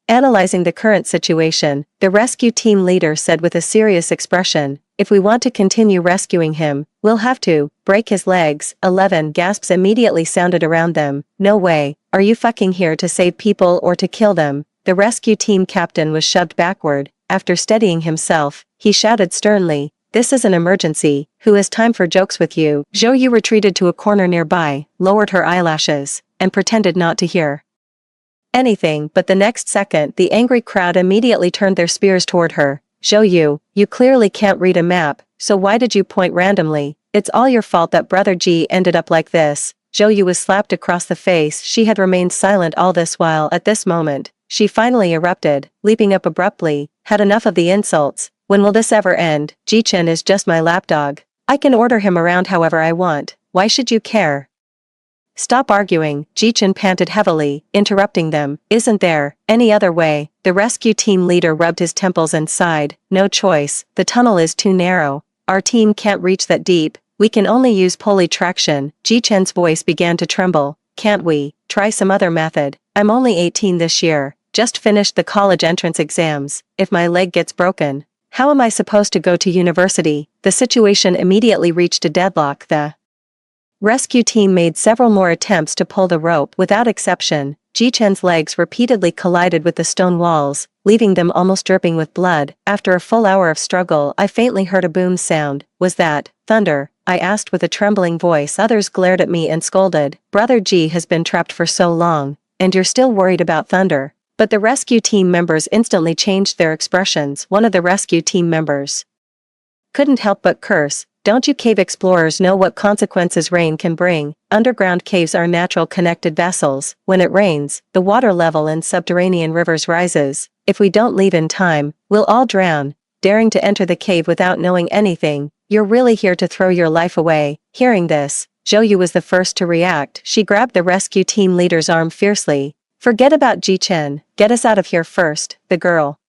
S1: analyzing the current situation, the rescue team leader said with a serious expression, "If we want to continue rescuing him, we'll have to break his legs." 11 gasps immediately sounded around them. "No way, are you fucking here to save people or to kill them?" The rescue team captain was shoved backward. After steadying himself, he shouted sternly, "This is an emergency. Who has time for jokes with you?" Zhou Yu retreated to a corner nearby, lowered her eyelashes, and pretended not to hear anything. But the next second, the angry crowd immediately turned their spears toward her. "Zhou Yu, you clearly can't read a map, so why did you point randomly? It's all your fault that Brother Ji ended up like this." Zhou Yu was slapped across the face. She had remained silent all this while. At this moment, she finally erupted, leaping up abruptly. "Had enough of the insults. When will this ever end? Ji Chen is just my lapdog. I can order him around however I want. Why should you care?" "Stop arguing," Ji Chen panted heavily, interrupting them. "Isn't there any other way?" The rescue team leader rubbed his temples and sighed. "No choice. The tunnel is too narrow. Our team can't reach that deep. We can only use pulley traction." Ji Chen's voice began to tremble. "Can't we try some other method? I'm only 18 this year, just finished the college entrance exams. If my leg gets broken, how am I supposed to go to university?" The situation immediately reached a deadlock. The rescue team made several more attempts to pull the rope. Without exception, Ji Chen's legs repeatedly collided with the stone walls, leaving them almost dripping with blood. After a full hour of struggle, I faintly heard a boom sound. "Was that thunder?" I asked with a trembling voice. Others glared at me and scolded. "Brother Ji has been trapped for so long, and you're still worried about thunder?" But the rescue team members instantly changed their expressions. One of the rescue team members couldn't help but curse. "Don't you cave explorers know what consequences rain can bring? Underground caves are natural connected vessels. When it rains, the water level in subterranean rivers rises. If we don't leave in time, we'll all drown." Daring to enter the cave without knowing anything, "You're really here to throw your life away?" Hearing this, Zhou Yu was the first to react. She grabbed the rescue team leader's arm fiercely. "Forget about Ji Chen. Get us out of here first." The girl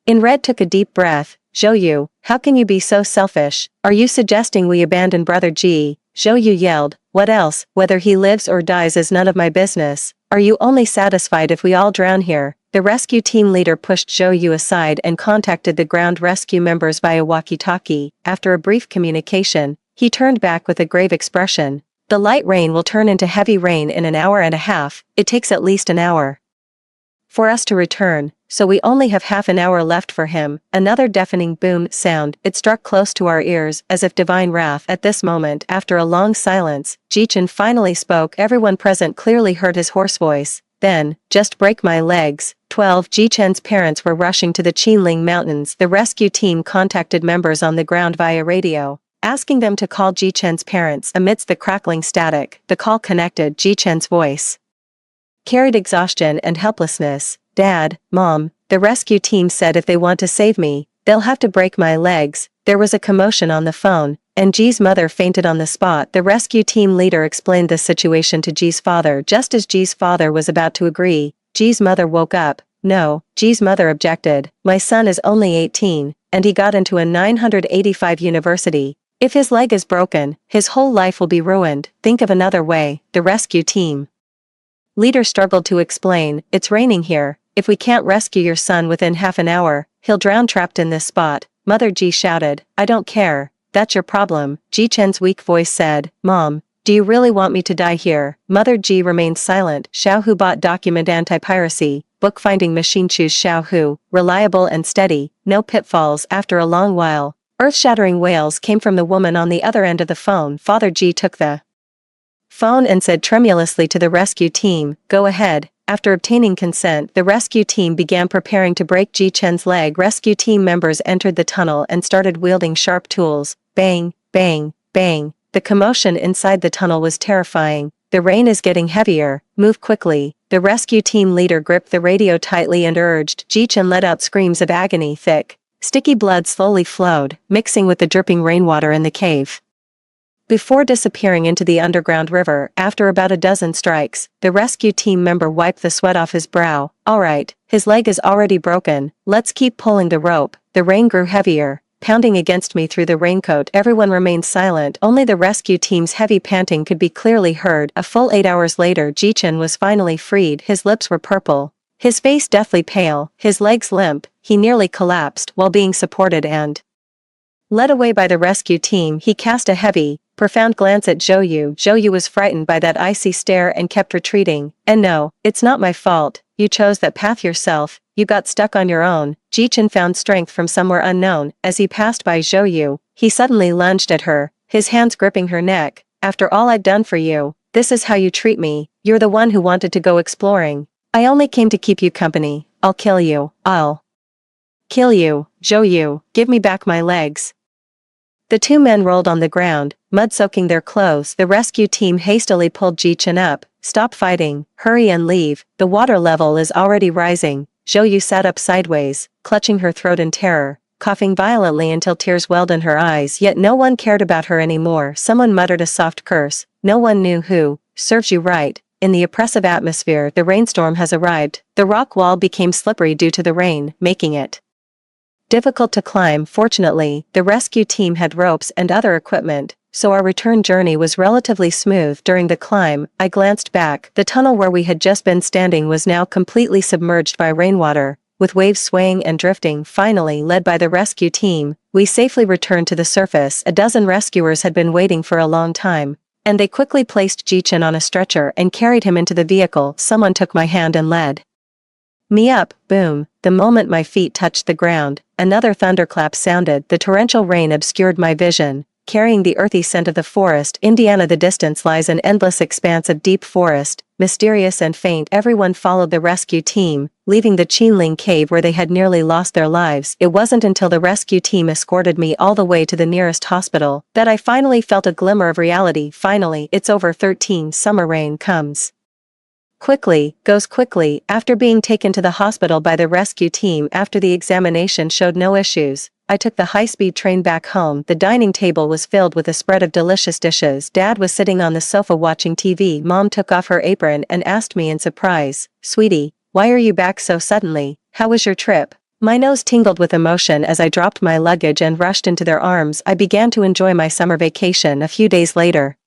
S1: in red took a deep breath. "Zhou Yu, how can you be so selfish? Are you suggesting we abandon Brother Ji?" Zhou Yu yelled. "What else? Whether he lives or dies is none of my business. Are you only satisfied if we all drown here?" The rescue team leader pushed Zhou Yu aside and contacted the ground rescue members via walkie-talkie. After a brief communication, he turned back with a grave expression. The light rain will turn into heavy rain in an hour and a half. It takes at least an hour for us to return, so we only have half an hour left for him. Another deafening boom sound. It struck close to our ears as if divine wrath. At this moment, after a long silence, Jichen finally spoke. Everyone present clearly heard his hoarse voice. Then, just break my legs. 12. Jichen's parents were rushing to the Qinling Mountains. The rescue team contacted members on the ground via radio, asking them to call Jichen's parents. Amidst the crackling static, the call connected. Jichen's voice carried exhaustion and helplessness. Dad, Mom, the rescue team said if they want to save me, they'll have to break my legs. There was a commotion on the phone, and Ji's mother fainted on the spot. The rescue team leader explained the situation to Ji's father. Just as Ji's father was about to agree, Ji's mother woke up. No, Ji's mother objected. My son is only 18, and he got into a 985 university. If his leg is broken, his whole life will be ruined. Think of another way. The rescue team leader struggled to explain. It's raining here. If we can't rescue your son within half an hour, he'll drown trapped in this spot. Mother Ji shouted. I don't care. That's your problem. Ji Chen's weak voice said. Mom, do you really want me to die here? Mother Ji remained silent. Xiao Hu bought document anti-piracy, bookfinding machine. Choose Xiao Hu, reliable and steady, no pitfalls. After a long while, earth-shattering wails came from the woman on the other end of the phone. Father Ji took the phone and said tremulously to the rescue team, go ahead. After obtaining consent, the rescue team began preparing to break Ji Chen's leg. Rescue team members entered the tunnel and started wielding sharp tools. Bang, bang, bang. The commotion inside the tunnel was terrifying. The rain is getting heavier. Move quickly. The rescue team leader gripped the radio tightly and urged. Ji Chen let out screams of agony. Thick, sticky blood slowly flowed, mixing with the dripping rainwater in the cave, before disappearing into the underground river. After about a dozen strikes, the rescue team member wiped the sweat off his brow. All right, his leg is already broken. Let's keep pulling the rope. The rain grew heavier, pounding against me through the raincoat. Everyone remained silent. Only the rescue team's heavy panting could be clearly heard. A full 8 hours later, Jichen was finally freed. His lips were purple, his face deathly pale, his legs limp. He nearly collapsed while being supported and led away by the rescue team. He cast a heavy, profound glance at Zhou Yu. Zhou Yu was frightened by that icy stare and kept retreating. And no, it's not my fault. You chose that path yourself. You got stuck on your own. Jichen found strength from somewhere unknown. As he passed by Zhou Yu, he suddenly lunged at her, his hands gripping her neck. After all I've done for you, this is how you treat me. You're the one who wanted to go exploring. I only came to keep you company. I'll kill you. I'll kill you. Zhou Yu, give me back my legs. The two men rolled on the ground, mud soaking their clothes. The rescue team hastily pulled Jichen up. Stop fighting, hurry and leave. The water level is already rising. Zhou Yu sat up sideways, clutching her throat in terror, coughing violently until tears welled in her eyes. Yet no one cared about her anymore. Someone muttered a soft curse. No one knew who. Serves you right. In the oppressive atmosphere, the rainstorm has arrived. The rock wall became slippery due to the rain, making it difficult to climb. Fortunately, the rescue team had ropes and other equipment, so our return journey was relatively smooth. During the climb, I glanced back. The tunnel where we had just been standing was now completely submerged by rainwater, with waves swaying and drifting. Finally, led by the rescue team, we safely returned to the surface. A dozen rescuers had been waiting for a long time, and they quickly placed Jichen on a stretcher and carried him into the vehicle. Someone took my hand and led me up. Boom. The moment my feet touched the ground, another thunderclap sounded. The torrential rain obscured my vision, carrying the earthy scent of the forest. Indiana. The distance lies an endless expanse of deep forest, mysterious and faint. Everyone followed the rescue team, leaving the Qinling cave where they had nearly lost their lives. It wasn't until the rescue team escorted me all the way to the nearest hospital that I finally felt a glimmer of reality. Finally, it's over. 13. Summer rain comes quickly, goes quickly. After being taken to the hospital by the rescue team after the examination showed no issues, I took the high-speed train back home. The dining table was filled with a spread of delicious dishes. Dad was sitting on the sofa watching TV. Mom took off her apron and asked me in surprise, "Sweetie, why are you back so suddenly? How was your trip?" My nose tingled with emotion as I dropped my luggage and rushed into their arms. I began to enjoy my summer vacation. A few days later,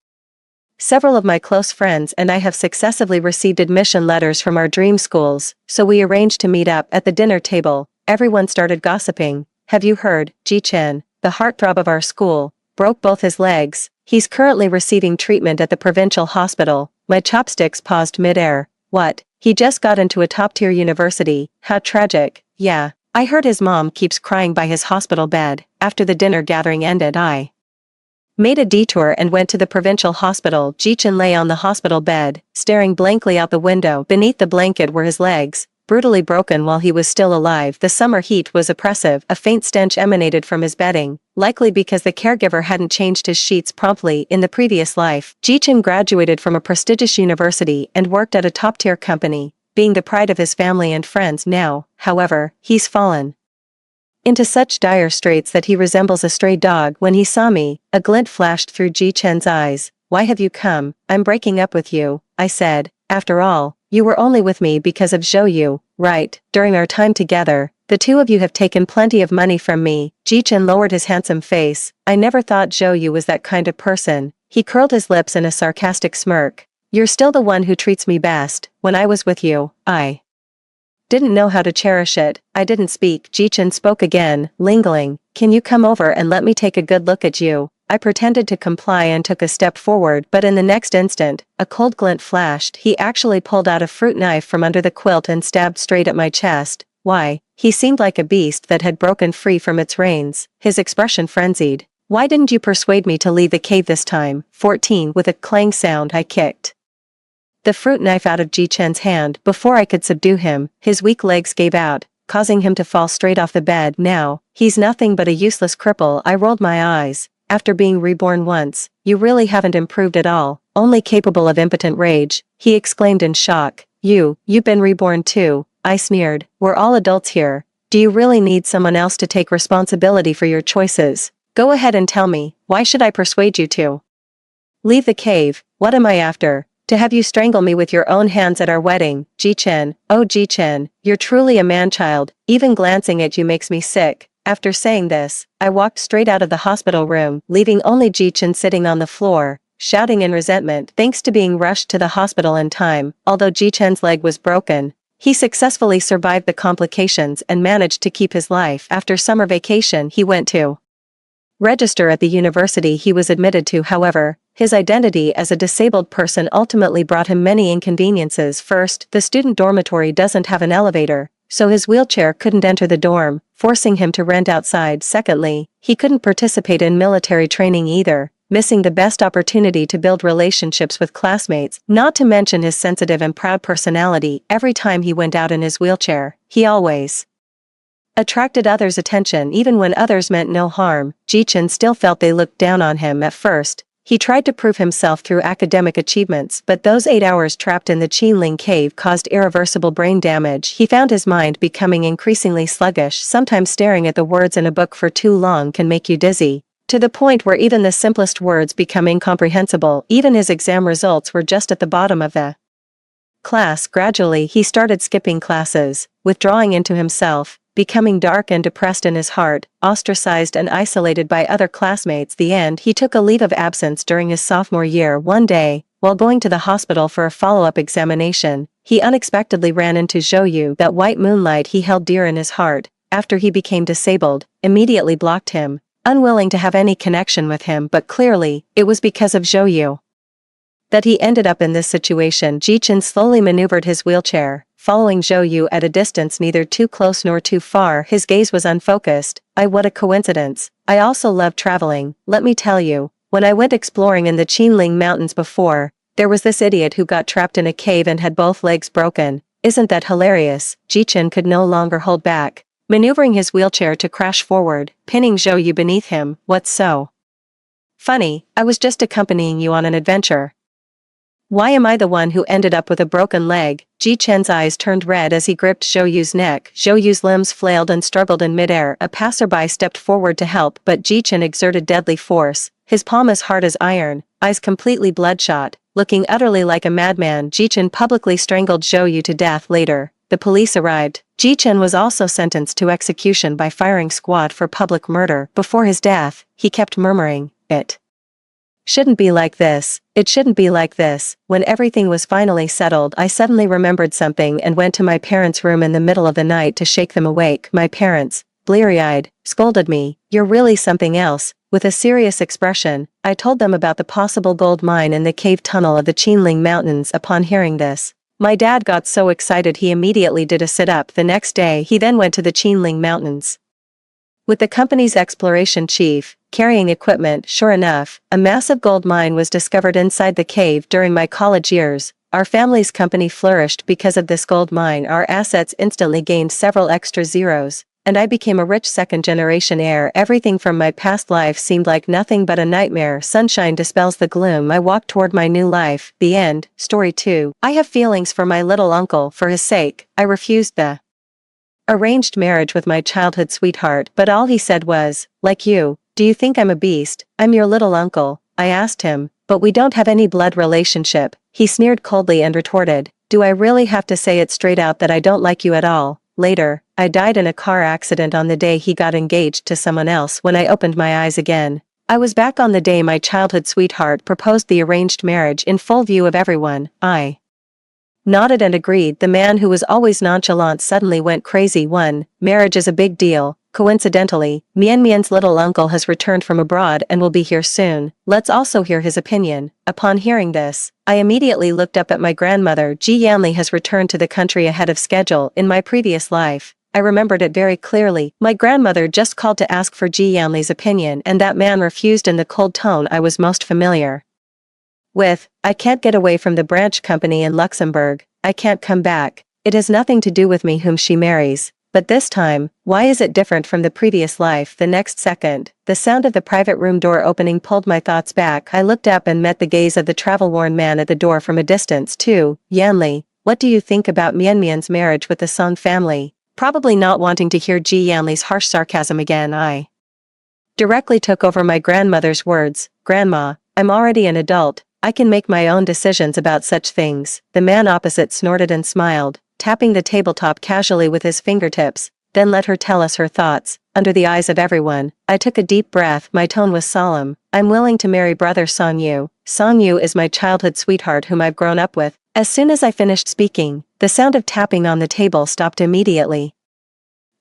S1: Several of my close friends and I have successively received admission letters from our dream schools, so we arranged to meet up at the dinner table. Everyone started gossiping. Have you heard, Ji-Chen, the heartthrob of our school, broke both his legs. He's currently receiving treatment at the provincial hospital. My chopsticks paused mid-air. What? He just got into a top-tier university. How tragic. Yeah. I heard his mom keeps crying by his hospital bed. After the dinner gathering ended, I made a detour and went to the provincial hospital. Ji-Chen lay on the hospital bed, staring blankly out the window. Beneath the blanket were his legs, brutally broken while he was still alive. The summer heat was oppressive. A faint stench emanated from his bedding, likely because the caregiver hadn't changed his sheets promptly in the previous life. Ji-Chen graduated from a prestigious university and worked at a top-tier company, being the pride of his family and friends. Now, however, he's fallen into such dire straits that he resembles a stray dog. When he saw me, a glint flashed through Ji-Chen's eyes. Why have you come? I'm breaking up with you, I said. After all, you were only with me because of Zhou Yu, right? During our time together, the two of you have taken plenty of money from me. Ji-Chen lowered his handsome face. I never thought Zhou Yu was that kind of person. He curled his lips in a sarcastic smirk. You're still the one who treats me best. When I was with you, I didn't know how to cherish it. I didn't speak. Ji-Chen spoke again, lingering. Can you come over and let me take a good look at you? I pretended to comply and took a step forward, but in the next instant, a cold glint flashed. He actually pulled out a fruit knife from under the quilt and stabbed straight at my chest. Why? He seemed like a beast that had broken free from its reins, his expression frenzied. Why didn't you persuade me to leave the cave this time? 14. With a clang sound, I kicked the fruit knife out of Ji-Chen's hand. Before I could subdue him, his weak legs gave out, causing him to fall straight off the bed. Now, he's nothing but a useless cripple. I rolled my eyes. After being reborn once, you really haven't improved at all, only capable of impotent rage, he exclaimed in shock. You've been reborn too, I sneered. We're all adults here. Do you really need someone else to take responsibility for your choices? Go ahead and tell me, why should I persuade you to leave the cave? What am I after? To have you strangle me with your own hands at our wedding? Ji-Chen, oh Ji-Chen, you're truly a man-child. Even glancing at you makes me sick. After saying this, I walked straight out of the hospital room, leaving only Ji-Chen sitting on the floor, shouting in resentment. Thanks to being rushed to the hospital in time, although Ji-Chen's leg was broken, he successfully survived the complications and managed to keep his life. After summer vacation, he went to register at the university he was admitted to. However, his identity as a disabled person ultimately brought him many inconveniences. First, the student dormitory doesn't have an elevator, so his wheelchair couldn't enter the dorm, forcing him to rent outside. Secondly, he couldn't participate in military training either, missing the best opportunity to build relationships with classmates. Not to mention his sensitive and proud personality. Every time he went out in his wheelchair, he always attracted others' attention. Even when others meant no harm, Ji-Chen still felt they looked down on him. At first, he tried to prove himself through academic achievements, but those 8 hours trapped in the Qinling cave caused irreversible brain damage. He found his mind becoming increasingly sluggish. Sometimes staring at the words in a book for too long can make you dizzy, to the point where even the simplest words become incomprehensible. Even his exam results were just at the bottom of the class. Gradually, he started skipping classes, withdrawing into himself, becoming dark and depressed in his heart, ostracized and isolated by other classmates. The end. He took a leave of absence during his sophomore year. One day, while going to the hospital for a follow-up examination, he unexpectedly ran into Zhou Yu. That white moonlight he held dear in his heart, after he became disabled, immediately blocked him, unwilling to have any connection with him. But clearly, it was because of Zhou Yu that he ended up in this situation. Ji-Chen slowly maneuvered his wheelchair, following Zhou Yu at a distance neither too close nor too far. His gaze was unfocused. What a coincidence. I also love traveling. Let me tell you, when I went exploring in the Qinling Mountains before, there was this idiot who got trapped in a cave and had both legs broken. Isn't that hilarious? Ji-Chen could no longer hold back, maneuvering his wheelchair to crash forward, pinning Zhou Yu beneath him. What's so funny? I was just accompanying you on an adventure. Why am I the one who ended up with a broken leg? Ji-Chen's eyes turned red as he gripped Zhou Yu's neck. Zhou Yu's limbs flailed and struggled in midair. A passerby stepped forward to help, but Ji-Chen exerted deadly force, his palm as hard as iron, eyes completely bloodshot, looking utterly like a madman. Ji-Chen publicly strangled Zhou Yu to death. Later, the police arrived. Ji-Chen was also sentenced to execution by firing squad for public murder. Before his death, he kept murmuring, "It Shouldn't be like this. It shouldn't be like this. When everything was finally settled, I suddenly remembered something and went to my parents' room in the middle of the night to shake them awake. My parents, bleary-eyed, scolded me. You're really something else. With a serious expression, I told them about the possible gold mine in the cave tunnel of the Qinling Mountains. Upon hearing this, my dad got so excited he immediately did a sit-up. The next day he then went to the Qinling Mountains with the company's exploration chief, carrying equipment. Sure enough, a massive gold mine was discovered inside the cave. During my college years, our family's company flourished because of this gold mine. Our assets instantly gained several extra zeros, and I became a rich second-generation heir. Everything from my past life seemed like nothing but a nightmare. Sunshine dispels the gloom. I walked toward my new life. The end. Story 2. I have feelings for my little uncle. For his sake, I refused the arranged marriage with my childhood sweetheart, but all he said was, "Like you, do you think I'm a beast? I'm your little uncle." I asked him, "But we don't have any blood relationship." He sneered coldly and retorted, "Do I really have to say it straight out that I don't like you at all?" Later, I died in a car accident on the day he got engaged to someone else. When I opened my eyes again, I was back on the day my childhood sweetheart proposed the arranged marriage in full view of everyone. I nodded and agreed. The man who was always nonchalant suddenly went crazy. 1. Marriage is a big deal. Coincidentally, Mian's little uncle has returned from abroad and will be here soon. Let's also hear his opinion. Upon hearing this, I immediately looked up at my grandmother. Ji Yanli has returned to the country ahead of schedule. In my previous life, I remembered it very clearly. My grandmother just called to ask for Ji Yanli's opinion, and that man refused in the cold tone I was most familiar with. I can't get away from the branch company in Luxembourg. I can't come back. It has nothing to do with me whom she marries. But this time, why is it different from the previous life? The next second, the sound of the private room door opening pulled my thoughts back. I looked up and met the gaze of the travel-worn man at the door from a distance. 2. Yanli, what do you think about Mian's marriage with the Song family? Probably not wanting to hear Ji Yanli's harsh sarcasm again, I directly took over my grandmother's words. Grandma, I'm already an adult. I can make my own decisions about such things. The man opposite snorted and smiled, tapping the tabletop casually with his fingertips, then let her tell us her thoughts. Under the eyes of everyone, I took a deep breath. My tone was solemn. I'm willing to marry brother Song Yu. Song Yu is my childhood sweetheart whom I've grown up with. As soon as I finished speaking, the sound of tapping on the table stopped immediately.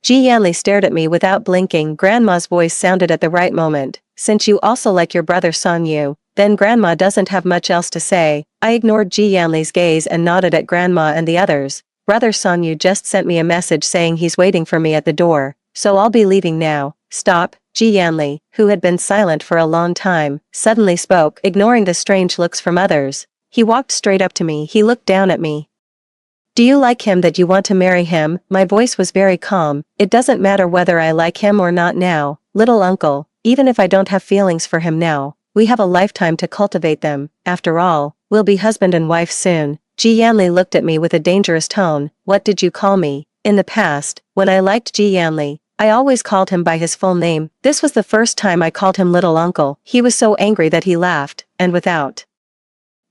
S1: Ji Yanli stared at me without blinking. Grandma's voice sounded at the right moment. Since you also like your brother Song Yu, then Grandma doesn't have much else to say. I ignored Ji Yanli's gaze and nodded at Grandma and the others. Brother Song Yu just sent me a message saying he's waiting for me at the door, so I'll be leaving now. Stop. Ji Yanli, who had been silent for a long time, suddenly spoke, ignoring the strange looks from others. He walked straight up to me. He looked down at me. Do you like him that you want to marry him? My voice was very calm. It doesn't matter whether I like him or not now, little uncle. Even if I don't have feelings for him now, we have a lifetime to cultivate them. After all, we'll be husband and wife soon. Ji Yanli looked at me with a dangerous tone. What did you call me? In the past, when I liked Ji Yanli, I always called him by his full name. This was the first time I called him little uncle. He was so angry that he laughed, and without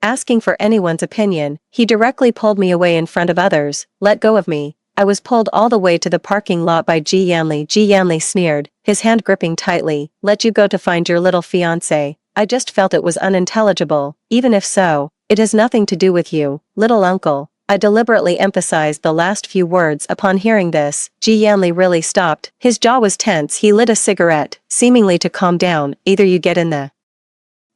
S1: asking for anyone's opinion, he directly pulled me away in front of others. Let go of me. I was pulled all the way to the parking lot by Ji Yanli. Ji Yanli sneered, his hand gripping tightly. Let you go to find your little fiancé. I just felt it was unintelligible. Even if so, it has nothing to do with you, little uncle. I deliberately emphasized the last few words. Upon hearing this, Ji Yanli really stopped. His jaw was tense. He lit a cigarette, seemingly to calm down. Either you get in the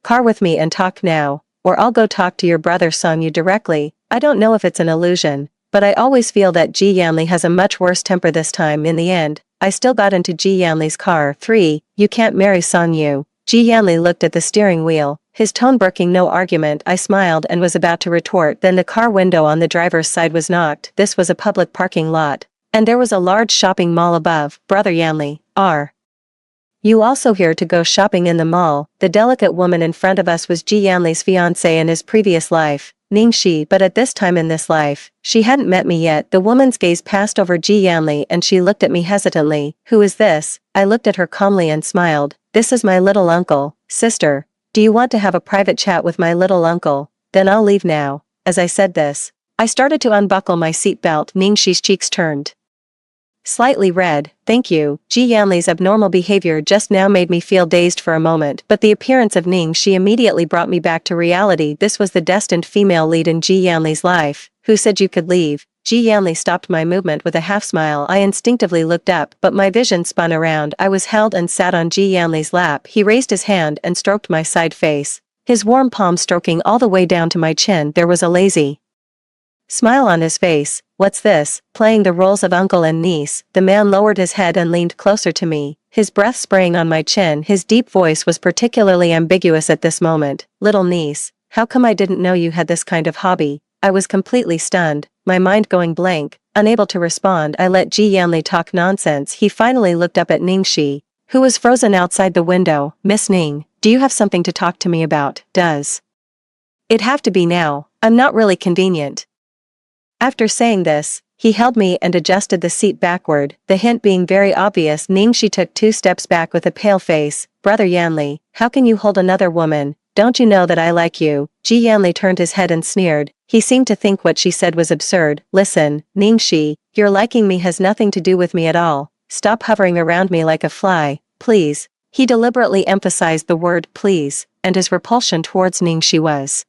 S1: car with me and talk now, or I'll go talk to your brother Song Yu directly. I don't know if it's an illusion, but I always feel that Ji Yanli has a much worse temper this time. In the end, I still got into Ji Yanli's car. 3. You can't marry Song Yu. Ji Yanli looked at the steering wheel, his tone broking no argument. I smiled and was about to retort. Then the car window on the driver's side was knocked. This was a public parking lot, and there was a large shopping mall above. Brother Yanli, are you also here to go shopping in the mall? The delicate woman in front of us was Ji Yanli's fiancé in his previous life, Ningxi, but at this time in this life, she hadn't met me yet. The woman's gaze passed over Ji Yanli and she looked at me hesitantly. Who is this? I looked at her calmly and smiled. This is my little uncle. Sister, do you want to have a private chat with my little uncle? Then I'll leave now. As I said this, I started to unbuckle my seatbelt. Ningxi's cheeks turned Slightly red, thank you. Ji Yanli's abnormal behavior just now made me feel dazed for a moment, but the appearance of Ningxi immediately brought me back to reality. This was the destined female lead in Ji Yanli's life. Who said you could leave? Ji Yanli stopped my movement with a half-smile. I instinctively looked up, but my vision spun around. I was held and sat on Ji Yanli's lap. He raised his hand and stroked my side face. His warm palm stroking all the way down to my chin. There was a lazy smile on his face. What's this? Playing the roles of uncle and niece, the man lowered his head and leaned closer to me, his breath spraying on my chin. His deep voice was particularly ambiguous at this moment. Little niece, how come I didn't know you had this kind of hobby? I was completely stunned, my mind going blank. Unable to respond, I let Ji Yanli talk nonsense. He finally looked up at Ningxi, who was frozen outside the window. Miss Ning, do you have something to talk to me about? Does it have to be now? I'm not really convenient. After saying this, he held me and adjusted the seat backward, the hint being very obvious. Ningxi took 2 steps back with a pale face. Brother Yanli, how can you hold another woman? Don't you know that I like you? Ji Yanli turned his head and sneered. He seemed to think what she said was absurd. Listen, Ningxi, your liking me has nothing to do with me at all. Stop hovering around me like a fly, please. He deliberately emphasized the word please, and his repulsion towards Ningxi was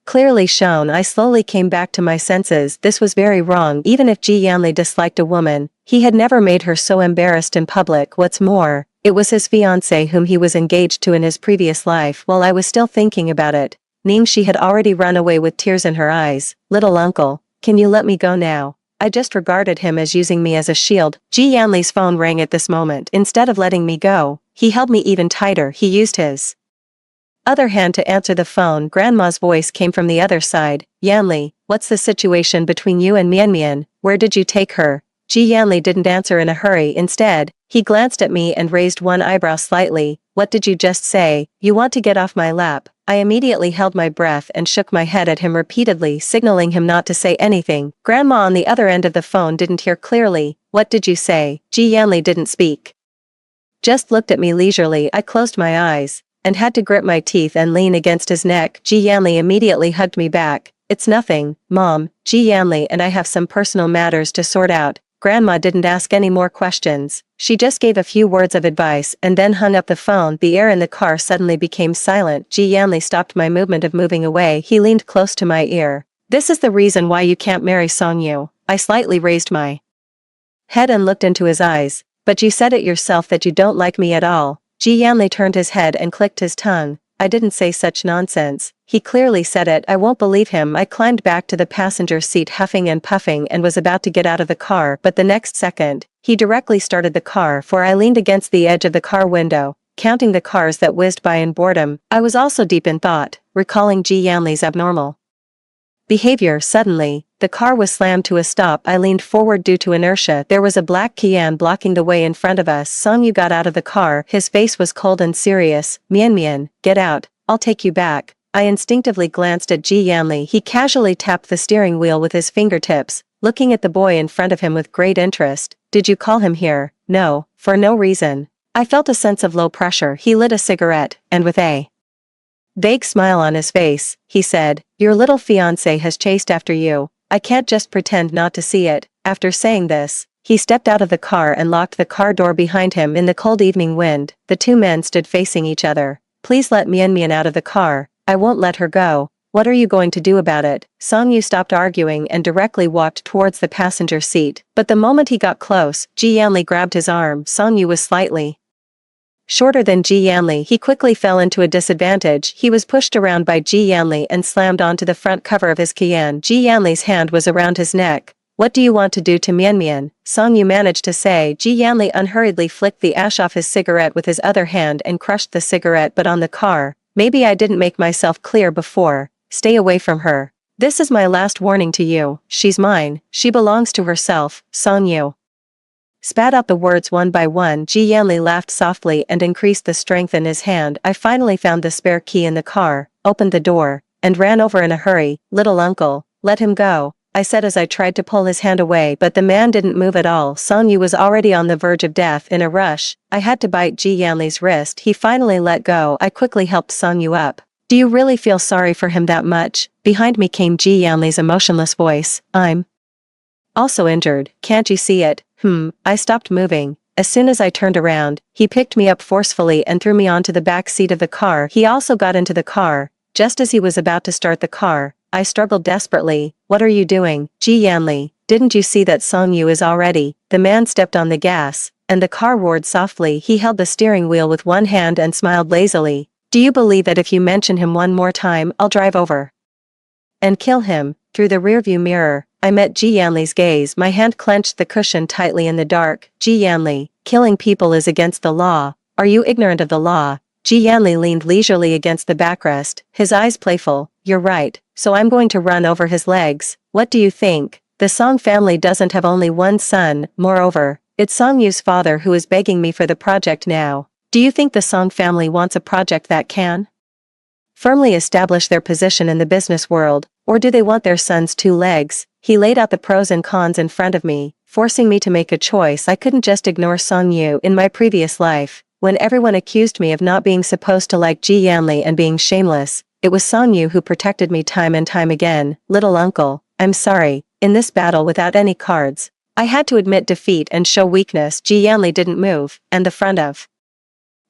S1: clearly shown. I slowly came back to my senses. This was very wrong. Even if Ji Yanli disliked a woman, he had never made her so embarrassed in public. What's more, it was his fiancée whom he was engaged to in his previous life. While I was still thinking about it, Ningxi had already run away with tears in her eyes. Little uncle, can you let me go now? I just regarded him as using me as a shield. Ji Yanli's phone rang at this moment. Instead of letting me go, he held me even tighter. He used his other hand to answer the phone. Grandma's voice came from the other side. Yanli, what's the situation between you and Mian? Where did you take her? Ji Yanli didn't answer in a hurry. Instead, he glanced at me and raised one eyebrow slightly. What did you just say? You want to get off my lap? I immediately held my breath and shook my head at him repeatedly, signaling him not to say anything. Grandma on the other end of the phone didn't hear clearly. What did you say? Ji Yanli didn't speak, just looked at me leisurely. I closed my eyes and had to grit my teeth and lean against his neck. Ji Yanli immediately hugged me back. It's nothing, Mom. Ji Yanli and I have some personal matters to sort out. Grandma didn't ask any more questions. She just gave a few words of advice and then hung up the phone. The air in the car suddenly became silent. Ji Yanli stopped my movement of moving away. He leaned close to my ear. This is the reason why you can't marry Song Yu. I slightly raised my head and looked into his eyes. But you said it yourself that you don't like me at all. Ji Yanli turned his head and clicked his tongue. I didn't say such nonsense. He clearly said it. I won't believe him. I climbed back to the passenger seat huffing and puffing and was about to get out of the car, but the next second, he directly started the car. For I leaned against the edge of the car window, counting the cars that whizzed by in boredom. I was also deep in thought, recalling Ji Yanli's abnormal behavior. Suddenly, the car was slammed to a stop. I leaned forward due to inertia. There was a black Kian blocking the way in front of us. Song Yu got out of the car. His face was cold and serious. Mian, get out. I'll take you back. I instinctively glanced at Ji Yanli. He casually tapped the steering wheel with his fingertips, looking at the boy in front of him with great interest. Did you call him here? No, for no reason. I felt a sense of low pressure. He lit a cigarette, and with a vague smile on his face, he said, your little fiancé has chased after you. I can't just pretend not to see it. After saying this, he stepped out of the car and locked the car door behind him. In the cold evening wind, the two men stood facing each other. Please let Mian out of the car. I won't let her go. What are you going to do about it? Song Yu stopped arguing and directly walked towards the passenger seat. But the moment he got close, Ji Yanli grabbed his arm. Song Yu was slightly shorter than Ji Yanli. He quickly fell into a disadvantage. He was pushed around by Ji Yanli and slammed onto the front cover of his Kian. Ji Yanli's hand was around his neck. What do you want to do to Mian? Song Yu managed to say. Ji Yanli unhurriedly flicked the ash off his cigarette with his other hand and crushed the cigarette butt on the car. Maybe I didn't make myself clear before. Stay away from her. This is my last warning to you. She's mine. She belongs to herself. Song Yu spat out the words one by one. Ji Yanli laughed softly and increased the strength in his hand. I finally found the spare key in the car, opened the door, and ran over in a hurry. Little uncle, let him go, I said as I tried to pull his hand away, but the man didn't move at all. Song Yu was already on the verge of death. In a rush, I had to bite Ji Yanli's wrist. He finally let go. I quickly helped Song Yu up. Do you really feel sorry for him that much? Behind me came Ji Yanli's emotionless voice. I'm also injured. Can't you see it? I stopped moving. As soon as I turned around, he picked me up forcefully and threw me onto the back seat of the car. He also got into the car. Just as he was about to start the car, I struggled desperately. What are you doing, Ji Yanli? Didn't you see that Song Yu is already? The man stepped on the gas, and the car roared softly. He held the steering wheel with one hand and smiled lazily. Do you believe that if you mention him one more time, I'll drive over and kill him? Through the rearview mirror, I met Ji Yanli's gaze. My hand clenched the cushion tightly in the dark. Ji Yanli, killing people is against the law. Are you ignorant of the law? Ji Yanli leaned leisurely against the backrest, his eyes playful. You're right, so I'm going to run over his legs. What do you think? The Song family doesn't have only one son. Moreover, it's Song Yu's father who is begging me for the project now. Do you think the Song family wants a project that can firmly establish their position in the business world, or do they want their son's two legs? He laid out the pros and cons in front of me, forcing me to make a choice. I couldn't just ignore Song Yu. In my previous life, when everyone accused me of not being supposed to like Ji Yanli and being shameless, it was Song Yu who protected me time and time again. Little uncle, I'm sorry. In this battle without any cards, I had to admit defeat and show weakness. Ji Yanli didn't move, and the front of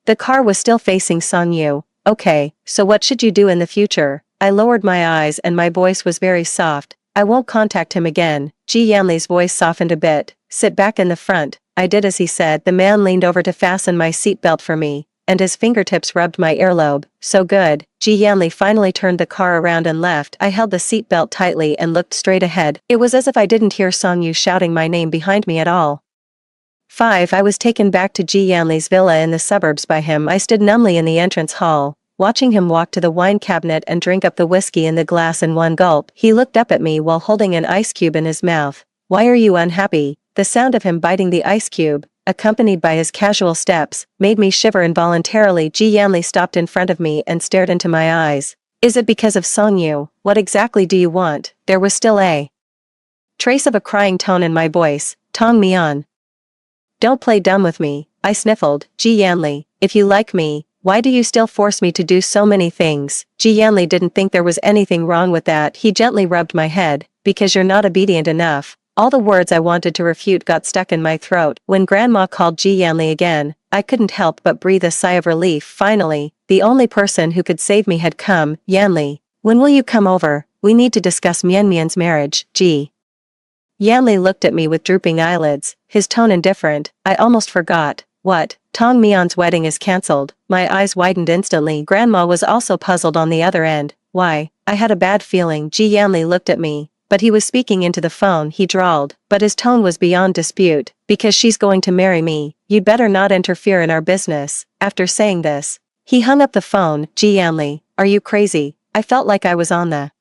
S1: the car was still facing Song Yu. Okay, so what should you do in the future? I lowered my eyes and my voice was very soft. I won't contact him again. Ji Yanli's voice softened a bit. Sit back in the front. I did as he said. The man leaned over to fasten my seatbelt for me, and his fingertips rubbed my earlobe. So good. Ji Yanli finally turned the car around and left. I held the seatbelt tightly and looked straight ahead. It was as if I didn't hear Song Yu shouting my name behind me at all. 5. I was taken back to Ji Yanli's villa in the suburbs by him. I stood numbly in the entrance hall, watching him walk to the wine cabinet and drink up the whiskey in the glass in one gulp. He looked up at me while holding an ice cube in his mouth. Why are you unhappy? The sound of him biting the ice cube, accompanied by his casual steps, made me shiver involuntarily. Ji Yanli stopped in front of me and stared into my eyes. Is it because of Song Yu? What exactly do you want? There was still a trace of a crying tone in my voice. Tong me on. Don't play dumb with me, I sniffled. Ji Yanli, if you like me, why do you still force me to do so many things? Ji Yanli didn't think there was anything wrong with that. He gently rubbed my head. Because you're not obedient enough. All the words I wanted to refute got stuck in my throat. When Grandma called Ji Yanli again, I couldn't help but breathe a sigh of relief. Finally, the only person who could save me had come. Yanli, when will you come over? We need to discuss Mian Mian's marriage. Ji Yanli looked at me with drooping eyelids, his tone indifferent. I almost forgot. What? Tong Mian's wedding is cancelled. My eyes widened instantly. Grandma was also puzzled on the other end. Why? I had a bad feeling. Ji Yanli looked at me, but he was speaking into the phone. He drawled, but his tone was beyond dispute. Because she's going to marry me, you'd better not interfere in our business. After saying this, he hung up the phone. Ji Yanli, are you crazy? I felt like I was on the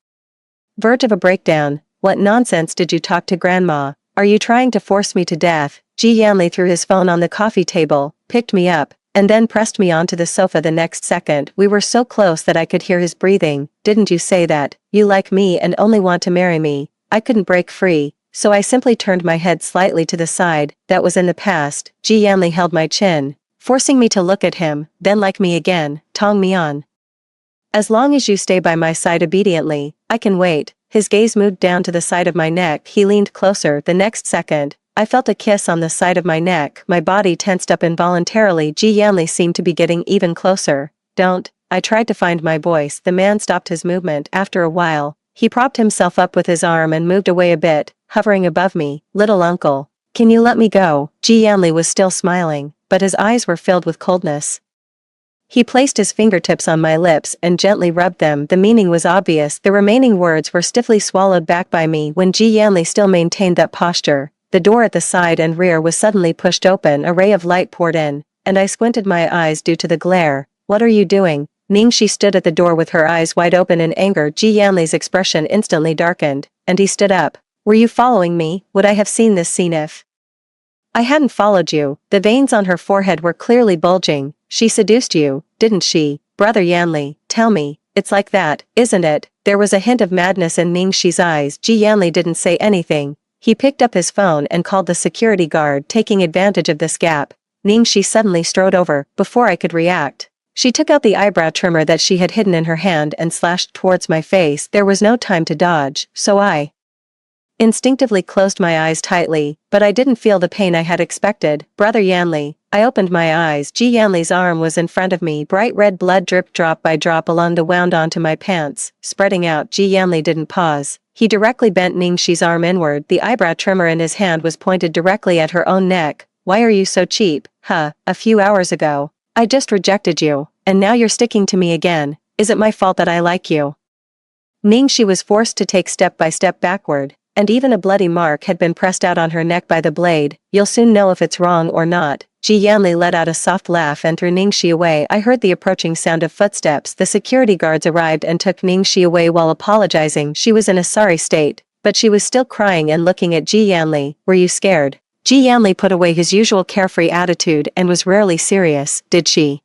S1: verge of a breakdown. What nonsense did you talk to Grandma? Are you trying to force me to death? Ji Yanli threw his phone on the coffee table, picked me up, and then pressed me onto the sofa the next second. We were so close that I could hear his breathing. Didn't you say that you like me and only want to marry me? I couldn't break free, so I simply turned my head slightly to the side. That was in the past. Ji Yanli held my chin, forcing me to look at him. Then like me again. Tong me on. As long as you stay by my side obediently, I can wait. His gaze moved down to the side of my neck. He leaned closer. The next second, I felt a kiss on the side of my neck. My body tensed up involuntarily. Ji Yanli seemed to be getting even closer. Don't. I tried to find my voice. The man stopped his movement. After a while, he propped himself up with his arm and moved away a bit, hovering above me. Little uncle, can you let me go? Ji Yanli was still smiling, but his eyes were filled with coldness. He placed his fingertips on my lips and gently rubbed them. The meaning was obvious. The remaining words were stiffly swallowed back by me. When Ji Yanli still maintained that posture, the door at the side and rear was suddenly pushed open. A ray of light poured in, and I squinted my eyes due to the glare. What are you doing? Ningxi stood at the door with her eyes wide open in anger. Ji Yanli's expression instantly darkened, and he stood up. Were you following me? Would I have seen this scene if I hadn't followed you? The veins on her forehead were clearly bulging. She seduced you, didn't she? Brother Yanli, tell me, it's like that, isn't it? There was a hint of madness in Ningxi's eyes. Ji Yanli didn't say anything. He picked up his phone and called the security guard. Taking advantage of this gap, Ningxi suddenly strode over. Before I could react, she took out the eyebrow trimmer that she had hidden in her hand and slashed towards my face. There was no time to dodge, so I Instinctively closed my eyes tightly, but I didn't feel the pain I had expected. Brother Yanli. I opened my eyes. Ji Yanli's arm was in front of me. Bright red blood dripped drop by drop along the wound onto my pants, spreading out. Ji Yanli didn't pause. He directly bent Ningxi's arm inward. The eyebrow trimmer in his hand was pointed directly at her own neck. Why are you so cheap? Huh, a few hours ago. I just rejected you, and now you're sticking to me again. Is it my fault that I like you? Ningxi was forced to take step by step backward, and even a bloody mark had been pressed out on her neck by the blade. You'll soon know if it's wrong or not. Ji Yanli let out a soft laugh and threw Ningxi away. I heard the approaching sound of footsteps. The security guards arrived and took Ningxi away while apologizing. She was in a sorry state, but she was still crying and looking at Ji Yanli. Were you scared? Ji Yanli put away his usual carefree attitude and was rarely serious. Did she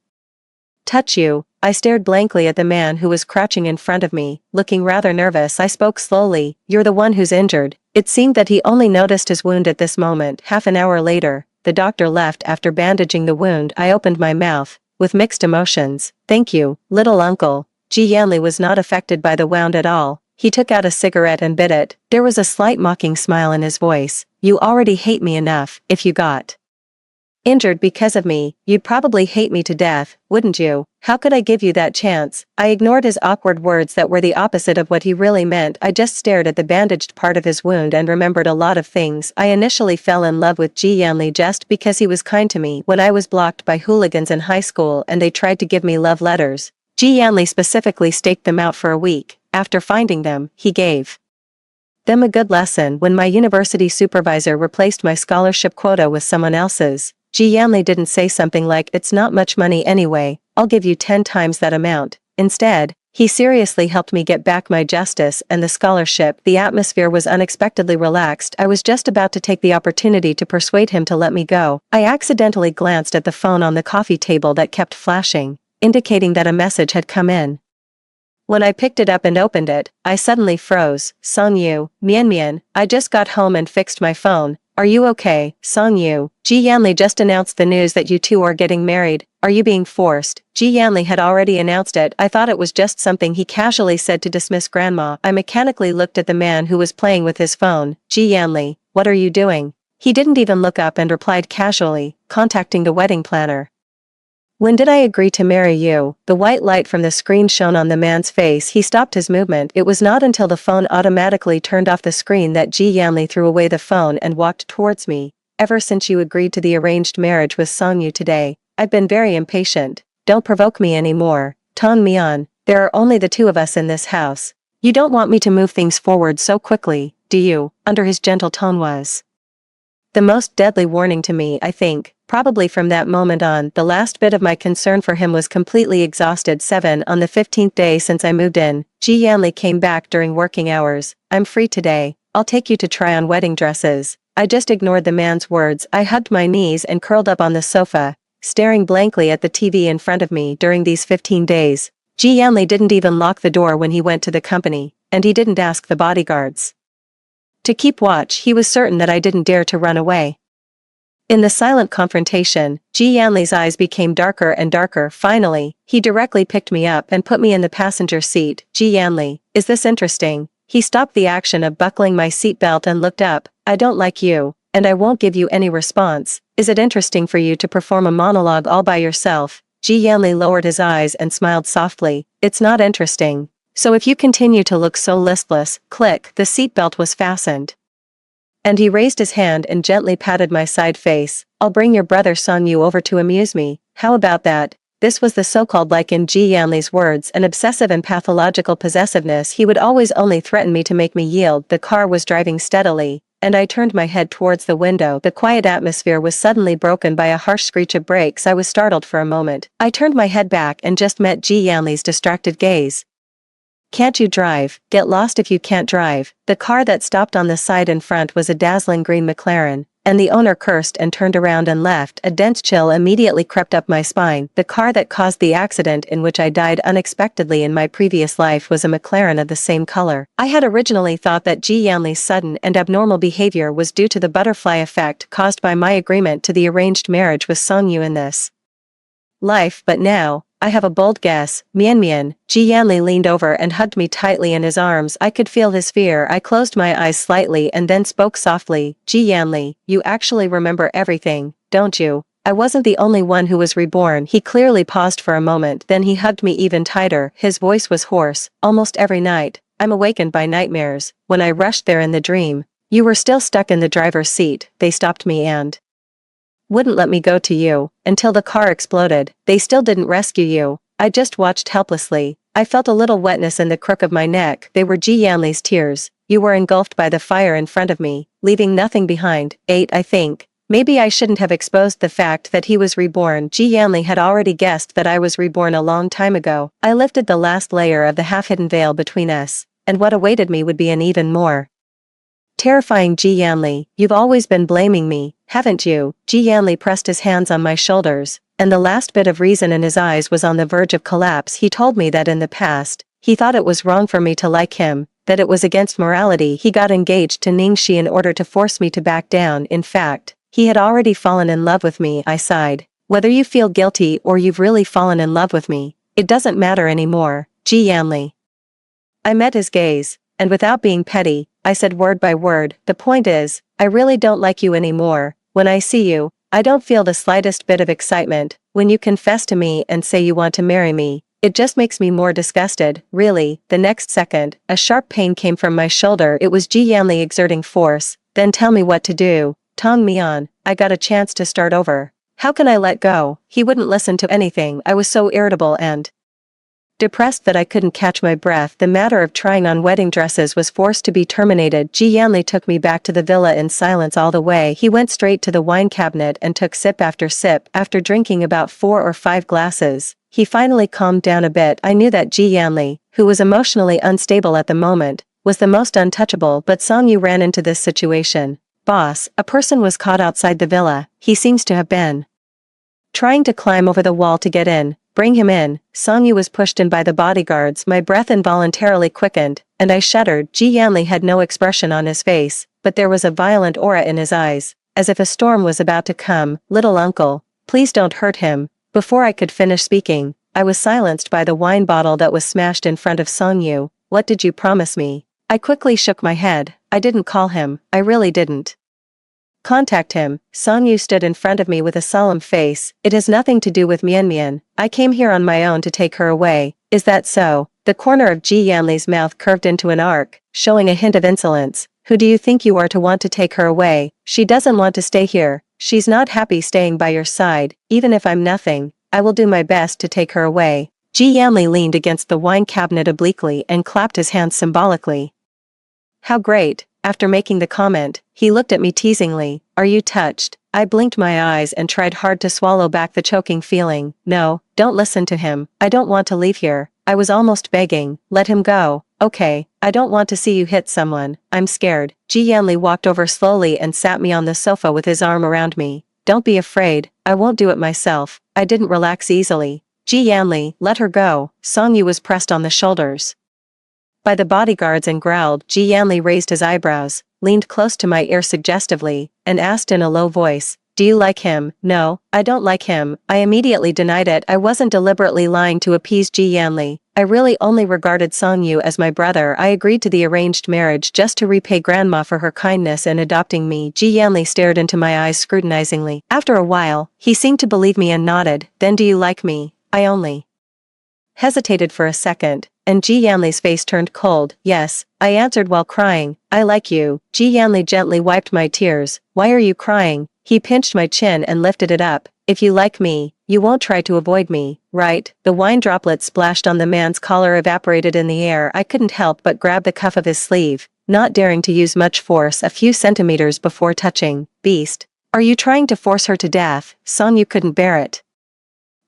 S1: touch you? I stared blankly at the man who was crouching in front of me, looking rather nervous. I spoke slowly. You're the one who's injured. It seemed that he only noticed his wound at this moment. Half an hour later, the doctor left after bandaging the wound. I opened my mouth, with mixed emotions. Thank you, little uncle. Ji Yanli was not affected by the wound at all. He took out a cigarette and bit it. There was a slight mocking smile in his voice. You already hate me enough. If you got injured because of me, you'd probably hate me to death, wouldn't you? How could I give you that chance? I ignored his awkward words that were the opposite of what he really meant. I just stared at the bandaged part of his wound and remembered a lot of things. I initially fell in love with Ji Yanli just because he was kind to me when I was blocked by hooligans in high school and they tried to give me love letters. Ji Yanli specifically staked them out for a week. After finding them, he gave them a good lesson. When my university supervisor replaced my scholarship quota with someone else's, Ji Yanli didn't say something like, it's not much money anyway, I'll give you 10 times that amount. Instead, he seriously helped me get back my justice and the scholarship. The atmosphere was unexpectedly relaxed. I was just about to take the opportunity to persuade him to let me go. I accidentally glanced at the phone on the coffee table that kept flashing, indicating that a message had come in. When I picked it up and opened it, I suddenly froze. Song Yu, Mian Mian, I just got home and fixed my phone. Are you okay, Song Yu? Ji Yanli just announced the news that you two are getting married. Are you being forced? Ji Yanli had already announced it. I thought it was just something he casually said to dismiss grandma. I mechanically looked at the man who was playing with his phone. Ji Yanli, what are you doing? He didn't even look up and replied casually, contacting the wedding planner. When did I agree to marry you? The white light from the screen shone on the man's face. He stopped his movement. It was not until the phone automatically turned off the screen that Ji Yanli threw away the phone and walked towards me. Ever since you agreed to the arranged marriage with Song Yu today, I've been very impatient. Don't provoke me anymore. Tong Mian, there are only the two of us in this house. You don't want me to move things forward so quickly, do you? Under his gentle tone was the most deadly warning to me, I think. Probably from that moment on, the last bit of my concern for him was completely exhausted. 7 On the 15th day since I moved in, Ji Yanli came back during working hours. I'm free today. I'll take you to try on wedding dresses. I just ignored the man's words. I hugged my knees and curled up on the sofa, staring blankly at the TV in front of me. During these 15 days, Ji Yanli didn't even lock the door when he went to the company, and he didn't ask the bodyguards to keep watch. He was certain that I didn't dare to run away. In the silent confrontation, Ji Yanli's eyes became darker and darker. Finally, he directly picked me up and put me in the passenger seat. Ji Yanli, is this interesting? He stopped the action of buckling my seatbelt and looked up. I don't like you, and I won't give you any response. Is it interesting for you to perform a monologue all by yourself? Ji Yanli lowered his eyes and smiled softly. It's not interesting. So if you continue to look so listless, click. The seatbelt was fastened, and he raised his hand and gently patted my side face. I'll bring your brother Song Yu over to amuse me. How about that? This was the so-called, like in Ji Yanli's words, an obsessive and pathological possessiveness. He would always only threaten me to make me yield. The car was driving steadily, and I turned my head towards the window. The quiet atmosphere was suddenly broken by a harsh screech of brakes. I was startled for a moment. I turned my head back and just met Ji Yanli's distracted gaze. Can't you drive? Get lost if you can't drive. The car that stopped on the side in front was a dazzling green McLaren, and the owner cursed and turned around and left. A dense chill immediately crept up my spine. The car that caused the accident in which I died unexpectedly in my previous life was a McLaren of the same color. I had originally thought that Ji Yanli's sudden and abnormal behavior was due to the butterfly effect caused by my agreement to the arranged marriage with Song Yu in this life, but now, I have a bold guess, Mian. Ji Yanli leaned over and hugged me tightly in his arms. I could feel his fear. I closed my eyes slightly and then spoke softly. Ji Yanli, you actually remember everything, don't you? I wasn't the only one who was reborn. He clearly paused for a moment, then he hugged me even tighter. His voice was hoarse. Almost every night, I'm awakened by nightmares. When I rushed there in the dream, you were still stuck in the driver's seat. They stopped me and wouldn't let me go to you, until the car exploded. They still didn't rescue you. I just watched helplessly. I felt a little wetness in the crook of my neck. They were Ji Yanli's tears. You were engulfed by the fire in front of me, leaving nothing behind. 8, I think. Maybe I shouldn't have exposed the fact that he was reborn. Ji Yanli had already guessed that I was reborn a long time ago. I lifted the last layer of the half-hidden veil between us, and what awaited me would be an even more terrifying. Ji Yanli, you've always been blaming me, haven't you? Ji Yanli pressed his hands on my shoulders, and the last bit of reason in his eyes was on the verge of collapse. He told me that in the past, he thought it was wrong for me to like him, that it was against morality. He got engaged to Ningxi in order to force me to back down. In fact, he had already fallen in love with me. I sighed. Whether you feel guilty or you've really fallen in love with me, it doesn't matter anymore, Ji Yanli. I met his gaze, and without being petty, I said word by word, the point is, I really don't like you anymore. When I see you, I don't feel the slightest bit of excitement. When you confess to me and say you want to marry me, it just makes me more disgusted. Really. The next second, a sharp pain came from my shoulder. It was Ji Yanli exerting force. Then tell me what to do. Tong Mian, I got a chance to start over. How can I let go? He wouldn't listen to anything. I was so irritable and depressed that I couldn't catch my breath. The matter of trying on wedding dresses was forced to be terminated. Ji Yanli took me back to the villa in silence all the way. He went straight to the wine cabinet and took sip after sip. After drinking about 4 or 5 glasses, he finally calmed down a bit. I knew that Ji Yanli, who was emotionally unstable at the moment, was the most untouchable, but Song Yu ran into this situation. Boss, a person was caught outside the villa. He seems to have been trying to climb over the wall to get in. Bring him in. Song Yu was pushed in by the bodyguards. My breath involuntarily quickened, and I shuddered. Ji Yanli had no expression on his face, but there was a violent aura in his eyes, as if a storm was about to come. Little uncle, please don't hurt him. Before I could finish speaking, I was silenced by the wine bottle that was smashed in front of Song Yu. What did you promise me? I quickly shook my head. I didn't call him. I really didn't contact him. Song Yu stood in front of me with a solemn face. It has nothing to do with Mian. I came here on my own to take her away. Is that so? The corner of Ji Yanli's mouth curved into an arc, showing a hint of insolence. Who do you think you are to want to take her away? She doesn't want to stay here. She's not happy staying by your side. Even if I'm nothing, I will do my best to take her away. Ji Yanli leaned against the wine cabinet obliquely and clapped his hands symbolically. How great. After making the comment, he looked at me teasingly. Are you touched? I blinked my eyes and tried hard to swallow back the choking feeling. No, don't listen to him. I don't want to leave here. I was almost begging. Let him go. Okay, I don't want to see you hit someone. I'm scared. Ji Yanli walked over slowly and sat me on the sofa with his arm around me. Don't be afraid. I won't do it myself. I didn't relax easily. Ji Yanli, let her go. Song Yu was pressed on the shoulders by the bodyguards and growled. Ji Yanli raised his eyebrows, leaned close to my ear suggestively, and asked in a low voice, do you like him? No, I don't like him. I immediately denied it. I wasn't deliberately lying to appease Ji Yanli. I really only regarded Song Yu as my brother. I agreed to the arranged marriage just to repay grandma for her kindness in adopting me. Ji Yanli stared into my eyes scrutinizingly. After a while, he seemed to believe me and nodded. Then do you like me? I only hesitated for a second, and Ji Yanli's face turned cold. Yes, I answered while crying. I like you. Ji Yanli gently wiped my tears. Why are you crying? He pinched my chin and lifted it up. If you like me, you won't try to avoid me, right? The wine droplets splashed on the man's collar, evaporated in the air. I couldn't help but grab the cuff of his sleeve, not daring to use much force, a few centimeters before touching. Beast. Are you trying to force her to death? Song Yu couldn't bear it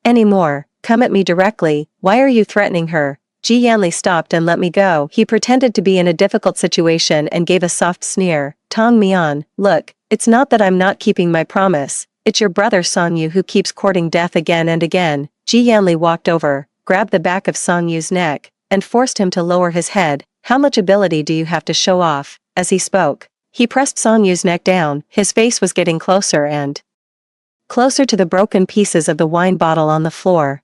S1: anymore. Come at me directly. Why are you threatening her? Ji Yanli stopped and let me go. He pretended to be in a difficult situation and gave a soft sneer. Tong Mian, look, it's not that I'm not keeping my promise. It's your brother Song Yu who keeps courting death again and again. Ji Yanli walked over, grabbed the back of Song Yu's neck, and forced him to lower his head. How much ability do you have to show off? As he spoke, he pressed Song Yu's neck down. His face was getting closer and closer to the broken pieces of the wine bottle on the floor.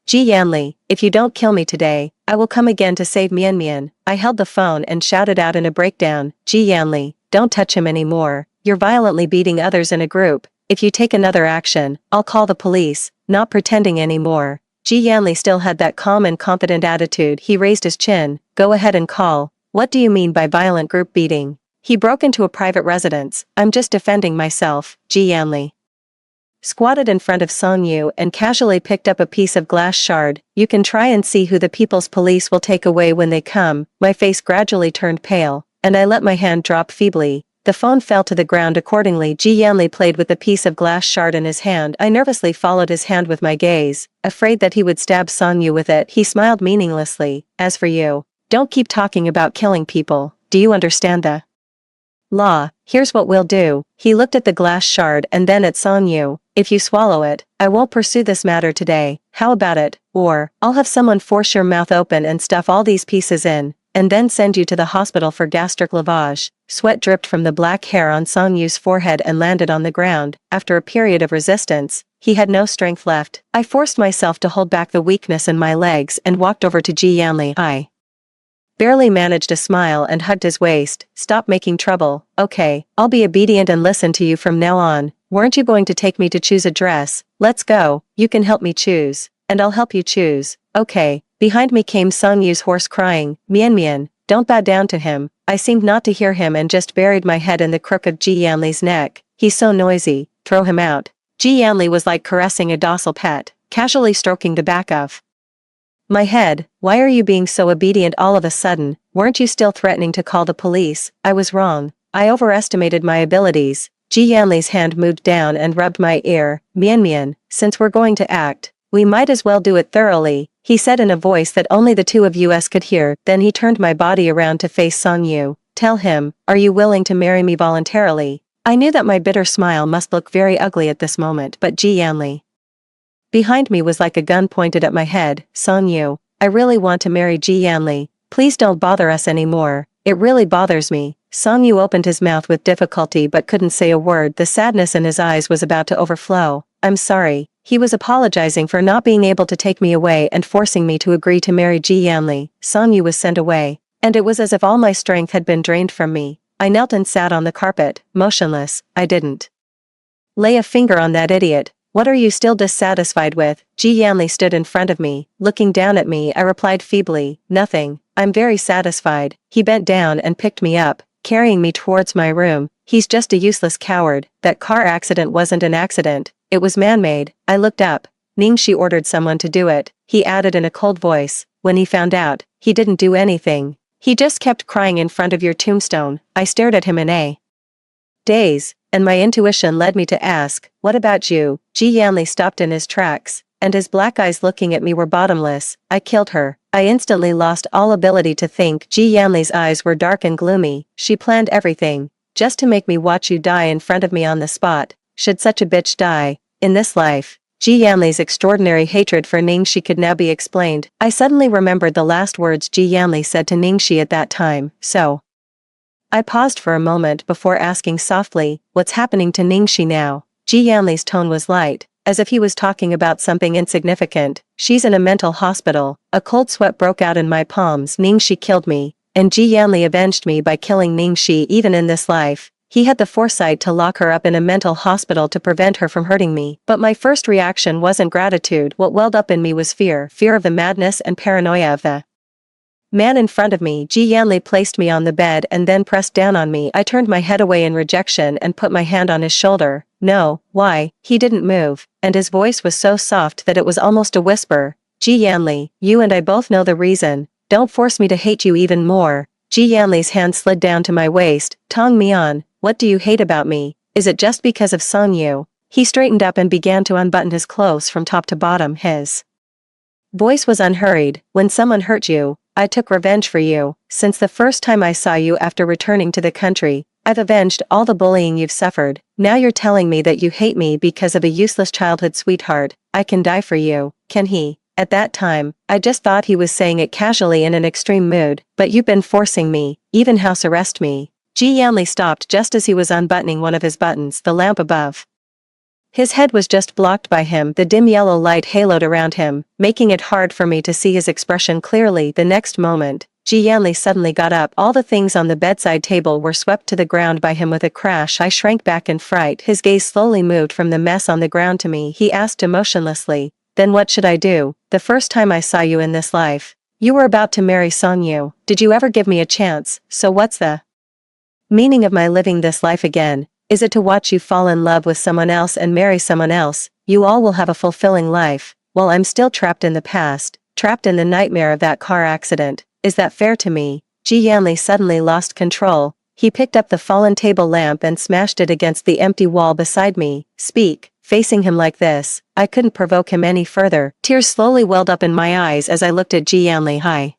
S1: Ji Yanli, if you don't kill me today, I will come again to save Mian Mian. I held the phone and shouted out in a breakdown, Ji Yanli, don't touch him anymore. You're violently beating others in a group. If you take another action, I'll call the police. Not pretending anymore. Ji Yanli still had that calm and confident attitude. He raised his chin. Go ahead and call. What do you mean by violent group beating? He broke into a private residence. I'm just defending myself, Ji Yanli squatted in front of Song Yu and casually picked up a piece of glass shard. You can try and see who the people's police will take away when they come. My face gradually turned pale, and I let my hand drop feebly. The phone fell to the ground accordingly. Ji Yanli played with the piece of glass shard in his hand. I nervously followed his hand with my gaze, afraid that he would stab Song Yu with it. He smiled meaninglessly. As for you, don't keep talking about killing people. Do you understand the law? Here's what we'll do. He looked at the glass shard and then at Song Yu. If you swallow it, I won't pursue this matter today. How about it? Or, I'll have someone force your mouth open and stuff all these pieces in, and then send you to the hospital for gastric lavage. Sweat dripped from the black hair on Song Yu's forehead and landed on the ground. After a period of resistance, he had no strength left. I forced myself to hold back the weakness in my legs and walked over to Ji Yanli. I barely managed a smile and hugged his waist. Stop making trouble. Okay, I'll be obedient and listen to you from now on. Weren't you going to take me to choose a dress? Let's go. You can help me choose. And I'll help you choose. Okay. Behind me came Song Yu's horse crying, Mian Mian, don't bow down to him. I seemed not to hear him and just buried my head in the crook of Ji Yanli's neck. He's so noisy. Throw him out. Ji Yanli was like caressing a docile pet, casually stroking the back of my head. Why are you being so obedient all of a sudden? Weren't you still threatening to call the police? I was wrong. I overestimated my abilities. Ji Yanli's hand moved down and rubbed my ear. Mian Mian, since we're going to act, we might as well do it thoroughly, he said in a voice that only the two of us could hear. Then he turned my body around to face Song Yu. Tell him, are you willing to marry me voluntarily? I knew that my bitter smile must look very ugly at this moment, but Ji Yanli behind me was like a gun pointed at my head. Song Yu, I really want to marry Ji Yanli. Please don't bother us anymore. It really bothers me. Song Yu opened his mouth with difficulty but couldn't say a word. The sadness in his eyes was about to overflow. I'm sorry. He was apologizing for not being able to take me away and forcing me to agree to marry Ji Yanli. Song Yu was sent away, and it was as if all my strength had been drained from me. I knelt and sat on the carpet, motionless. I didn't lay a finger on that idiot. What are you still dissatisfied with? Ji Yanli stood in front of me, looking down at me. I replied feebly, nothing. I'm very satisfied. He bent down and picked me up, carrying me towards my room. He's just a useless coward. That car accident wasn't an accident. It was man-made. I looked up. Ningxi ordered someone to do it, he added in a cold voice. When he found out, he didn't do anything. He just kept crying in front of your tombstone. I stared at him in a daze, and my intuition led me to ask, what about you? Ji Yanli stopped in his tracks, and his black eyes looking at me were bottomless. I killed her. I instantly lost all ability to think. Ji Yanli's eyes were dark and gloomy. She planned everything, just to make me watch you die in front of me on the spot. Should such a bitch die in this life? Ji Yanli's extraordinary hatred for Ningxi could now be explained. I suddenly remembered the last words Ji Yanli said to Ningxi at that time, so I paused for a moment before asking softly, what's happening to Ningxi now? Ji Yanli's tone was light, as if he was talking about something insignificant. She's in a mental hospital. A cold sweat broke out in my palms. Ningxi killed me, and Ji Yanli avenged me by killing Ningxi. Even in this life, he had the foresight to lock her up in a mental hospital to prevent her from hurting me. But my first reaction wasn't gratitude. What welled up in me was fear. Fear of the madness and paranoia of the man in front of me. Ji Yanli placed me on the bed and then pressed down on me. I turned my head away in rejection and put my hand on his shoulder. No, why? He didn't move, and his voice was so soft that it was almost a whisper. Ji Yanli, you and I both know the reason. Don't force me to hate you even more. Ji Yanli's hand slid down to my waist. Tong Mian, what do you hate about me? Is it just because of Song Yu? He straightened up and began to unbutton his clothes from top to bottom. His voice was unhurried. When someone hurt you, I took revenge for you. Since the first time I saw you after returning to the country, I've avenged all the bullying you've suffered. Now you're telling me that you hate me because of a useless childhood sweetheart. I can die for you, can he? At that time, I just thought he was saying it casually in an extreme mood, but you've been forcing me, even house arrest me. Ji Yanli stopped just as he was unbuttoning one of his buttons. The lamp above His head was just blocked by him. The dim yellow light haloed around him, making it hard for me to see his expression clearly. The next moment, Ji Yanli suddenly got up. All the things on the bedside table were swept to the ground by him with a crash. I shrank back in fright. His gaze slowly moved from the mess on the ground to me. He asked emotionlessly, "Then what should I do? The first time I saw you in this life, you were about to marry Song Yu. Did you ever give me a chance? So what's the meaning of my living this life again? Is it to watch you fall in love with someone else and marry someone else? You all will have a fulfilling life, while I'm still trapped in the past, trapped in the nightmare of that car accident. Is that fair to me?" Ji Yanli suddenly lost control. He picked up the fallen table lamp and smashed it against the empty wall beside me. "Speak." Facing him like this, I couldn't provoke him any further. Tears slowly welled up in my eyes as I looked at Ji Yanli. "Hi."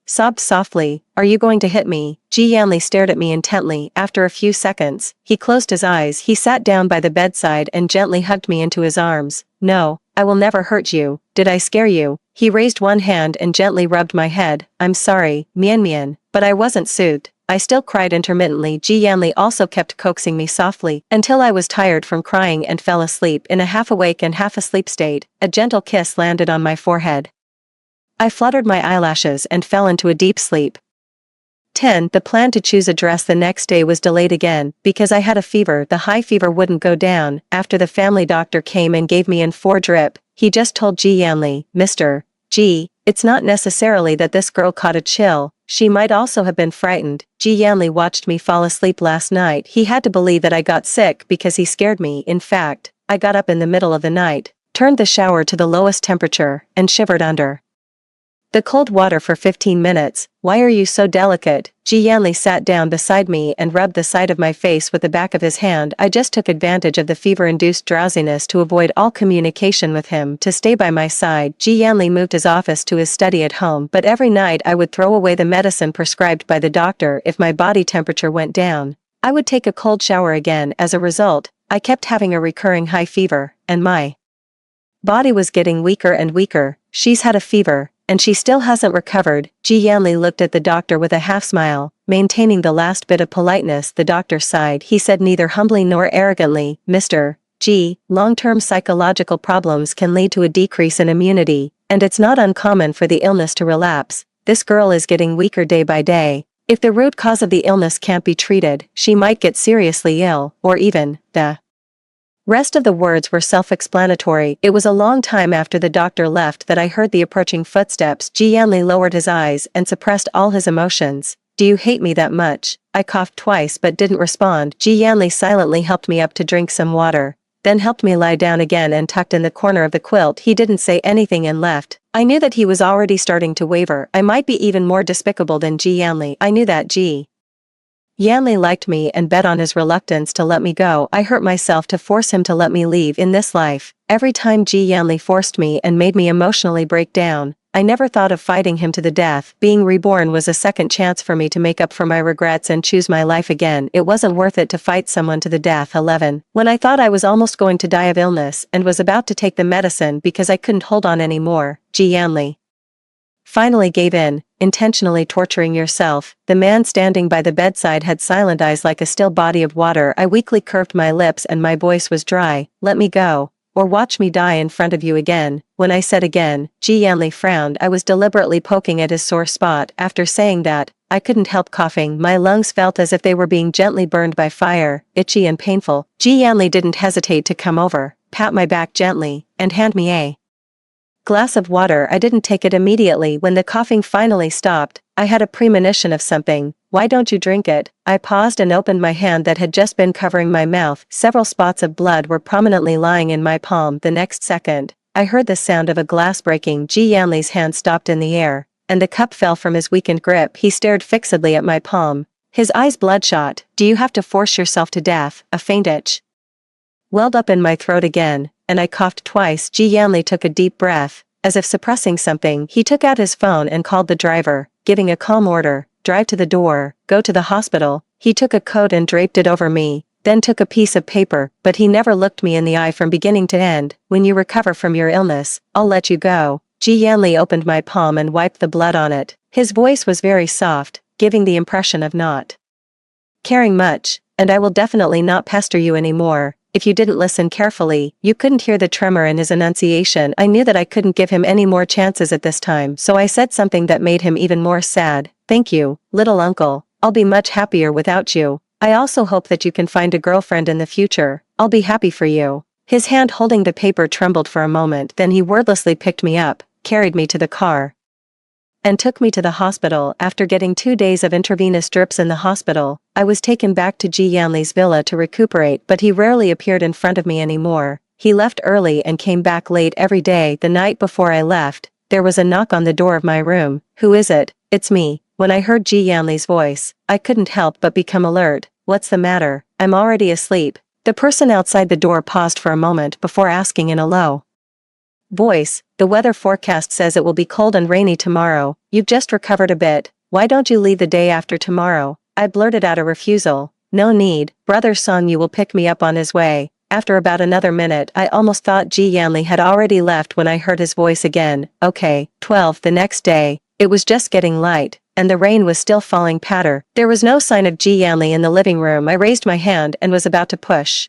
S1: Sobbed softly. "Are you going to hit me?" Ji Yanli stared at me intently. After a few seconds, he closed his eyes. He sat down by the bedside and gently hugged me into his arms. "No, I will never hurt you. Did I scare you?" He raised one hand and gently rubbed my head. "I'm sorry, Mian Mian." But I wasn't soothed. I still cried intermittently. Ji Yanli also kept coaxing me softly, until I was tired from crying and fell asleep. In a half-awake and half-asleep state, a gentle kiss landed on my forehead. I fluttered my eyelashes and fell into a deep sleep. 10. The plan to choose a dress the next day was delayed again, because I had a fever. The high fever wouldn't go down. After the family doctor came and gave me an 4 drip, he just told Ji Yanli, "Mr. Ji, it's not necessarily that this girl caught a chill, she might also have been frightened." Ji Yanli watched me fall asleep last night. He had to believe that I got sick because he scared me. In fact, I got up in the middle of the night, turned the shower to the lowest temperature, and shivered under the cold water for 15 minutes. "Why are you so delicate?" Ji Yanli sat down beside me and rubbed the side of my face with the back of his hand. I just took advantage of the fever-induced drowsiness to avoid all communication with him, to stay by my side. Ji Yanli moved his office to his study at home, but every night I would throw away the medicine prescribed by the doctor if my body temperature went down. I would take a cold shower again. As a result, I kept having a recurring high fever, and my body was getting weaker and weaker. "She's had a fever, and she still hasn't recovered." Ji Yanli looked at the doctor with a half-smile, maintaining the last bit of politeness. The doctor sighed. He said neither humbly nor arrogantly, "Mr. Ji, long-term psychological problems can lead to a decrease in immunity, and it's not uncommon for the illness to relapse. This girl is getting weaker day by day. If the root cause of the illness can't be treated, she might get seriously ill, or even the rest of the words were self-explanatory. It was a long time after the doctor left that I heard the approaching footsteps. Ji Yanli lowered his eyes and suppressed all his emotions. "Do you hate me that much?" I coughed twice but didn't respond. Ji Yanli silently helped me up to drink some water, then helped me lie down again and tucked in the corner of the quilt. He didn't say anything and left. I knew that he was already starting to waver. I might be even more despicable than Ji Yanli. I knew that Ji Yanli liked me and bet on his reluctance to let me go. I hurt myself to force him to let me leave in this life. Every time Ji Yanli forced me and made me emotionally break down, I never thought of fighting him to the death. Being reborn was a second chance for me to make up for my regrets and choose my life again. It wasn't worth it to fight someone to the death. 11. When I thought I was almost going to die of illness and was about to take the medicine because I couldn't hold on anymore, Ji Yanli finally gave in. "Intentionally torturing yourself." The man standing by the bedside had silent eyes like a still body of water. I weakly curved my lips and my voice was dry. "Let me go, or watch me die in front of you again." When I said again, Ji Yanli frowned. I was deliberately poking at his sore spot. After saying that, I couldn't help coughing. My lungs felt as if they were being gently burned by fire, itchy and painful. Ji Yanli didn't hesitate to come over, pat my back gently, and hand me a glass of water. I didn't take it immediately. When the coughing finally stopped, I had a premonition of something. "Why don't you drink it?" I paused and opened my hand that had just been covering my mouth. Several spots of blood were prominently lying in my palm. The next second, I heard the sound of a glass breaking. Ji Yanli's hand stopped in the air, and the cup fell from his weakened grip. He stared fixedly at my palm, his eyes bloodshot. "Do you have to force yourself to death?" A faint itch welled up in my throat again, and I coughed twice. Ji Yanli took a deep breath, as if suppressing something. He took out his phone and called the driver, giving a calm order, "Drive to the door, go to the hospital." He took a coat and draped it over me, then took a piece of paper, but he never looked me in the eye from beginning to end. "When you recover from your illness, I'll let you go." Ji Yanli opened my palm and wiped the blood on it. His voice was very soft, giving the impression of not caring much. "And I will definitely not pester you anymore. if you didn't listen carefully, you couldn't hear the tremor in his enunciation. I knew that I couldn't give him any more chances at this time, so I said something that made him even more sad. Thank you, little uncle. I'll be much happier without you. I also hope that you can find a girlfriend in the future. I'll be happy for you. His hand holding the paper trembled for a moment, then he wordlessly picked me up, carried me to the car, and took me to the hospital. After getting 2 days of intravenous drips in the hospital, I was taken back to Ji Yanli's villa to recuperate, but he rarely appeared in front of me anymore. He left early and came back late every day. The night before I left, there was a knock on the door of my room. Who is it? It's me. When I heard Ji Yanli's voice, I couldn't help but become alert. What's the matter? I'm already asleep. The person outside the door paused for a moment before asking in a low voice, the weather forecast says it will be cold and rainy tomorrow. You've just recovered a bit. Why don't you leave the day after tomorrow? I blurted out a refusal. No need, brother Song Yu will pick me up on his way. After about another minute, I almost thought Ji Yanli had already left when I heard his voice again. Okay, 12. The next day, it was just getting light, and the rain was still falling patter. There was no sign of Ji Yanli in the living room. I raised my hand and was about to push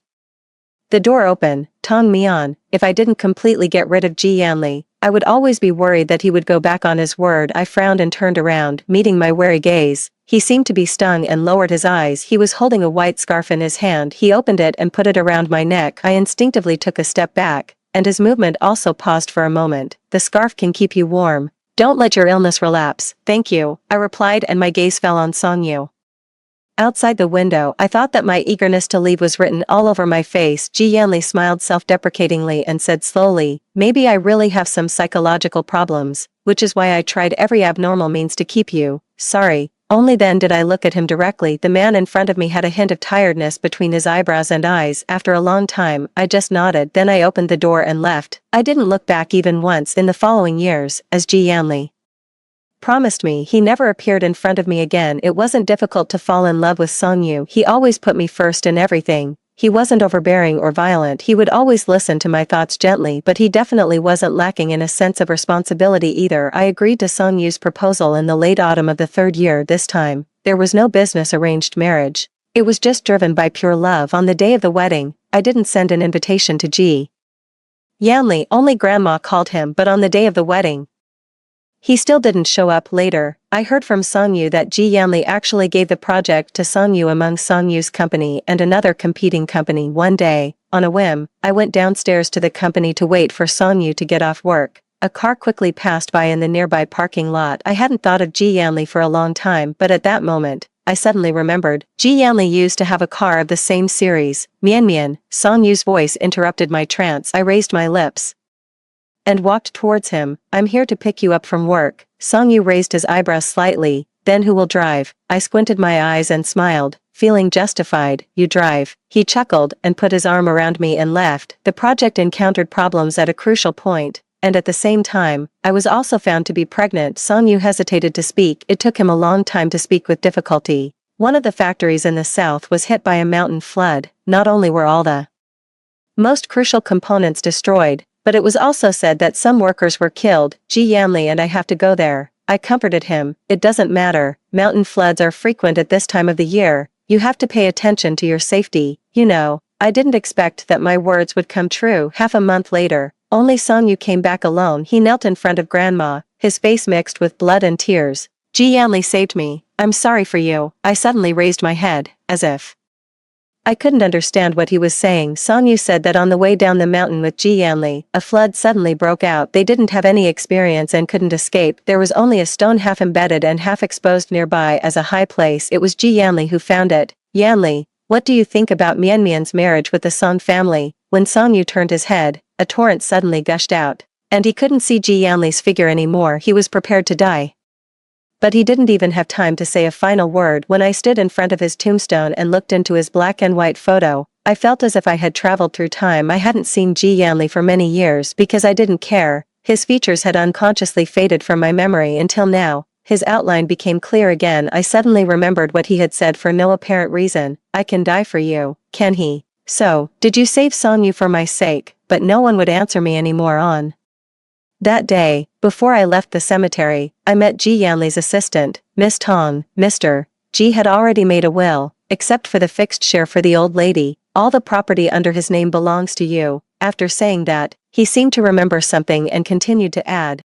S1: the door open. Tong Mian, if I didn't completely get rid of Ji Yanli, I would always be worried that he would go back on his word. I frowned and turned around, meeting my wary gaze. He seemed to be stung and lowered his eyes. He was holding a white scarf in his hand. He opened it and put it around my neck. I instinctively took a step back, and his movement also paused for a moment. The scarf can keep you warm. Don't let your illness relapse. Thank you, I replied, and my gaze fell on Song Yu. Outside the window, I thought that my eagerness to leave was written all over my face. Ji Yanli smiled self-deprecatingly and said slowly, maybe I really have some psychological problems, which is why I tried every abnormal means to keep you. Sorry. Only then did I look at him directly. The man in front of me had a hint of tiredness between his eyebrows and eyes. After a long time, I just nodded. Then I opened the door and left. I didn't look back even once. In the following years, as Ji Yanli promised me, he never appeared in front of me again. It wasn't difficult to fall in love with Song Yu. He always put me first in everything. He wasn't overbearing or violent. He would always listen to my thoughts gently, but he definitely wasn't lacking in a sense of responsibility either. I agreed to Song Yu's proposal in the late autumn of the 3rd year. This time, there was no business arranged marriage. It was just driven by pure love. On the day of the wedding, I didn't send an invitation to Ji Yanli. Only grandma called him, but on the day of the wedding, he still didn't show up. Later, I heard from Song Yu that Ji Yanli actually gave the project to Song Yu among Song Yu's company and another competing company. One day, on a whim, I went downstairs to the company to wait for Song Yu to get off work. A car quickly passed by in the nearby parking lot. I hadn't thought of Ji Yanli for a long time, but at that moment, I suddenly remembered. Ji Yanli used to have a car of the same series. Mian Mian, Song Yu's voice interrupted my trance. I raised my lips and walked towards him. I'm here to pick you up from work. Song Yu raised his eyebrows slightly. Then who will drive? I squinted my eyes and smiled, feeling justified. You drive. He chuckled and put his arm around me and left. The project encountered problems at a crucial point, and at the same time, I was also found to be pregnant. Song Yu hesitated to speak. It took him a long time to speak with difficulty. One of the factories in the south was hit by a mountain flood. Not only were all the most crucial components destroyed, but it was also said that some workers were killed. Ji Yanli and I have to go there. I comforted him. It doesn't matter. Mountain floods are frequent at this time of the year. You have to pay attention to your safety. You know, I didn't expect that my words would come true. Half a month later, only Song Yu came back alone. He knelt in front of grandma, his face mixed with blood and tears. Ji Yanli saved me. I'm sorry for you. I suddenly raised my head, as if I couldn't understand what he was saying. Song Yu said that on the way down the mountain with Ji Yanli, a flood suddenly broke out. They didn't have any experience and couldn't escape. There was only a stone half embedded and half exposed nearby as a high place. It was Ji Yanli who found it. Yanli, what do you think about Mian Mian's marriage with the Song family? When Song Yu turned his head, a torrent suddenly gushed out, and he couldn't see Ji Yanli's figure anymore. He was prepared to die. But he didn't even have time to say a final word. When I stood in front of his tombstone and looked into his black and white photo, I felt as if I had traveled through time. I hadn't seen Ji Yanli for many years because I didn't care. His features had unconsciously faded from my memory until now. His outline became clear again. I suddenly remembered what he had said for no apparent reason. I can die for you, can he? So, did you save Song Yu for my sake? But no one would answer me anymore. On that day, before I left the cemetery, I met Ji Yanli's assistant, Miss Tong. Mr. Ji had already made a will, except for the fixed share for the old lady. all the property under his name belongs to you. After saying that, he seemed to remember something and continued to add,